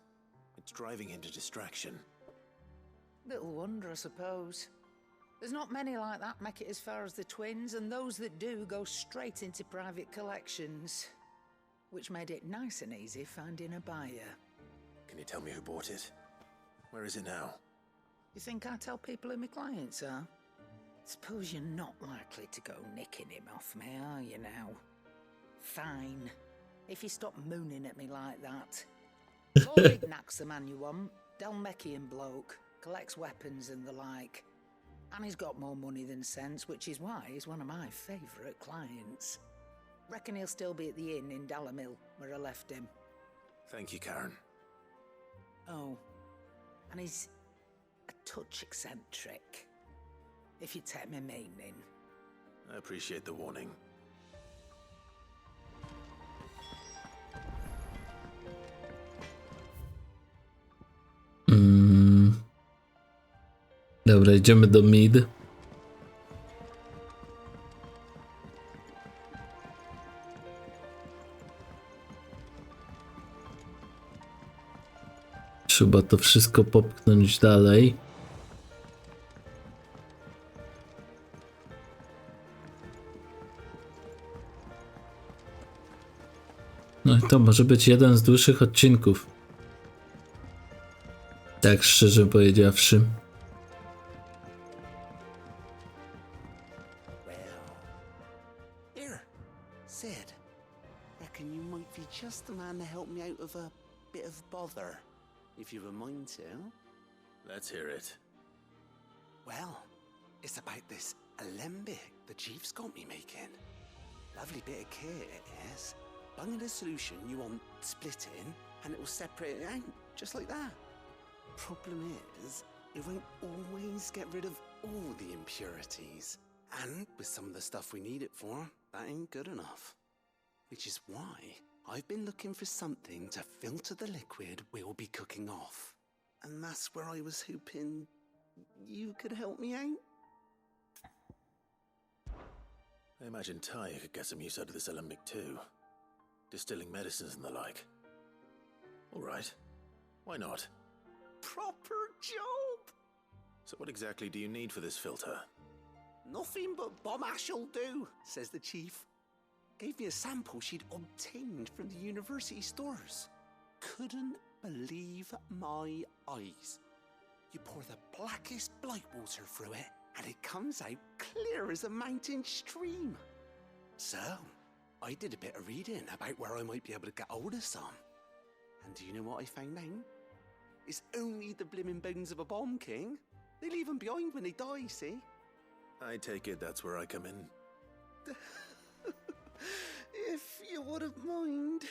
It's driving him to distraction. Little wonder, I suppose. There's not many like that make it as far as the twins, and those that do go straight into private collections. Which made it nice and easy finding a buyer. Can you tell me who bought it? Where is it now? You think I tell people who my clients are? Suppose you're not likely to go nicking him off me, are you now? Fine. If you stop mooning at me like that. Lord Ignac's the man you want. Dalmekian bloke. Collects weapons and the like. And he's got more money than sense, which is why he's one of my favourite clients. Reckon he'll still be at the inn in Dalamil, where I left him. Thank you, Karen. Oh, and he's a touch eccentric, if you take my meaning. I appreciate the warning. Dobra, idziemy do mid. Trzeba to wszystko popchnąć dalej. No i to może być jeden z dłuższych odcinków. Tak szczerze powiedziawszy. Here, Sid. Reckon you might be just the man to help me out of a bit of bother, if you were mind to. Let's hear it. Well, it's about this alembic the chief's got me making. Lovely bit of kit it is. Bunging a solution you want splitting, and it will separate it out, just like that. Problem is, it won't always get rid of all the impurities. And with some of the stuff we need it for, that ain't good enough. Which is why I've been looking for something to filter the liquid we'll be cooking off. And that's where I was hoping you could help me out. I imagine Ty could get some use out of this alembic too. Distilling medicines and the like. All right. Why not? Proper job! So what exactly do you need for this filter? Nothing but bomb ash'll do, says the chief. Gave me a sample she'd obtained from the university stores. Couldn't believe my eyes. You pour the blackest blight water through it, and it comes out clear as a mountain stream. So, I did a bit of reading about where I might be able to get hold of some. And do you know what I found out? It's only the blimmin' bones of a bomb king. They leave them behind when they die, see? I take it that's where I come in. If you wouldn't mind.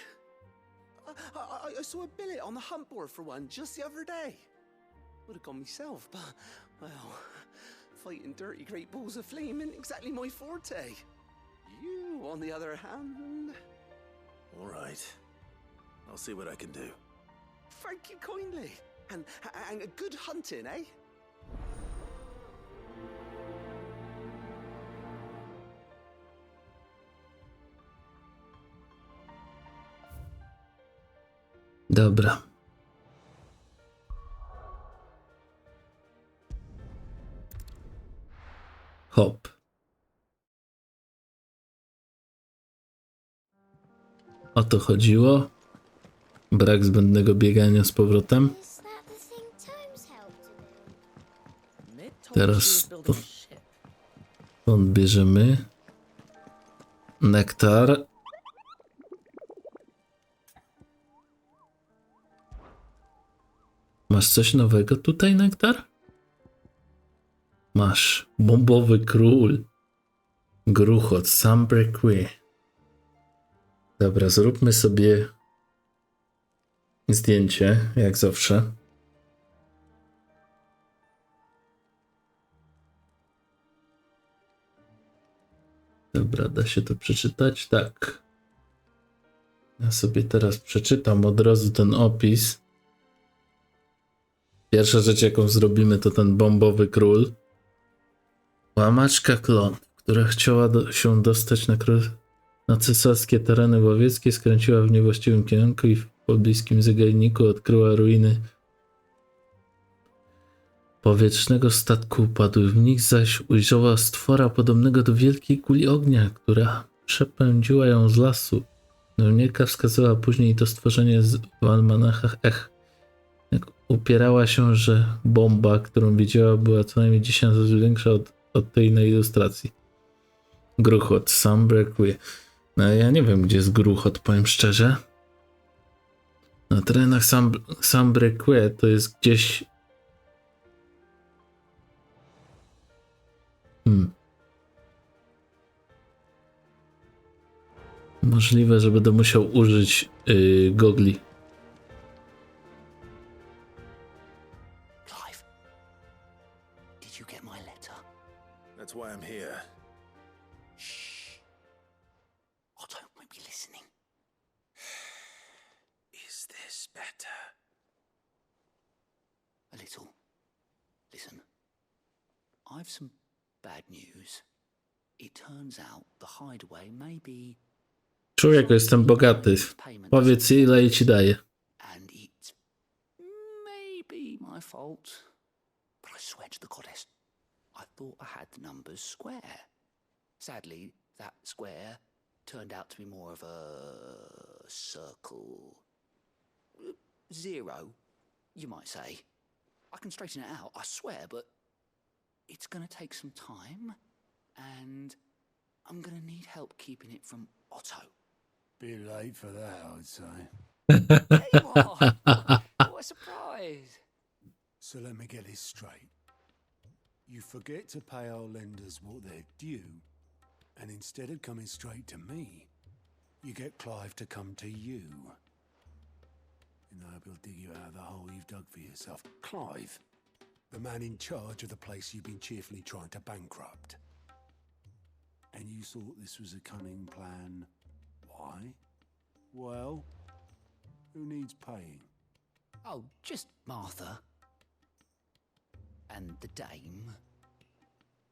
I saw a billet on the hunt board for one just the other day. Would have gone myself, but, well, fighting dirty great balls of flame ain't exactly my forte. You, on the other hand... All right. I'll see what I can do. Thank you kindly. And a good hunting, eh? Dobra. Hop. O to chodziło. Brak zbędnego biegania z powrotem. Teraz to stąd bierzemy nektar. Masz coś nowego tutaj, nektar? Masz. Bombowy król. Gruchot. Sambreque. Dobra, zróbmy sobie zdjęcie, jak zawsze. Dobra, da się to przeczytać? Tak. Ja sobie teraz przeczytam od razu ten opis. Pierwsza rzecz, jaką zrobimy, to ten bombowy król. Łamaczka klon, która chciała się dostać na cesarskie tereny łowieckie, skręciła w niewłaściwym kierunku i w pobliskim zagajniku odkryła ruiny powietrznego statku. Upadły w nich, zaś ujrzała stwora podobnego do wielkiej kuli ognia, która przepędziła ją z lasu. Nowinierka wskazała później to stworzenie w almanachach Jak upierała się, że bomba, którą widziała, była co najmniej 10 razy większa od tej na ilustracji. Gruchot, sam brakuje. No ja nie wiem, gdzie jest gruchot, powiem szczerze. Na terenach sam brakuje, to jest gdzieś... Możliwe, że będę musiał użyć gogli. Clive, did you get my letter? That's why I'm here. Shh. Otto won't be listening. Is this better? A little. Listen, I've some bad news. It turns out the hideaway may be... Człowieku, jestem bogaty. Powiedz, ile jej ci daję. And it's maybe my fault, but I swear to the goddess, I thought I had the numbers square. Sadly, that square turned out to be more of a circle. 0, you might say. I can straighten it out, I swear, but it's gonna take some time, and I'm gonna need help keeping it from Otto. Bit late for that, I'd say. There you are! What a surprise! So let me get this straight. You forget to pay our lenders what they're due, and instead of coming straight to me, you get Clive to come to you. And I hope he'll dig you out of the hole you've dug for yourself. Clive, the man in charge of the place you've been cheerfully trying to bankrupt. And you thought this was a cunning plan. Why? Well, who needs paying? Oh, just Martha. And the dame.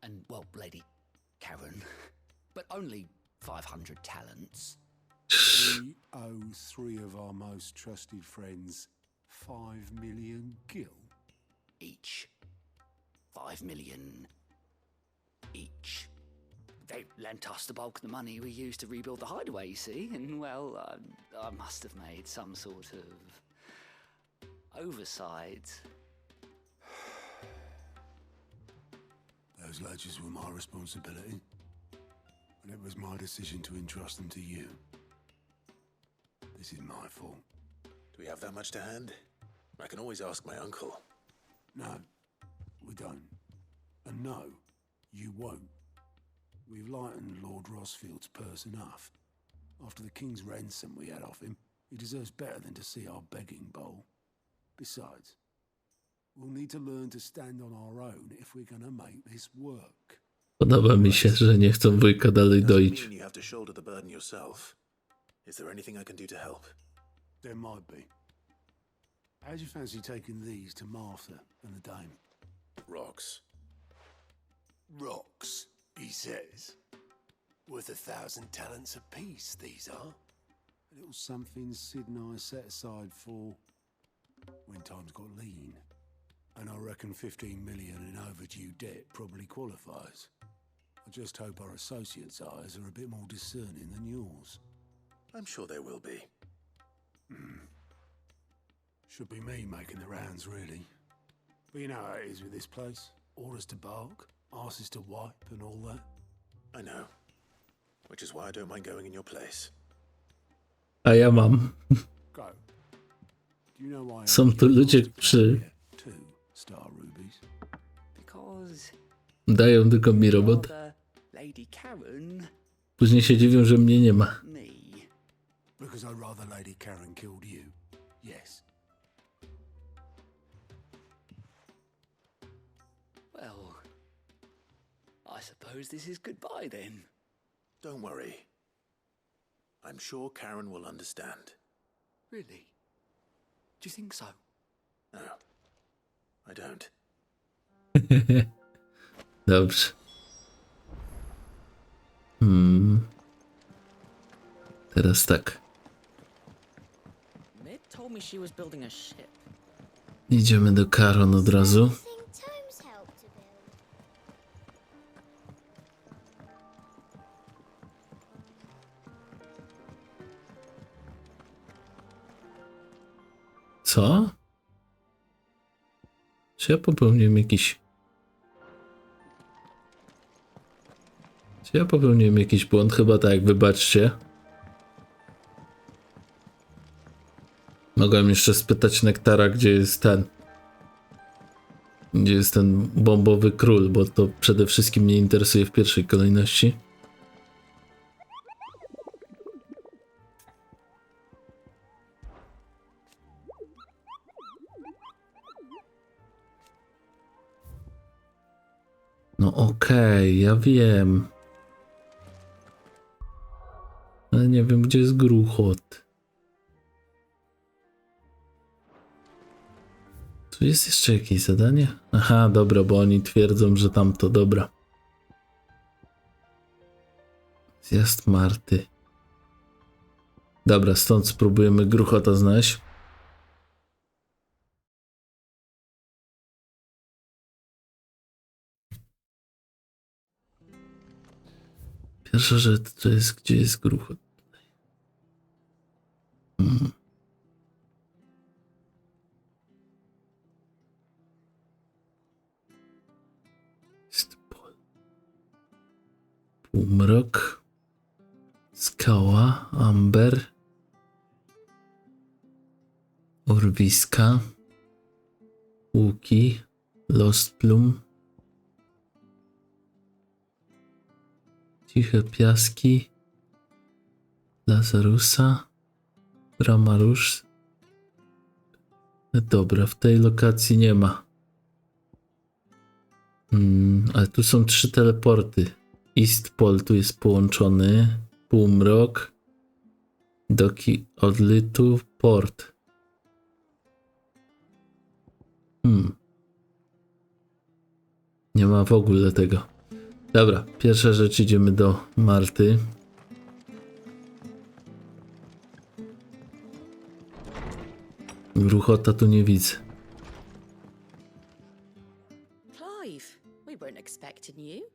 And, well, Lady Karen. But only 500 talents. We owe 3 of our most trusted friends 5 million gil. Each. 5 million each. They lent us the bulk of the money we used to rebuild the hideaway, you see, and, well, I must have made some sort of oversight. Those ledgers were my responsibility, and it was my decision to entrust them to you. This is my fault. Do we have that much to hand? I can always ask my uncle. No, we don't. And no, you won't. We've lightened Lord Rosfield's purse enough. After the king's ransom we had off him, he deserves better than to see our begging bowl. Besides, we'll need to learn to stand on our own if we're gonna make this work. Podoba mi się, że nie chcą wujka dalej doić. You have to shoulder the burden yourself. Is there anything I can do to help? There might be. How'd you fancy taking these to Martha and the dame? Rocks. Rocks, he says. Worth 1,000 talents apiece, these are. A little something Sid and I set aside for when times got lean. And I reckon 15 million in overdue debt probably qualifies. I just hope our associates' eyes are a bit more discerning than yours. I'm sure they will be. Should be me making the rounds, really. But you know how it is with this place. Orders to bark, asses to wipe, and all that. I know. Which is why I don't mind going in your place. A ja mam. Go. Do you know why Są tu ludzie, którzy two star rubies? Because dają tylko mi robot. Lady Karen, Później się dziwią, że mnie nie ma. me. Because I'd rather Lady Karen killed you. Yes. Well, I suppose this is goodbye then. Don't worry. I'm sure Karen will understand. Really? Do you think so? No. I don't. Dobrze. Teraz tak. Mid told me she was building a ship. Idziemy do Karon od razu. Co? Czy ja popełniłem jakiś... Czy ja popełniłem jakiś błąd? Chyba tak, wybaczcie. Mogłem jeszcze spytać Nektara, gdzie jest ten... Gdzie jest ten bombowy król, bo to przede wszystkim mnie interesuje w pierwszej kolejności. No okej, ja wiem. Ale nie wiem, gdzie jest gruchot. Tu jest jeszcze jakieś zadanie? Aha, dobra, bo oni twierdzą, że tamto, dobra. Zjazd Marty. Dobra, stąd spróbujemy gruchota znaleźć. Pierwsza rzecz to jest, gdzie jest gruchot. Półmrok. Skała. Amber. Urwiska. Łuki. Lost Plum. Ciche piaski. Lazarusa. Brama róż. Dobra, w tej lokacji nie ma. Ale tu są 3 teleporty. Eastpol tu jest połączony. Półmrok. Doki odlytu. Port. Nie ma w ogóle tego. Dobra, pierwsza rzecz, idziemy do Marty. Gruchota tu nie widzę. Clive, we weren't expecting you.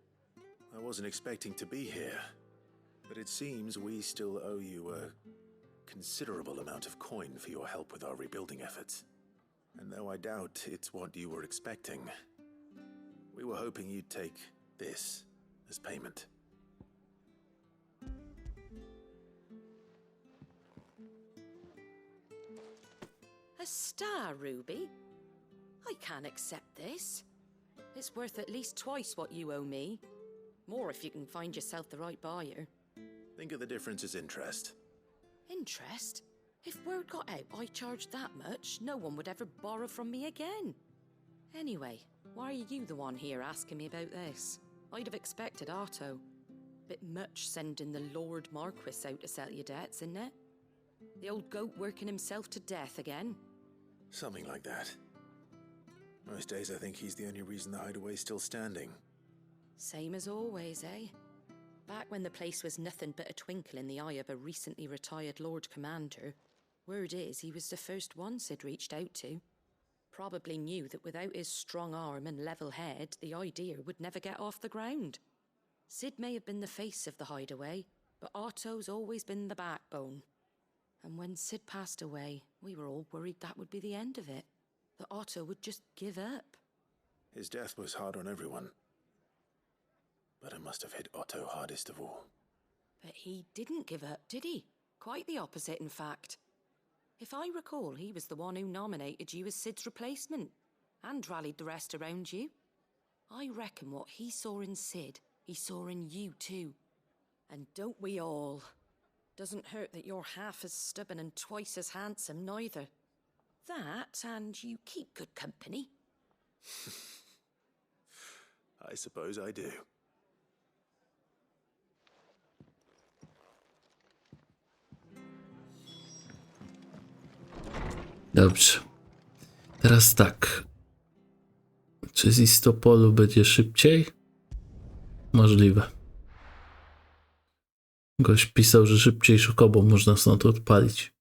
I wasn't expecting to be here, but it seems we still owe you a considerable amount of coin for your help with our rebuilding efforts. And though I doubt it's what you were expecting, we were hoping you'd take this as payment. A star, Ruby? I can't accept this. It's worth at least twice what you owe me. More if you can find yourself the right buyer. Think of the difference as interest. Interest? If word got out I charged that much, no one would ever borrow from me again. Anyway, why are you the one here asking me about this? I'd have expected Otto. Bit much sending the Lord Marquis out to settle your debts, isn't it? The old goat working himself to death again? Something like that. Most days I think he's the only reason the hideaway's still standing. Same as always, eh? Back when the place was nothing but a twinkle in the eye of a recently retired Lord Commander, word is he was the first one Sid reached out to. Probably knew that without his strong arm and level head, the idea would never get off the ground. Sid may have been the face of the hideaway, but Otto's always been the backbone. And when Sid passed away, we were all worried that would be the end of it. That Otto would just give up. His death was hard on everyone. But it must have hit Otto hardest of all. But he didn't give up, did he? Quite the opposite, in fact. If I recall, he was the one who nominated you as Sid's replacement, and rallied the rest around you. I reckon what he saw in Sid, he saw in you too. And don't we all? Doesn't hurt that you're half as stubborn and twice as handsome, neither. That, and you keep good company. I suppose I do. Dobrze. Teraz tak. Czy z Istopolu będzie szybciej? Możliwe. Gość pisał, że szybciej szukobą można stąd odpalić.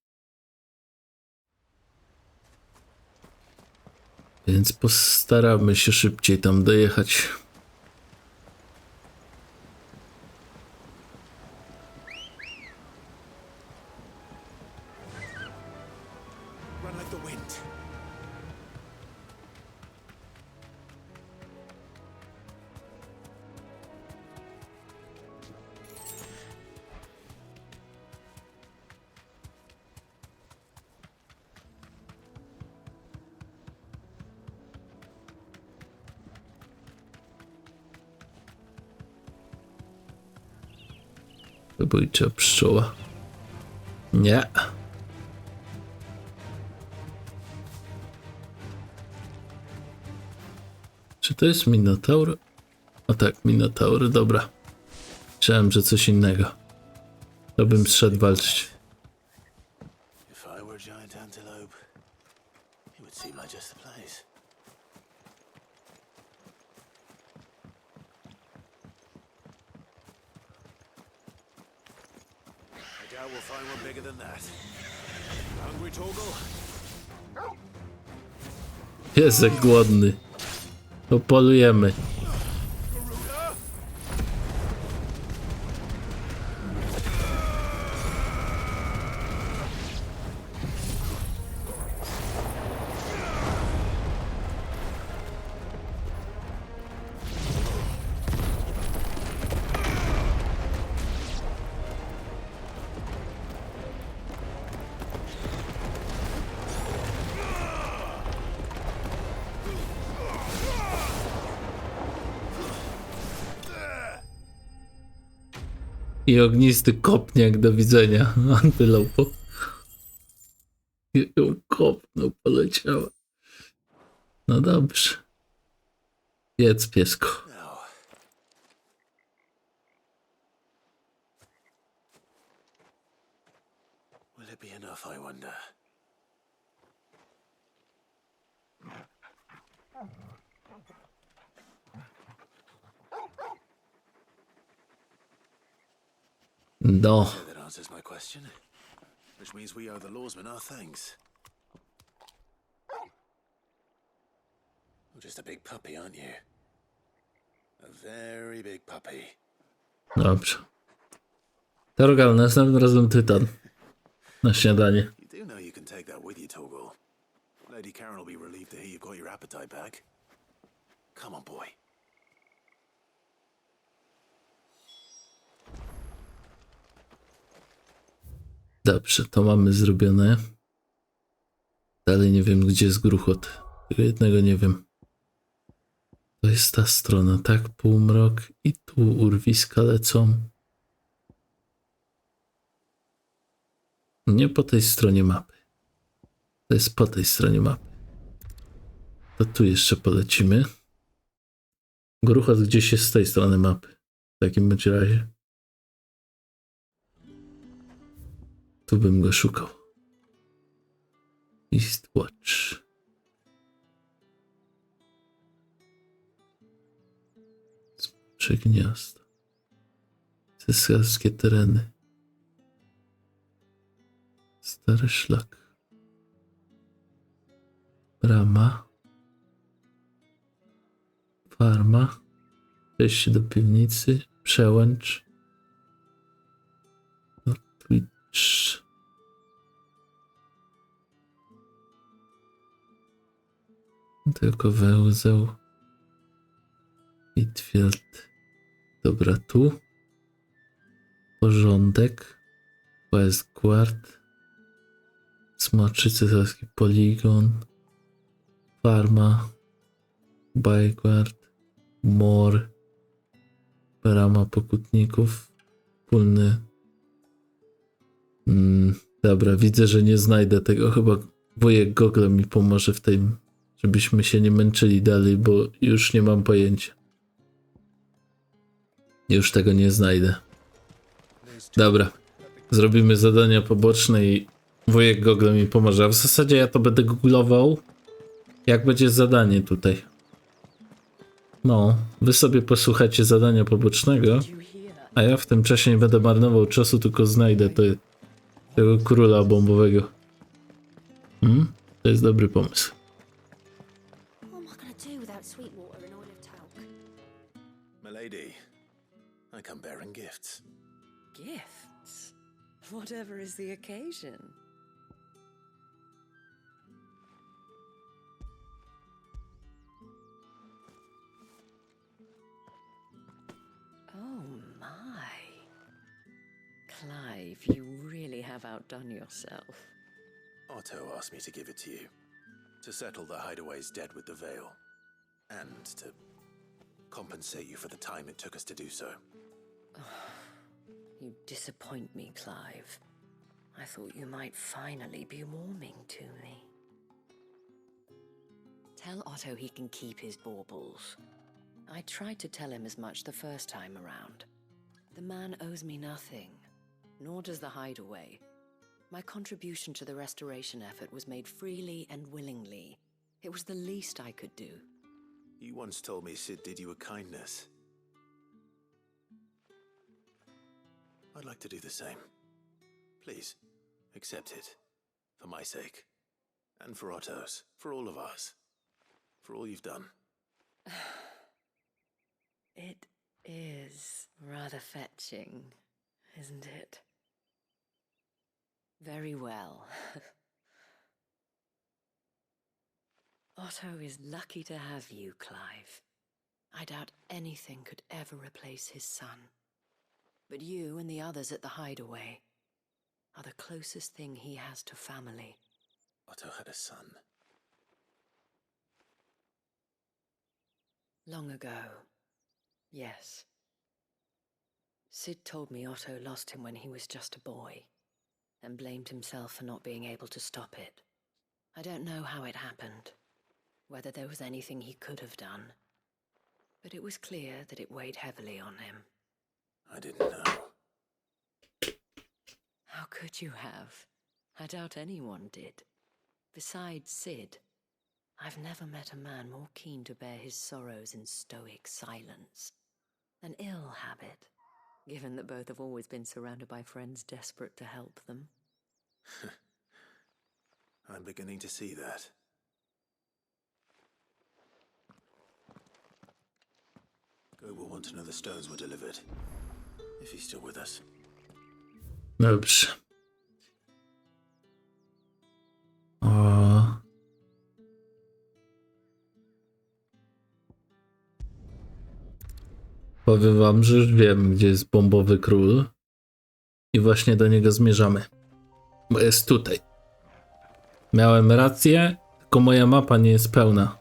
Więc postaramy się szybciej tam dojechać. Run like the wind. Zabójcza pszczoła. Nie. Czy to jest Minotaur? O tak, Minotaur, dobra. Myślałem, że coś innego. To bym zszedł walczyć. If I were giant antelope, it would seem like just the place. I doubt we'll find one bigger than that. Hungry, Torgal? Jest jak głodny. To polujemy. I ognisty kopniak, do widzenia, antylopo. I ją kopnął, poleciała. No dobrze. Jedz, piesko. Will it be enough, I wonder? No. That answers my question. Which means we owe the lawsmen our thanks. You're just a big puppy, aren't you? A very big puppy. Dobrze. Torgal, następnym razem tytan. Na śniadanie. You do know you can take that with you, Torgal. Lady Karen will be relieved to hear you got your appetite back. Come on, boy. Dobrze, to mamy zrobione. Dalej nie wiem, gdzie jest gruchot. Tego jednego nie wiem. To jest ta strona, tak? Półmrok i tu urwiska lecą. Nie po tej stronie mapy. To jest po tej stronie mapy. To tu jeszcze polecimy. Gruchot gdzieś jest z tej strony mapy. W takim bądź razie. Tu bym go szukał. Eastwatch. Zbocze gniazda. Cesarskie tereny. Stary szlak. Brama. Farma. Przejście do piwnicy. Przełęcz. No, Twitch. Tylko węzeł. Whitfield. Dobra, tu. Porządek. Westguard. Smoczy cesarski poligon. Farma. Bygard. Mor. Brama pokutników. Wspólny. Dobra, widzę, że nie znajdę tego. Chyba wujek Google mi pomoże w tym, żebyśmy się nie męczyli dalej, bo już nie mam pojęcia. Już tego nie znajdę. Dobra. Zrobimy zadania poboczne i wujek Google mi pomoże. A w zasadzie ja to będę googlował, jak będzie zadanie tutaj. No, wy sobie posłuchajcie zadania pobocznego, a ja w tym czasie nie będę marnował czasu, tylko znajdę tego króla bombowego. To jest dobry pomysł. What am I gonna do without sweet water and oil of talc? Milady, I come bearing gifts. Gifts? Whatever is the occasion. Oh my. Clive, you really have outdone yourself. Otto asked me to give it to you. To settle the hideaway's debt with the Veil. And to compensate you for the time it took us to do so. You disappoint me, Clive. I thought you might finally be warming to me. Tell Otto he can keep his baubles. I tried to tell him as much the first time around. The man owes me nothing, nor does the hideaway. My contribution to the restoration effort was made freely and willingly. It was the least I could do. You once told me Sid did you a kindness. I'd like to do the same. Please, accept it. For my sake. And for Otto's. For all of us. For all you've done. It is rather fetching, isn't it? Very well. Otto is lucky to have you, Clive. I doubt anything could ever replace his son. But you and the others at the hideaway are the closest thing he has to family. Otto had a son. Long ago, yes. Sid told me Otto lost him when he was just a boy, and blamed himself for not being able to stop it. I don't know how it happened, whether there was anything he could have done, but it was clear that it weighed heavily on him. I didn't know. How could you have? I doubt anyone did. Besides Sid, I've never met a man more keen to bear his sorrows in stoic silence. An ill habit, given that both have always been surrounded by friends desperate to help them. I'm beginning to see that. Go will want to know the stones were delivered. If he's still with us. Dobrze. Powiem wam, że już wiem, gdzie jest bombowy król. I właśnie do niego zmierzamy. Bo jest tutaj. Miałem rację, tylko moja mapa nie jest pełna.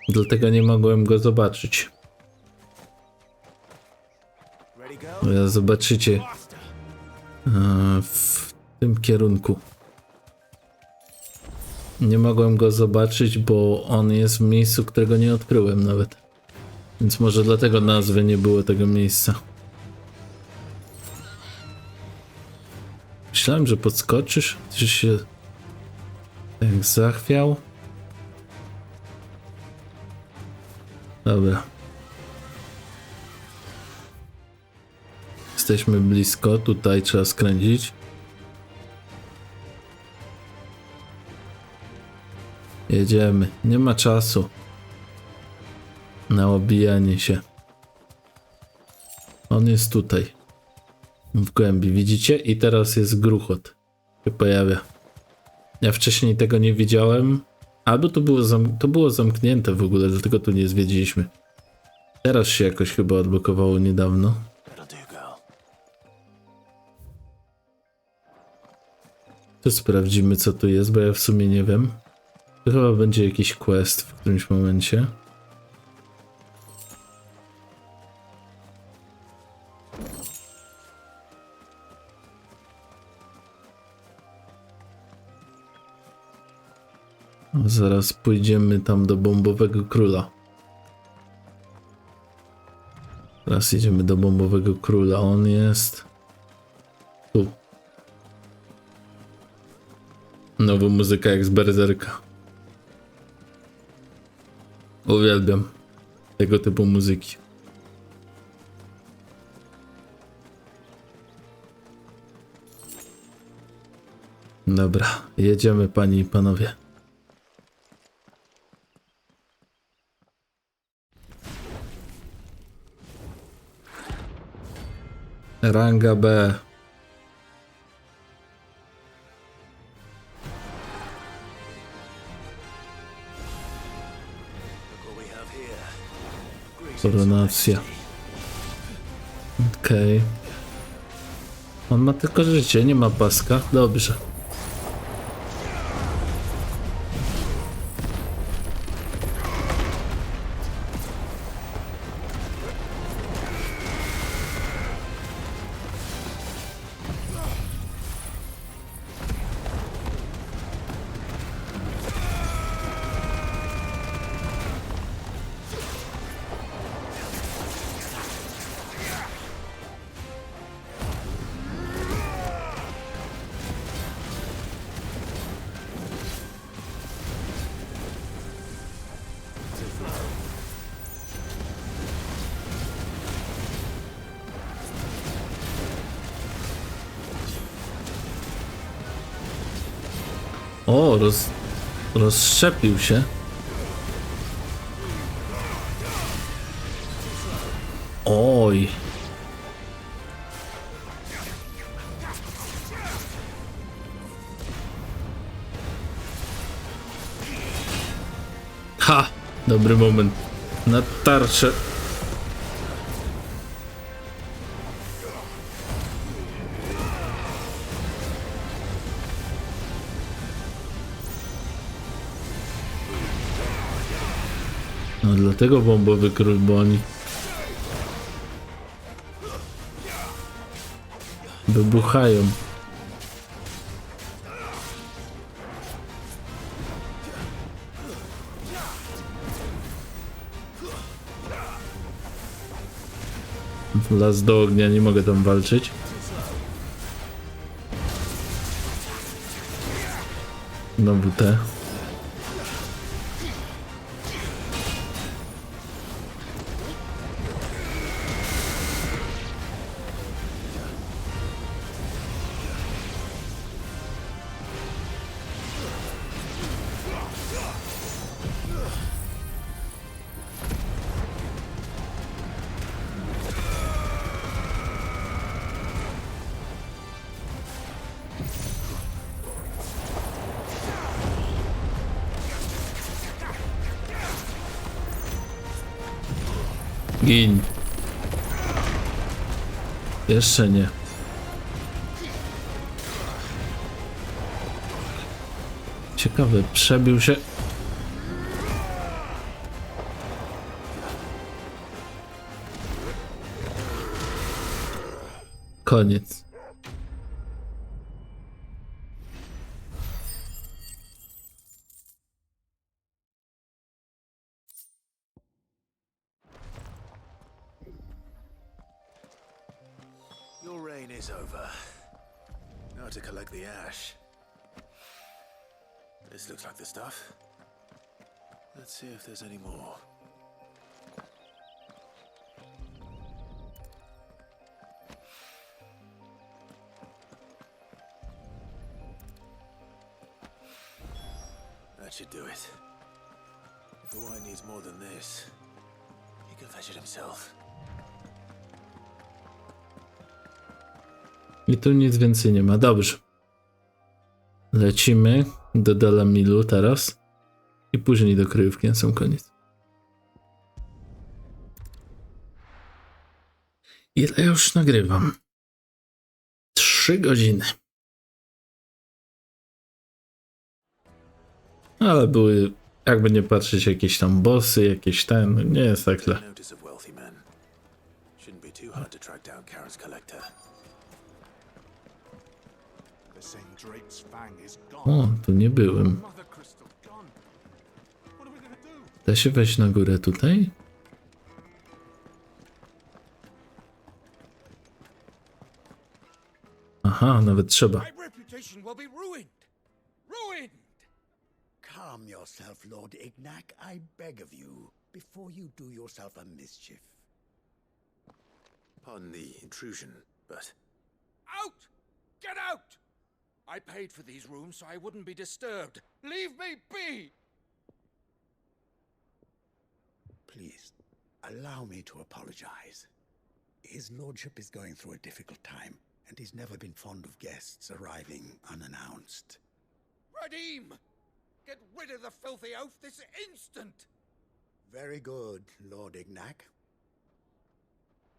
Dlatego nie mogłem go zobaczyć. Zobaczycie w tym kierunku. Nie mogłem go zobaczyć, bo on jest w miejscu, którego nie odkryłem nawet. Więc może dlatego nazwy nie było tego miejsca. Myślałem, że podskoczysz, że się tak zachwiał. Dobra. Jesteśmy blisko, tutaj trzeba skręcić. Jedziemy, nie ma czasu na obijanie się. On jest tutaj. W głębi, widzicie? I teraz jest gruchot. Się pojawia. Ja wcześniej tego nie widziałem. Albo to było zamknięte w ogóle, dlatego tu nie zwiedziliśmy. Teraz się jakoś chyba odblokowało niedawno. To sprawdzimy, co tu jest, bo ja w sumie nie wiem. To chyba będzie jakiś quest w którymś momencie. Zaraz pójdziemy tam do bombowego króla. Teraz idziemy do bombowego króla. On jest tu. Nowa muzyka jak z Berserka. Uwielbiam. tego typu muzyki. Dobra, jedziemy panie i panowie. Ranga B. Koronacja. Okej. On ma tylko życie, nie ma paska. Dobrze. O, rozszczepił się. Oj. Ha! Dobry moment. Na tarczę. No dlatego bombowy król, bo oni wybuchają. Las do ognia, nie mogę tam walczyć. Znowu te. Gin. Jeszcze nie. Ciekawe, przebił się. Koniec. Your reign is over. Now to collect the ash. This looks like the stuff. Let's see if there's any more. That should do it. If the wine needs more than this, he can fetch it himself. I tu nic więcej nie ma. Dobrze. Lecimy do Dalamilu teraz. I później do kryjówki na sam koniec. Ile już nagrywam? 3 godziny. Ale były, jakby nie patrzeć, jakieś tam bossy, jakieś ten. Nie jest tak źle. O, tu nie byłem. Da się wejść na górę tutaj? Aha, nawet trzeba. Calm yourself, Lord Ignac, I beg of you. before you do yourself a mischief. Pardon the intrusion, but Out! Get out! I paid for these rooms so I wouldn't be disturbed. Leave me be! Please, allow me to apologize. His lordship is going through a difficult time, and he's never been fond of guests arriving unannounced. Radim! Get rid of the filthy oaf this instant! Very good, Lord Ignac.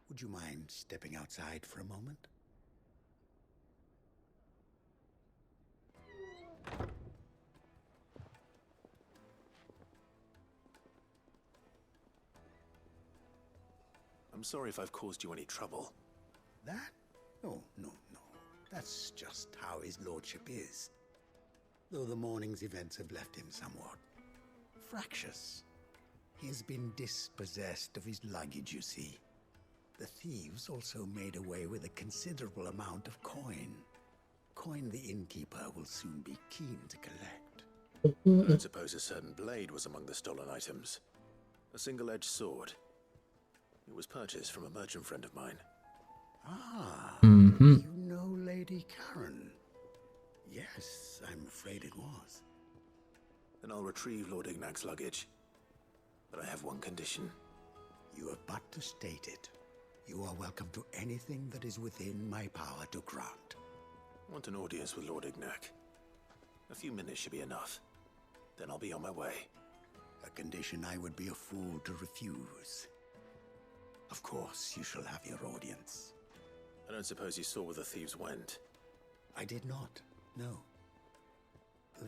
Would you mind stepping outside for a moment? I'm sorry if I've caused you any trouble. That? No. That's just how his lordship is. Though the morning's events have left him somewhat fractious. He has been dispossessed of his luggage, you see. The thieves also made away with a considerable amount of coin. Coin the innkeeper will soon be keen to collect. I don't suppose a certain blade was among the stolen items. A single-edged sword. It was purchased from a merchant friend of mine. Ah, Mm-hmm. you know Lady Karen. Yes, I'm afraid it was. Then I'll retrieve Lord Ignac's luggage. But I have one condition. You have but to state it. You are welcome to anything that is within my power to grant. I want an audience with Lord Ignac. A few minutes should be enough. Then I'll be on my way. A condition I would be a fool to refuse. Of course, you shall have your audience. I don't suppose you saw where the thieves went. I did not, no.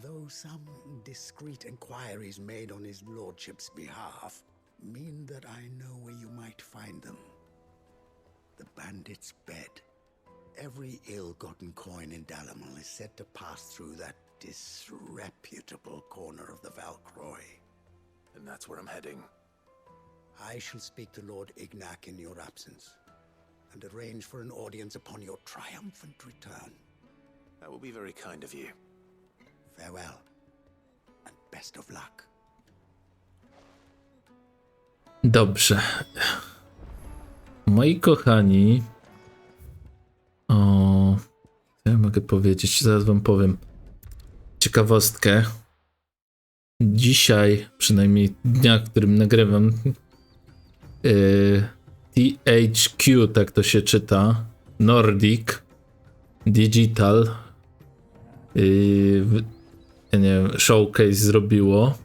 Though some discreet inquiries made on his lordship's behalf mean that I know where you might find them. The bandit's bed. Every ill-gotten coin in Dalamal is said to pass through that disreputable corner of the Valcroy. And that's where I'm heading. I shall speak to Lord Ignac in your absence, and arrange for an audience upon your triumphant return. That will be very kind of you. Farewell, and best of luck. Dobrze. Moi kochani. O, co ja mogę powiedzieć? Zaraz wam powiem. Ciekawostkę. Dzisiaj, przynajmniej dnia, w którym nagrywam, THQ, tak to się czyta, Nordic Digital, ja nie wiem, showcase zrobiło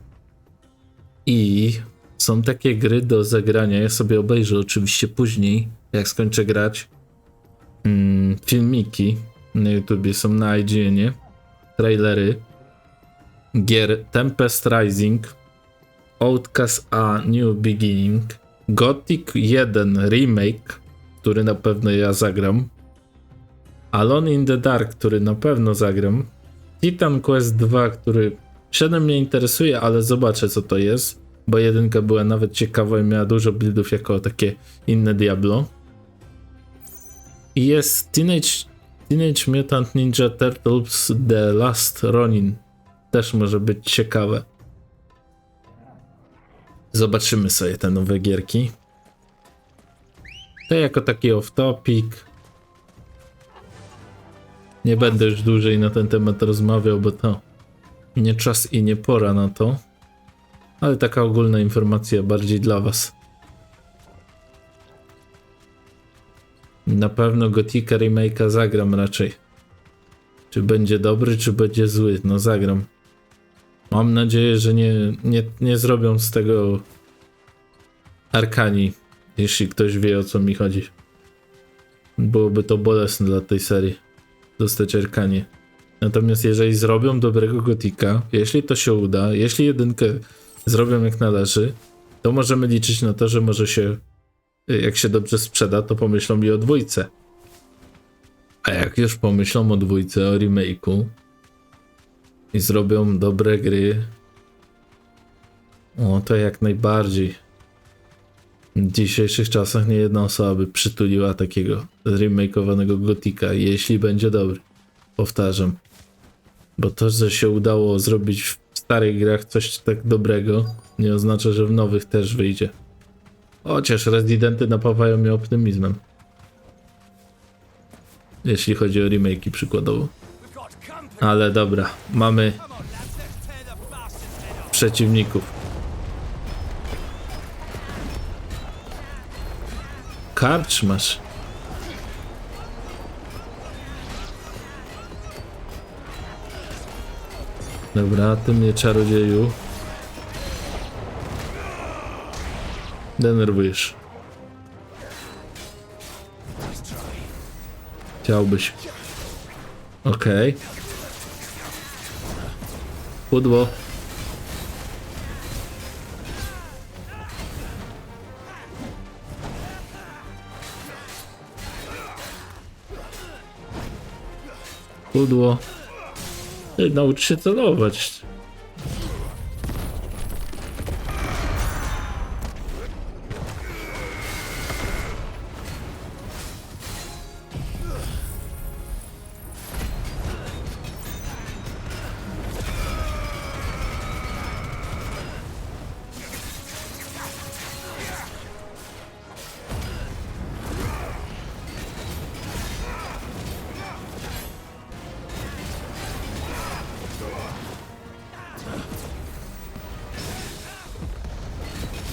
i są takie gry do zagrania. Ja sobie obejrzę oczywiście później, jak skończę grać, filmiki na YouTubie, są na IGN-ie, trailery gier Tempest Rising, Outcast A New Beginning, Gothic 1 Remake, który na pewno ja zagram, Alone in the Dark, który na pewno zagram, Titan Quest 2, który średnio mnie interesuje, ale zobaczę co to jest, bo jedynka była nawet ciekawa i miała dużo buildów jako takie inne Diablo. I jest Teenage Mutant Ninja Turtles The Last Ronin. Też może być ciekawe. Zobaczymy sobie te nowe gierki. To jako taki off-topic. Nie będę już dłużej na ten temat rozmawiał, bo to nie czas i nie pora na to. Ale taka ogólna informacja bardziej dla was. Na pewno Gothica Remake'a zagram raczej. Czy będzie dobry, czy będzie zły? No zagram. Mam nadzieję, że nie zrobią z tego Arkani, jeśli ktoś wie o co mi chodzi. Byłoby to bolesne dla tej serii. Dostać Arkanię. Natomiast jeżeli zrobią dobrego Gothica, jeśli to się uda, jeśli jedynkę zrobią jak należy, to możemy liczyć na to, że może się, jak się dobrze sprzeda, to pomyślą i o dwójce. A jak już pomyślą o dwójce, o remake'u i zrobią dobre gry, o to jak najbardziej. W dzisiejszych czasach nie jedna osoba by przytuliła takiego remake'owanego Gothica, jeśli będzie dobry. Powtarzam. Bo to, że się udało zrobić w starych grach coś tak dobrego, nie oznacza, że w nowych też wyjdzie. Chociaż Residenty napawają mnie optymizmem. Jeśli chodzi o remake'i przykładowo. Ale dobra, mamy przeciwników. Karczmasz. Dobra, ty mnie czarodzieju denerwujesz. Chciałbyś. Okej. Pudło. Pudło. Ej, naucz się celować.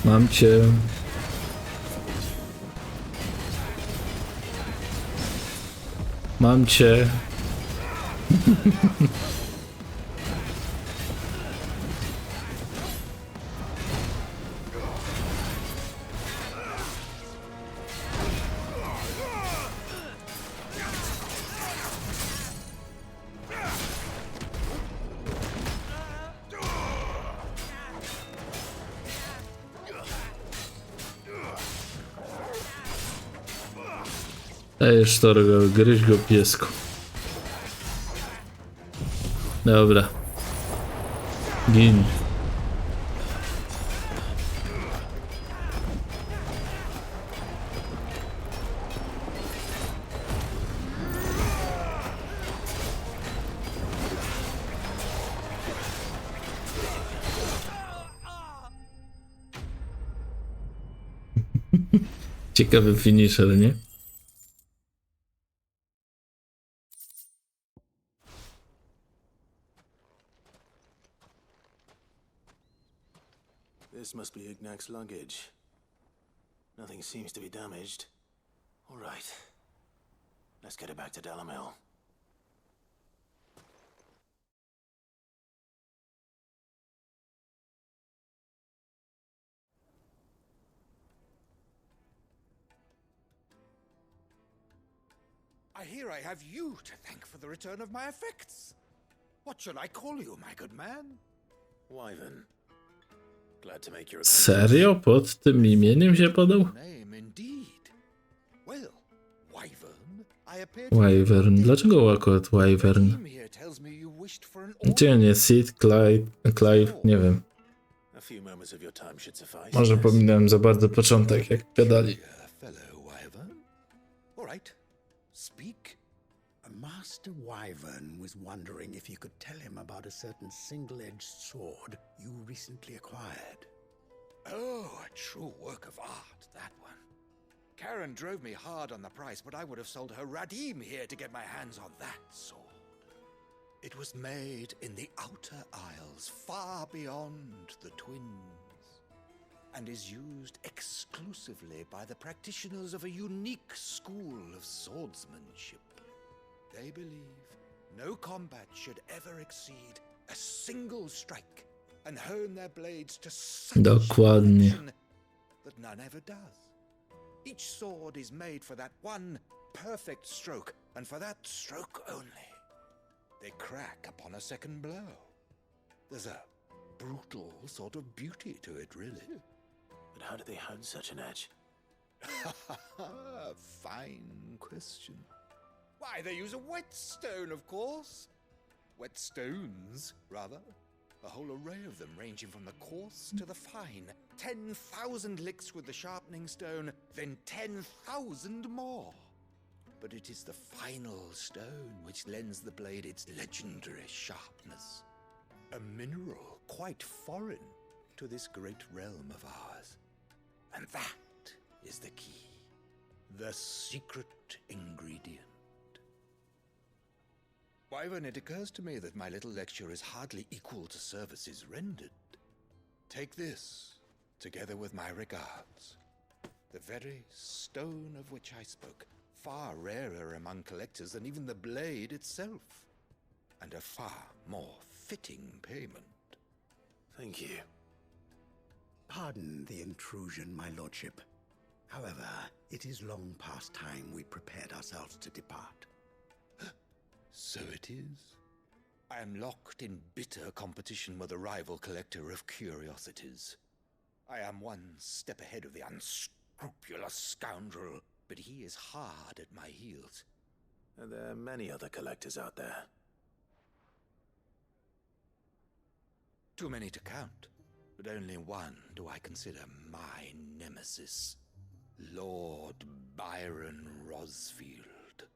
Mam cię. Mam cię. Dajesz Torgal, gryź go piesku. Dobra. Gin. Ciekawy finisher, nie? This must be Ignac's luggage. Nothing seems to be damaged. All right. Let's get it back to Delamil. I hear I have you to thank for the return of my effects. What shall I call you, my good man? Wyvern. Glad to make your Serio? Pod tym imieniem się podał? Name indeed. Well, Wyvern, I appear to Wyvern. Dlaczego akurat Wyvern? here tells me you wished for an Gdzie nie? Sid, Clive, nie wiem. A few moments of your time should suffice. Może pominąłem za bardzo początek, jak gadali. fellow Wyvern. All right. Speak. Master Wyvern was wondering if you could tell him about a certain single-edged sword you recently acquired. Oh, a true work of art, that one. Karen drove me hard on the price, but I would have sold her Radim here to get my hands on that sword. It was made in the Outer Isles, far beyond the Twins, and is used exclusively by the practitioners of a unique school of swordsmanship. They believe no combat should ever exceed a single strike and hone their blades to such Dokładnie. perfection that none ever does. Each sword is made for that one perfect stroke, and for that stroke only. They crack upon a second blow. There's a brutal sort of beauty to it, really. But how do they hone such an edge? Fine question. Why, they use a whetstone, of course. Whetstones, rather. A whole array of them, ranging from the coarse to the fine. 10,000 licks with the sharpening stone, then 10,000 more. But it is the final stone which lends the blade its legendary sharpness. A mineral quite foreign to this great realm of ours. And that is the key. The secret ingredient. Wyvern, it occurs to me that my little lecture is hardly equal to services rendered. Take this, together with my regards. The very stone of which I spoke, far rarer among collectors than even the blade itself, and a far more fitting payment. Thank you. Pardon the intrusion, my lordship. However, it is long past time we prepared ourselves to depart. So it is. I am locked in bitter competition with a rival collector of curiosities. I am one step ahead of the unscrupulous scoundrel, but he is hard at my heels. Are there many other collectors out there? Too many to count, but only one do I consider my nemesis. Lord Byron Rosfield.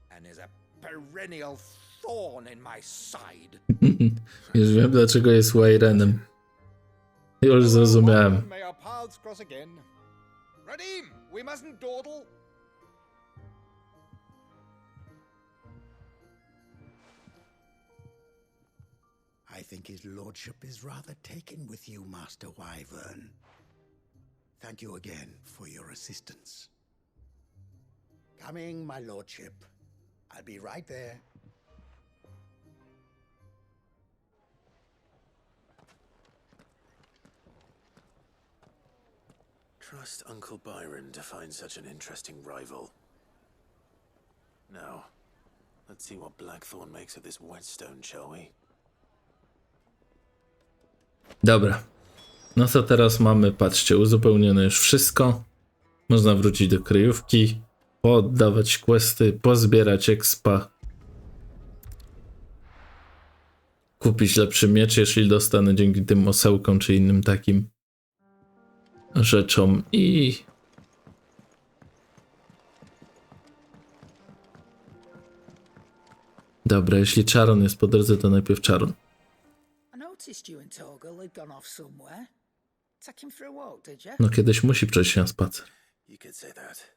And is a perennial thorn in my side. Już wiem, dlaczego jest Wayrenem. Już zrozumiałem. May our paths cross again. Radim, we mustn't dawdle. I think his lordship is rather taken with you, Master Wyvern. Thank you again for your assistance. Coming, my lordship. I'll be right there. Trust Uncle Byron to find such an interesting rival. Now, let's see what Blackthorn makes of this whetstone, shall we? Dobra. No to teraz mamy, patrzcie, uzupełnione już wszystko. Można wrócić do kryjówki, pooddawać questy, pozbierać expa. Kupić lepszy miecz, jeśli dostanę dzięki tym osełkom czy innym takim rzeczom i... Dobra, jeśli Charon jest po drodze, to najpierw Charon. I noticed you and Torgal had gone off somewhere. Take him for a walk, did you? No kiedyś musi przejść się na spacer. You could say that.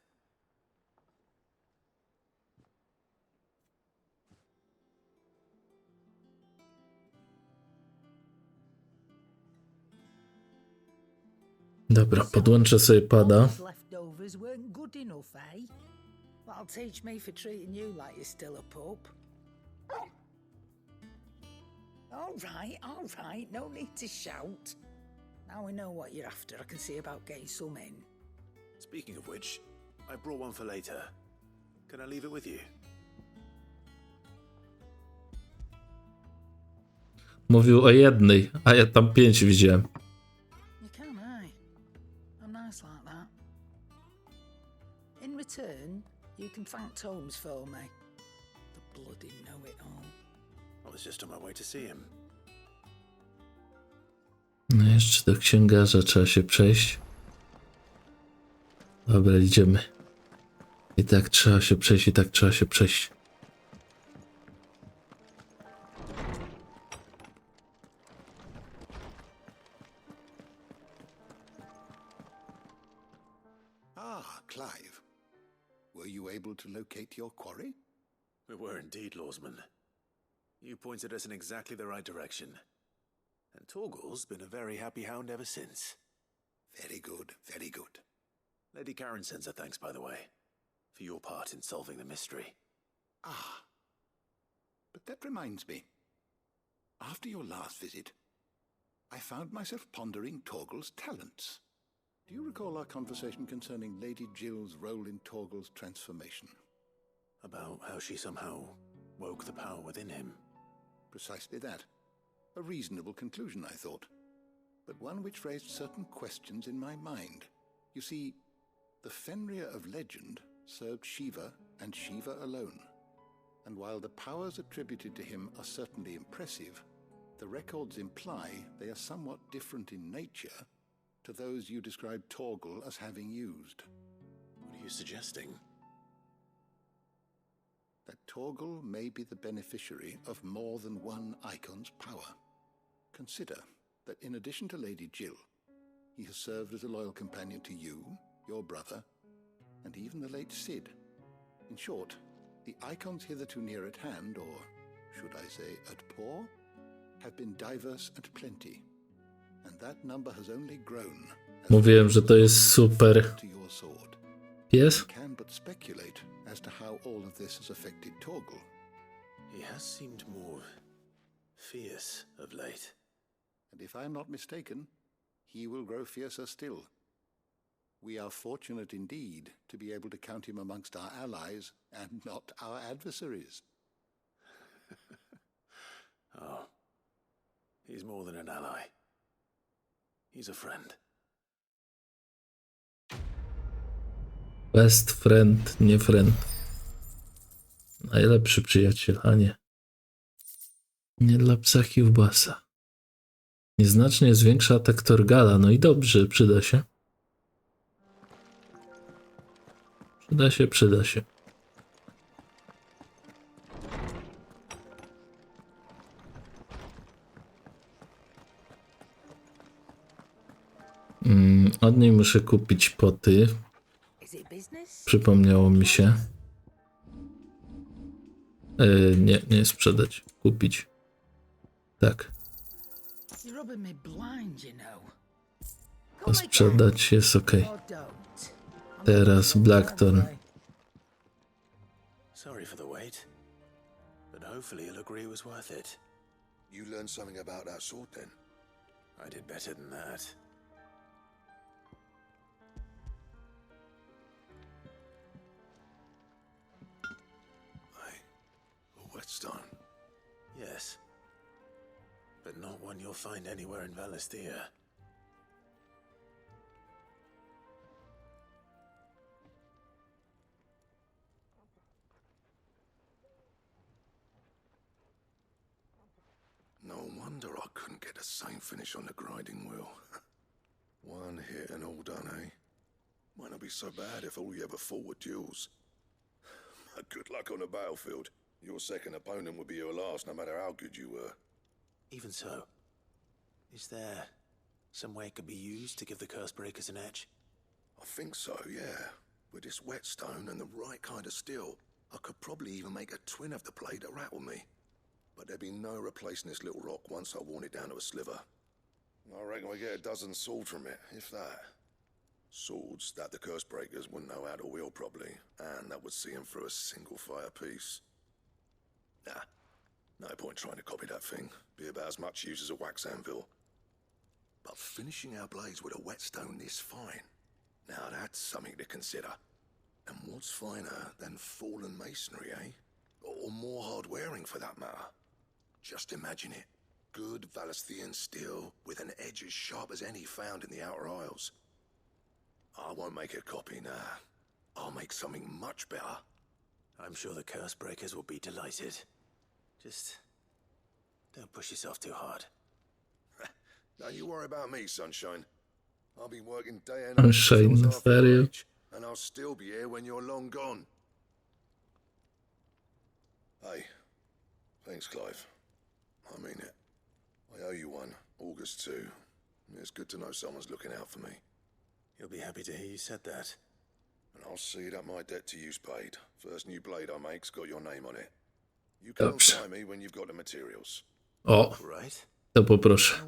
Dobra, podłączę sobie pada. Leftovers weren't good enough, eh? That'll teach me for treating you like you're still a pup. All right, no need to shout. Now we know what you're after. I can see about getting some in. Speaking of which, I brought one for later. Can I leave it with you? Mówił o jednej, a ja tam 5 widziałem. You can, eh? I'm nice like that. In return, you can thank Tomes for me. The bloody know-it-all. I was just on my way to see him. No jeszcze do księgarza trzeba się przejść. Dobra, idziemy. I tak trzeba się przejść, i tak trzeba się przejść. Ah, Clive. Were you able to locate your quarry? We were indeed, Lawsman. You pointed us in exactly the right direction. And Torgal's been a very happy hound ever since. Very good, very good. Lady Karen sends her thanks, by the way, for your part in solving the mystery. Ah. But that reminds me. After your last visit, I found myself pondering Torgal's talents. Do you recall our conversation concerning Lady Jill's role in Torgal's transformation? About how she somehow woke the power within him. Precisely that. A reasonable conclusion, I thought, but one which raised certain questions in my mind. You see, the Fenrir of legend served Shiva and Shiva alone, and while the powers attributed to him are certainly impressive, the records imply they are somewhat different in nature to those you described Torgal as having used. What are you suggesting? That Torgal may be the beneficiary of more than one icon's power. Consider that in addition to Lady Jill, he has served as a loyal companion to you, your brother, and even the late Cid. In short, the icons hitherto near at hand, or should I say at paw, have been diverse and plenty, and that number has only grown. Mówiłem, że to jest super pies. Can but speculate as to how all of this has affected Torgal. He has seemed more fierce of late. And if I'm not mistaken, he will grow fiercer still. We are fortunate indeed to be able to count him amongst our allies and not our adversaries. Oh, he's more than an ally. He's a friend. Best friend, nie friend. Najlepszy przyjaciel, a nie. Nie dla psa kiełbasa. Nieznacznie zwiększa atak Torgala. No i dobrze, przyda się. Przyda się. Od niej muszę kupić poty. Przypomniało mi się. Nie sprzedać. Kupić. Tak. To sprzedać jest ok. Teraz Blackthorn. Sorry for the wait, but hopefully he'll agree it was worth it. You learned something about that sword then? I did better than that. A whetstone? Yes, but not one you'll find anywhere in Valisthea. No wonder I couldn't get the same finish on the grinding wheel. One hit and all done, eh? Might not be so bad if all you ever fought were duels. Good luck on the battlefield. Your second opponent would be your last, no matter how good you were. Even so, is there some way it could be used to give the curse breakers an edge? I think so, yeah. With this whetstone and the right kind of steel, I could probably even make a twin of the blade that rattled me. But there'd be no replacing this little rock once I worn it down to a sliver. I reckon we get a dozen swords from it, if that. Swords that the curse breakers wouldn't know how to wield properly, and that would see them through a single fire piece. Nah, no point trying to copy that thing. Be about as much use as a wax anvil. But finishing our blades with a whetstone this fine, now that's something to consider. And what's finer than fallen masonry, eh? Or more hard-wearing, for that matter. Just imagine it. Good Valisthean steel with an edge as sharp as any found in the Outer Isles. I won't make a copy, nah. I'll make something much better. I'm sure the curse breakers will be delighted. Just don't push yourself too hard. Don't you worry about me, Sunshine. I'll be working day and night Sunshine, serio? and I'll still be here when you're long gone. Hey, thanks, Clive. I mean it. I owe you one, August 2. It's good to know someone's looking out for me. You'll be happy to hear you said that. And I'll see that my debt to you's paid. First new blade I make's got your name on it. You come and find me when you've got the materials. O, to poproszę.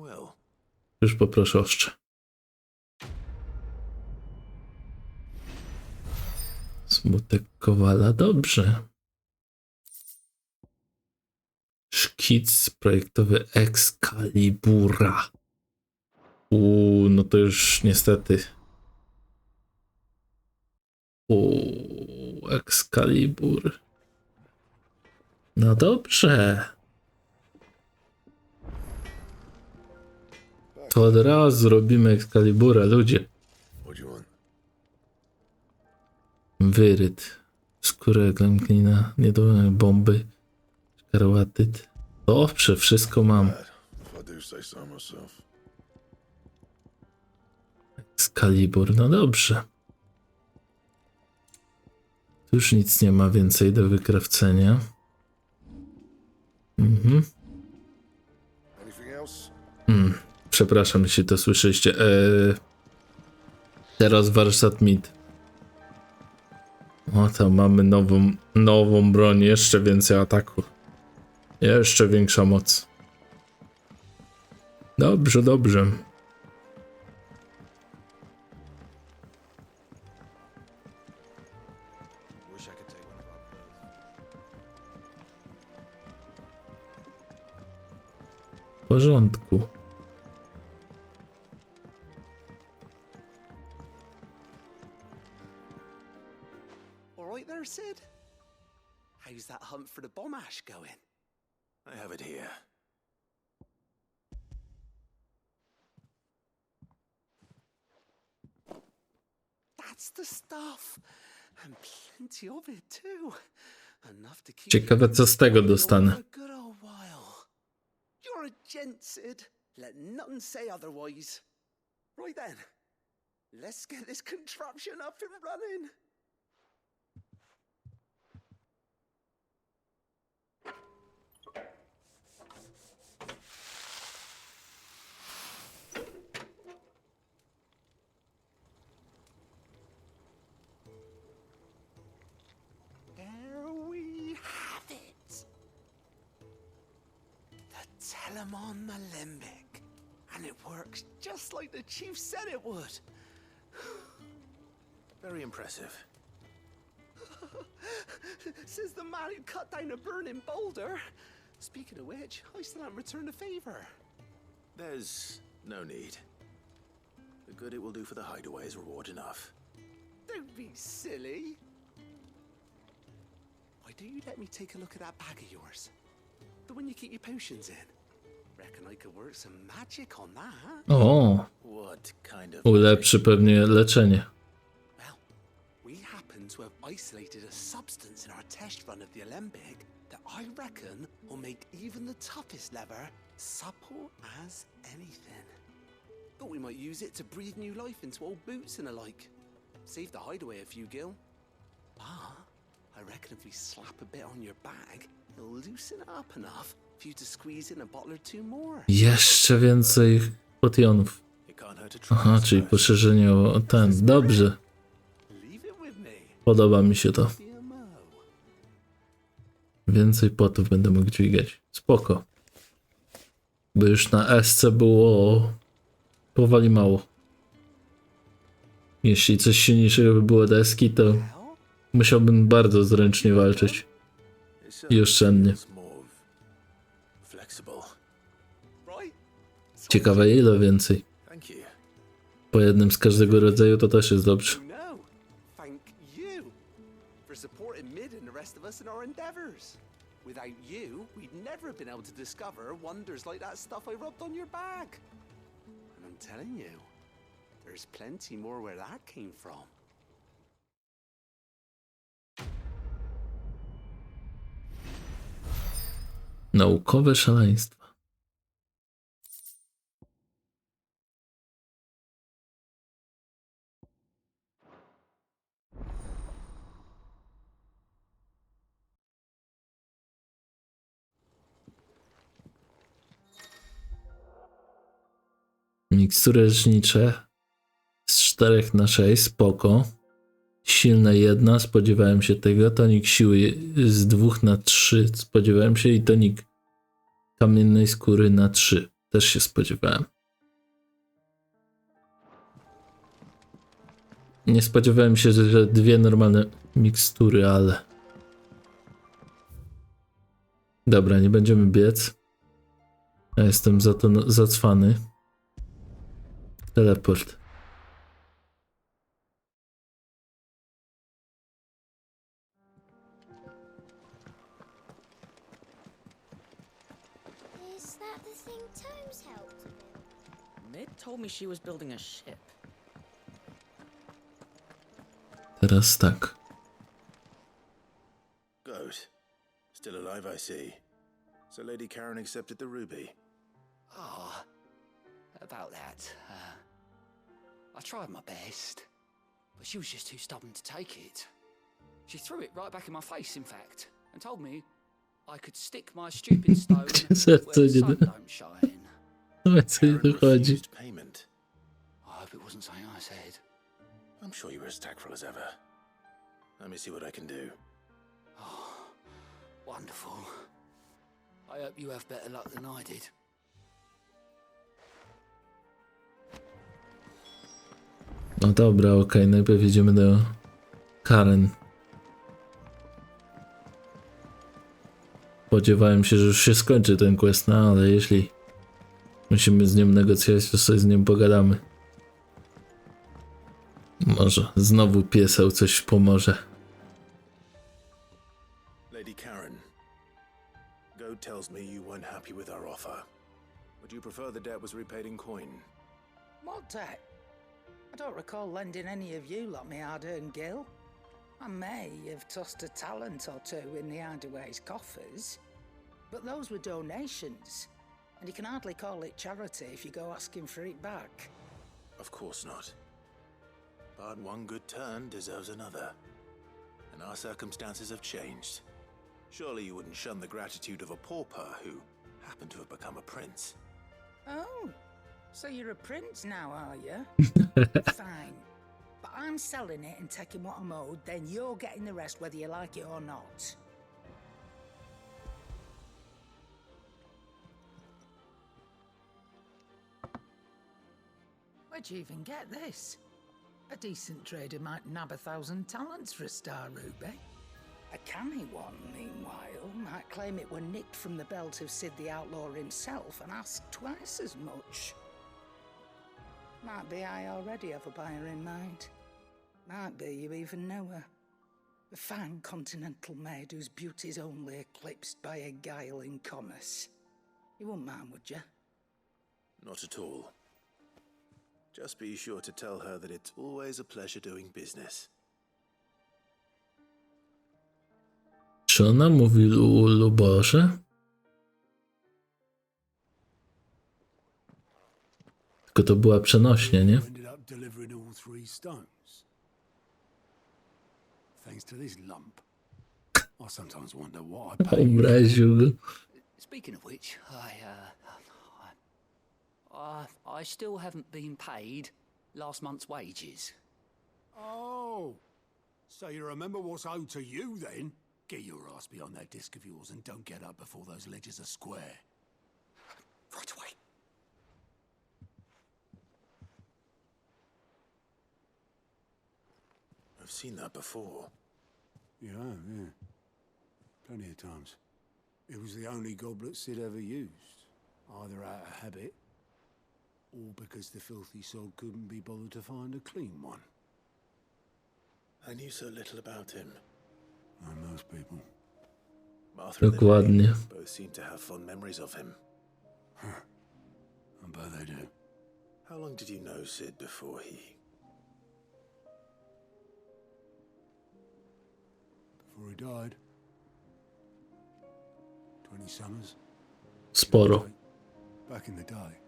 Już poproszę ostrze. Smutek Kowala, dobrze. Szkic projektowy Eksalibura. No to już niestety. Eksalibur. No dobrze. To od razu robimy Eksalibura, ludzie. Wyryt. Skórę glina, niedolne bomby. Karłatyt. Dobrze, wszystko mam. Eksalibur, no dobrze. Tu już nic nie ma więcej do wykrawcenia. Przepraszam, jeśli to słyszeliście. Teraz warsztat mid. O, tam mamy nową broń, jeszcze więcej ataku. Jeszcze większa moc. Dobrze, dobrze. W porządku. All right there, Sid? How's that hunt for the bomb ash going? I have it here. That's the stuff. And plenty of it too. Enough to keep Ciekawe, co z tego dostanę. for a good old while. You're a gent, Sid. Let nothing say otherwise. Right then. Let's get this contraption up and running. There we have it. The Telemon Alembic. And it works just like the chief said it would. Very impressive. Says the man who cut down a burning boulder. Speaking of which, I still haven't returned the favor. There's no need. The good it will do for the hideaway is reward enough. Don't be silly. Why don't you let me take a look at that bag of yours? The one you keep your potions in. Reckon I could work some magic on that. O, What kind of ulepszy pewnie leczenie. We happen to have isolated a substance in our test run of the Alembic that I reckon will make even the toughest lever supple as anything. Thought we might use it to breathe new life into old boots and the like. Save the hideaway a few gil. But I reckon if we slap a bit on your bag, it'll loosen it up enough for you to squeeze in a bottle or two more. Jeszcze więcej potionów. Aha, czyli poszerzenie o ten. Dobrze. Podoba mi się to. Więcej potów będę mógł dźwigać. Spoko. Bo już na SC było powoli mało. Jeśli coś silniejszego by było deski, to musiałbym bardzo zręcznie walczyć. I oszczędnie. Ciekawe ile więcej. Po jednym z każdego rodzaju to też jest dobrze. Thank you for supporting Mid and the rest of us in our endeavors. Without you, we'd never have been able to discover wonders like that stuff I rubbed on your bag. And I'm telling you, there's plenty more where that came from. Naukowe szaleństwa. Mikstury lecznicze z 4 na 6, spoko. Silne 1, spodziewałem się tego. Tonik siły z 2 na 3, spodziewałem się. I tonik kamiennej skóry na 3, też się spodziewałem. Nie spodziewałem się, że 2 normalne mikstury, ale... Dobra, nie będziemy biec. Ja jestem za to zacwany. Teleport. Is that the thing Tomes helped with? Mid told me she was building a ship. Teraz tak. Good. Still alive, I see. So Lady Karen accepted the ruby. Oh, about that. I tried my best, but she was just too stubborn to take it. She threw it right back in my face, in fact, and told me I could stick my stupid stone where the sun don't shine. O co tu chodzi? Payment. I hope it wasn't something I said. I'm sure you were as tactful as ever. Let me see what I can do. Oh, wonderful. I hope you have better luck than I did. No dobra, okej, najpierw idziemy do Karen. Spodziewałem się, że już się skończy ten quest, no ale jeśli musimy z nią negocjować, to sobie z nią pogadamy. Może znowu pieseł coś pomoże. Lady Karen, Goad tells me you weren't happy with our offer. Would you prefer the debt was repaid in coin? What debt? I don't recall lending any of you lot me hard-earned gil. I may have tossed a talent or two in the Hideaway's coffers, but those were donations, and you can hardly call it charity if you go asking for it back. Of course not. But one good turn deserves another, and our circumstances have changed. Surely you wouldn't shun the gratitude of a pauper who happened to have become a prince. Oh, so you're a prince now, are you? Fine. But I'm selling it and taking what I'm owed, then you're getting the rest whether you like it or not. Where'd you even get this? A decent trader might nab 1,000 talents for a star ruby. A canny one, meanwhile, might claim it were nicked from the belt of Sid the Outlaw himself and ask twice as much. Might be I already have a buyer in mind. Might be you even know her. A fine continental maid whose beauty's only eclipsed by a guile in commerce. You wouldn't mind, would you? Not at all. Just be sure to tell her that it's always a pleasure doing business. Czy ona mówi o Luborze? Tylko to była przenośnia, nie? Ended up delivering all 3 stones. Thanks to this lump. I sometimes wonder what I paid. Obraził go. Speaking of which, I still haven't been paid last month's wages. Oh, so you remember what's owed to you then? Get your ass behind that disc of yours and don't get up before those ledgers are square. Right away. I've seen that before. Yeah. Plenty of times. It was the only goblet Sid ever used, either out of habit or because the filthy soul couldn't be bothered to find a clean one. I knew so little about him. Like most people. Martha and Dokładnie. Lily both seem to have fond memories of him. I bet they do. How long did you know Sid before he... Before he died. 20 summers. Sporo. Back in the day,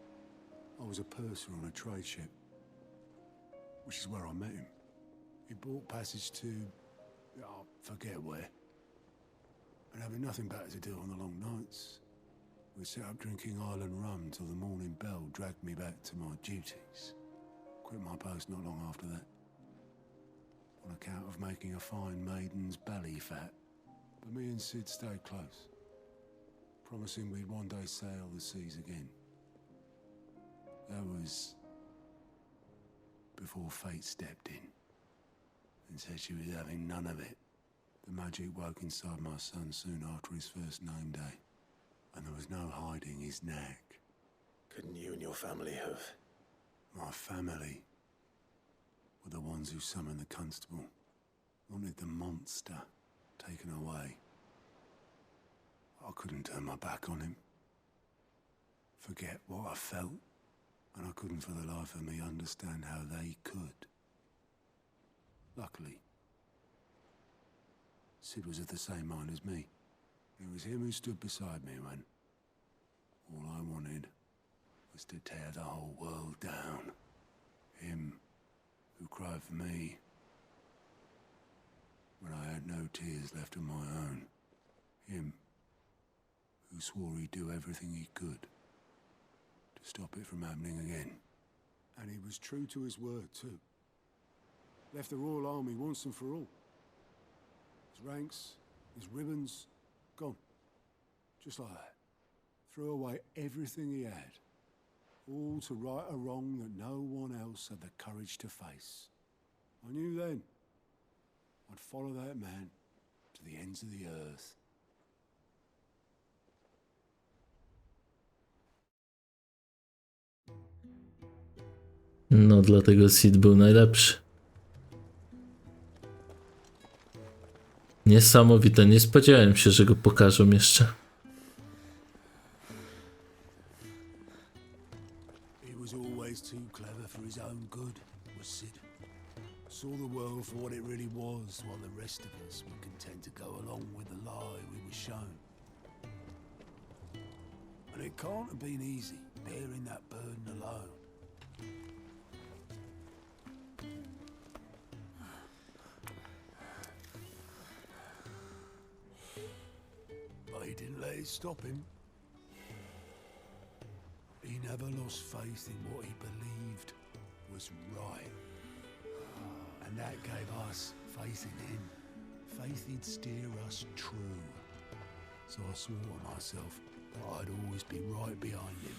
I was a purser on a trade ship, which is where I met him. He bought passage to, I forget where. And having nothing better to do on the long nights, we set up drinking island rum till the morning bell dragged me back to my duties. Quit my post not long after that, on account of making a fine maiden's belly fat. But me and Sid stayed close, promising we'd one day sail the seas again. That was before fate stepped in and said she was having none of it. The magic woke inside my son soon after his first name day, and there was no hiding his knack. Couldn't you and your family have... My family were the ones who summoned the constable, wanted the monster taken away. I couldn't turn my back on him, forget what I felt, and I couldn't for the life of me understand how they could. Luckily, Sid was of the same mind as me. It was him who stood beside me when all I wanted was to tear the whole world down. Him who cried for me when I had no tears left of my own. Him who swore he'd do everything he could to to stop it from happening again. And he was true to his word, too. Left the Royal Army once and for all. His ranks, his ribbons, gone. Just like that. Threw away everything he had. All to right a wrong that no one else had the courage to face. I knew then I'd follow that man to the ends of the earth. No, dlatego Sid był najlepszy. Niesamowite, nie spodziewałem się, że go pokażą jeszcze. He was always too clever for his own good, was Sid. Saw the world for what it really was, while the rest of us were content to go along with the lie we were shown. And it can't have been easy, bearing that burden alone. But he didn't let it stop him. He never lost faith in what he believed was right. And that gave us faith in him. Faith he'd steer us true. So I swore to myself that I'd always be right behind him,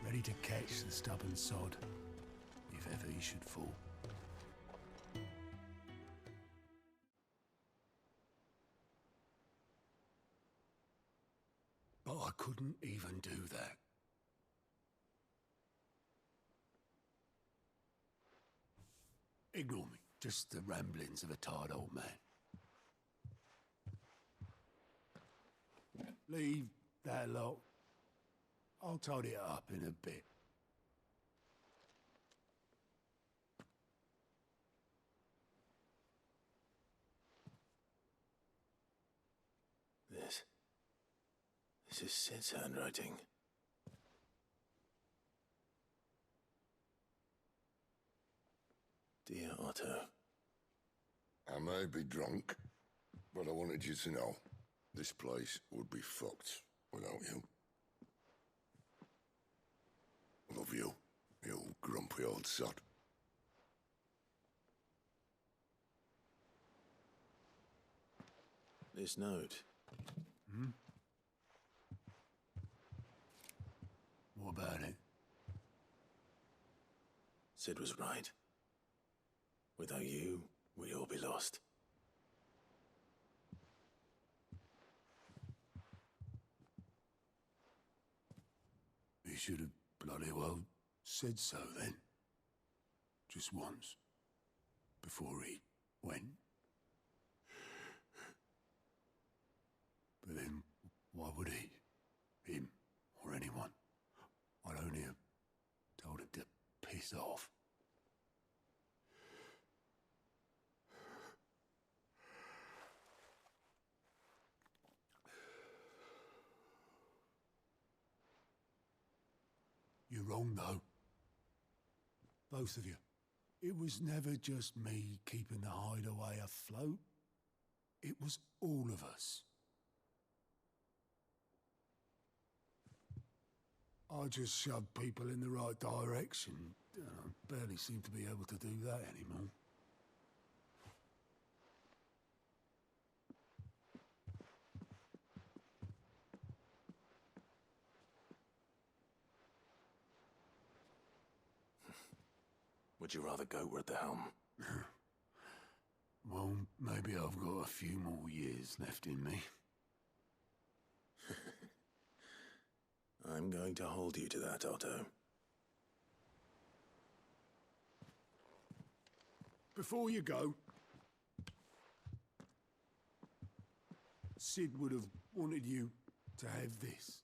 ready to catch the stubborn sod, if ever he should fall. But I couldn't even do that. Ignore me, just the ramblings of a tired old man. Leave that lot. I'll tidy it up in a bit. This is Sid's handwriting. Dear Otto. I may be drunk, but I wanted you to know this place would be fucked without you. Love you, you grumpy old sod. This note. Hmm? What about it? Sid was right. Without you, we'd all be lost. He should have bloody well said so then. Just once. Before he went. But then, why would he? Him, or anyone? I'd only have told him to piss off. You're wrong, though. Both of you. It was never just me keeping the hideaway afloat. It was all of us. I just shoved people in the right direction. I barely seem to be able to do that anymore. Would you rather goat were at the helm? Well, maybe I've got a few more years left in me. I'm going to hold you to that, Otto. Before you go, Sid would have wanted you to have this.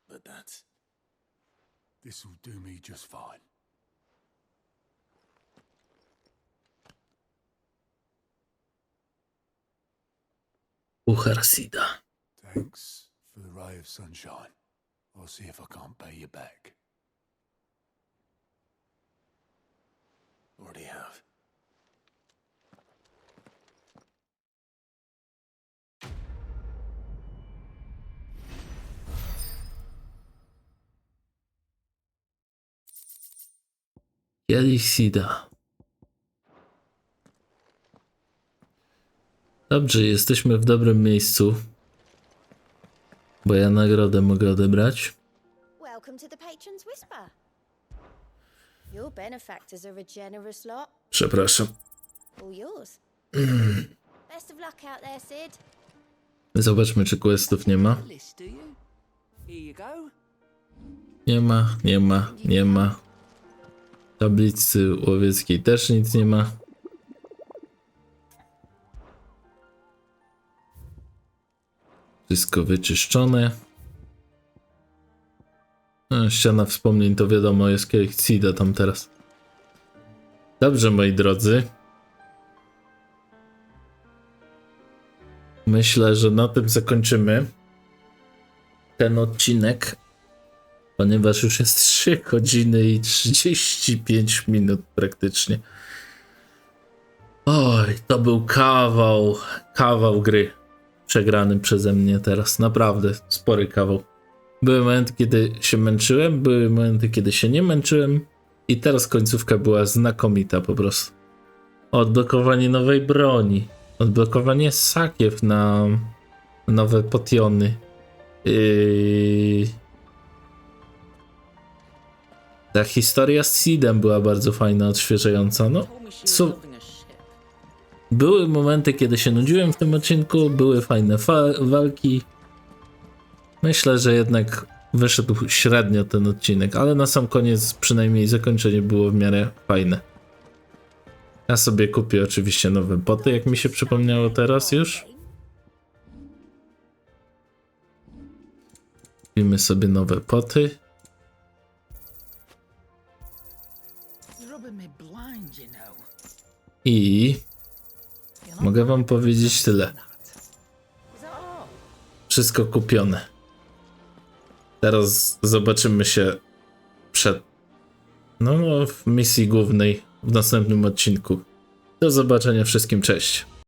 But that's... This'll do me just fine. Puchar Cida. Thanks for the ray of sunshine. I'll see if I can't pay you back. Already have. Kielich Cida. Dobrze, jesteśmy w dobrym miejscu. Bo ja nagrodę mogę odebrać. Welcome to the Patron's Whisper. Your benefactors are a generous lot. Przepraszam. All yours. Best of luck out there, Sid. Zobaczmy, czy questów nie ma. Nie ma. Tablicy łowieckiej też nic nie ma. Wszystko wyczyszczone. Ściana wspomnień to wiadomo, jest kielich Cida tam teraz. Dobrze, moi drodzy. Myślę, że na tym zakończymy ten odcinek, ponieważ już jest 3 godziny i 35 minut praktycznie. Oj, to był kawał gry przegrany przeze mnie teraz. Naprawdę spory kawał. Były momenty, kiedy się męczyłem, były momenty, kiedy się nie męczyłem i teraz końcówka była znakomita po prostu. Odblokowanie nowej broni. Odblokowanie sakiew na nowe potiony. Ta historia z Sidem była bardzo fajna, odświeżająca. No, były momenty, kiedy się nudziłem w tym odcinku, były fajne walki. Myślę, że jednak wyszedł średnio ten odcinek, ale na sam koniec przynajmniej zakończenie było w miarę fajne. Ja sobie kupię oczywiście nowe boty, jak mi się przypomniało teraz już. Kupimy sobie nowe poty. I mogę wam powiedzieć tyle. Wszystko kupione. Teraz zobaczymy się w misji głównej w następnym odcinku. Do zobaczenia wszystkim, cześć.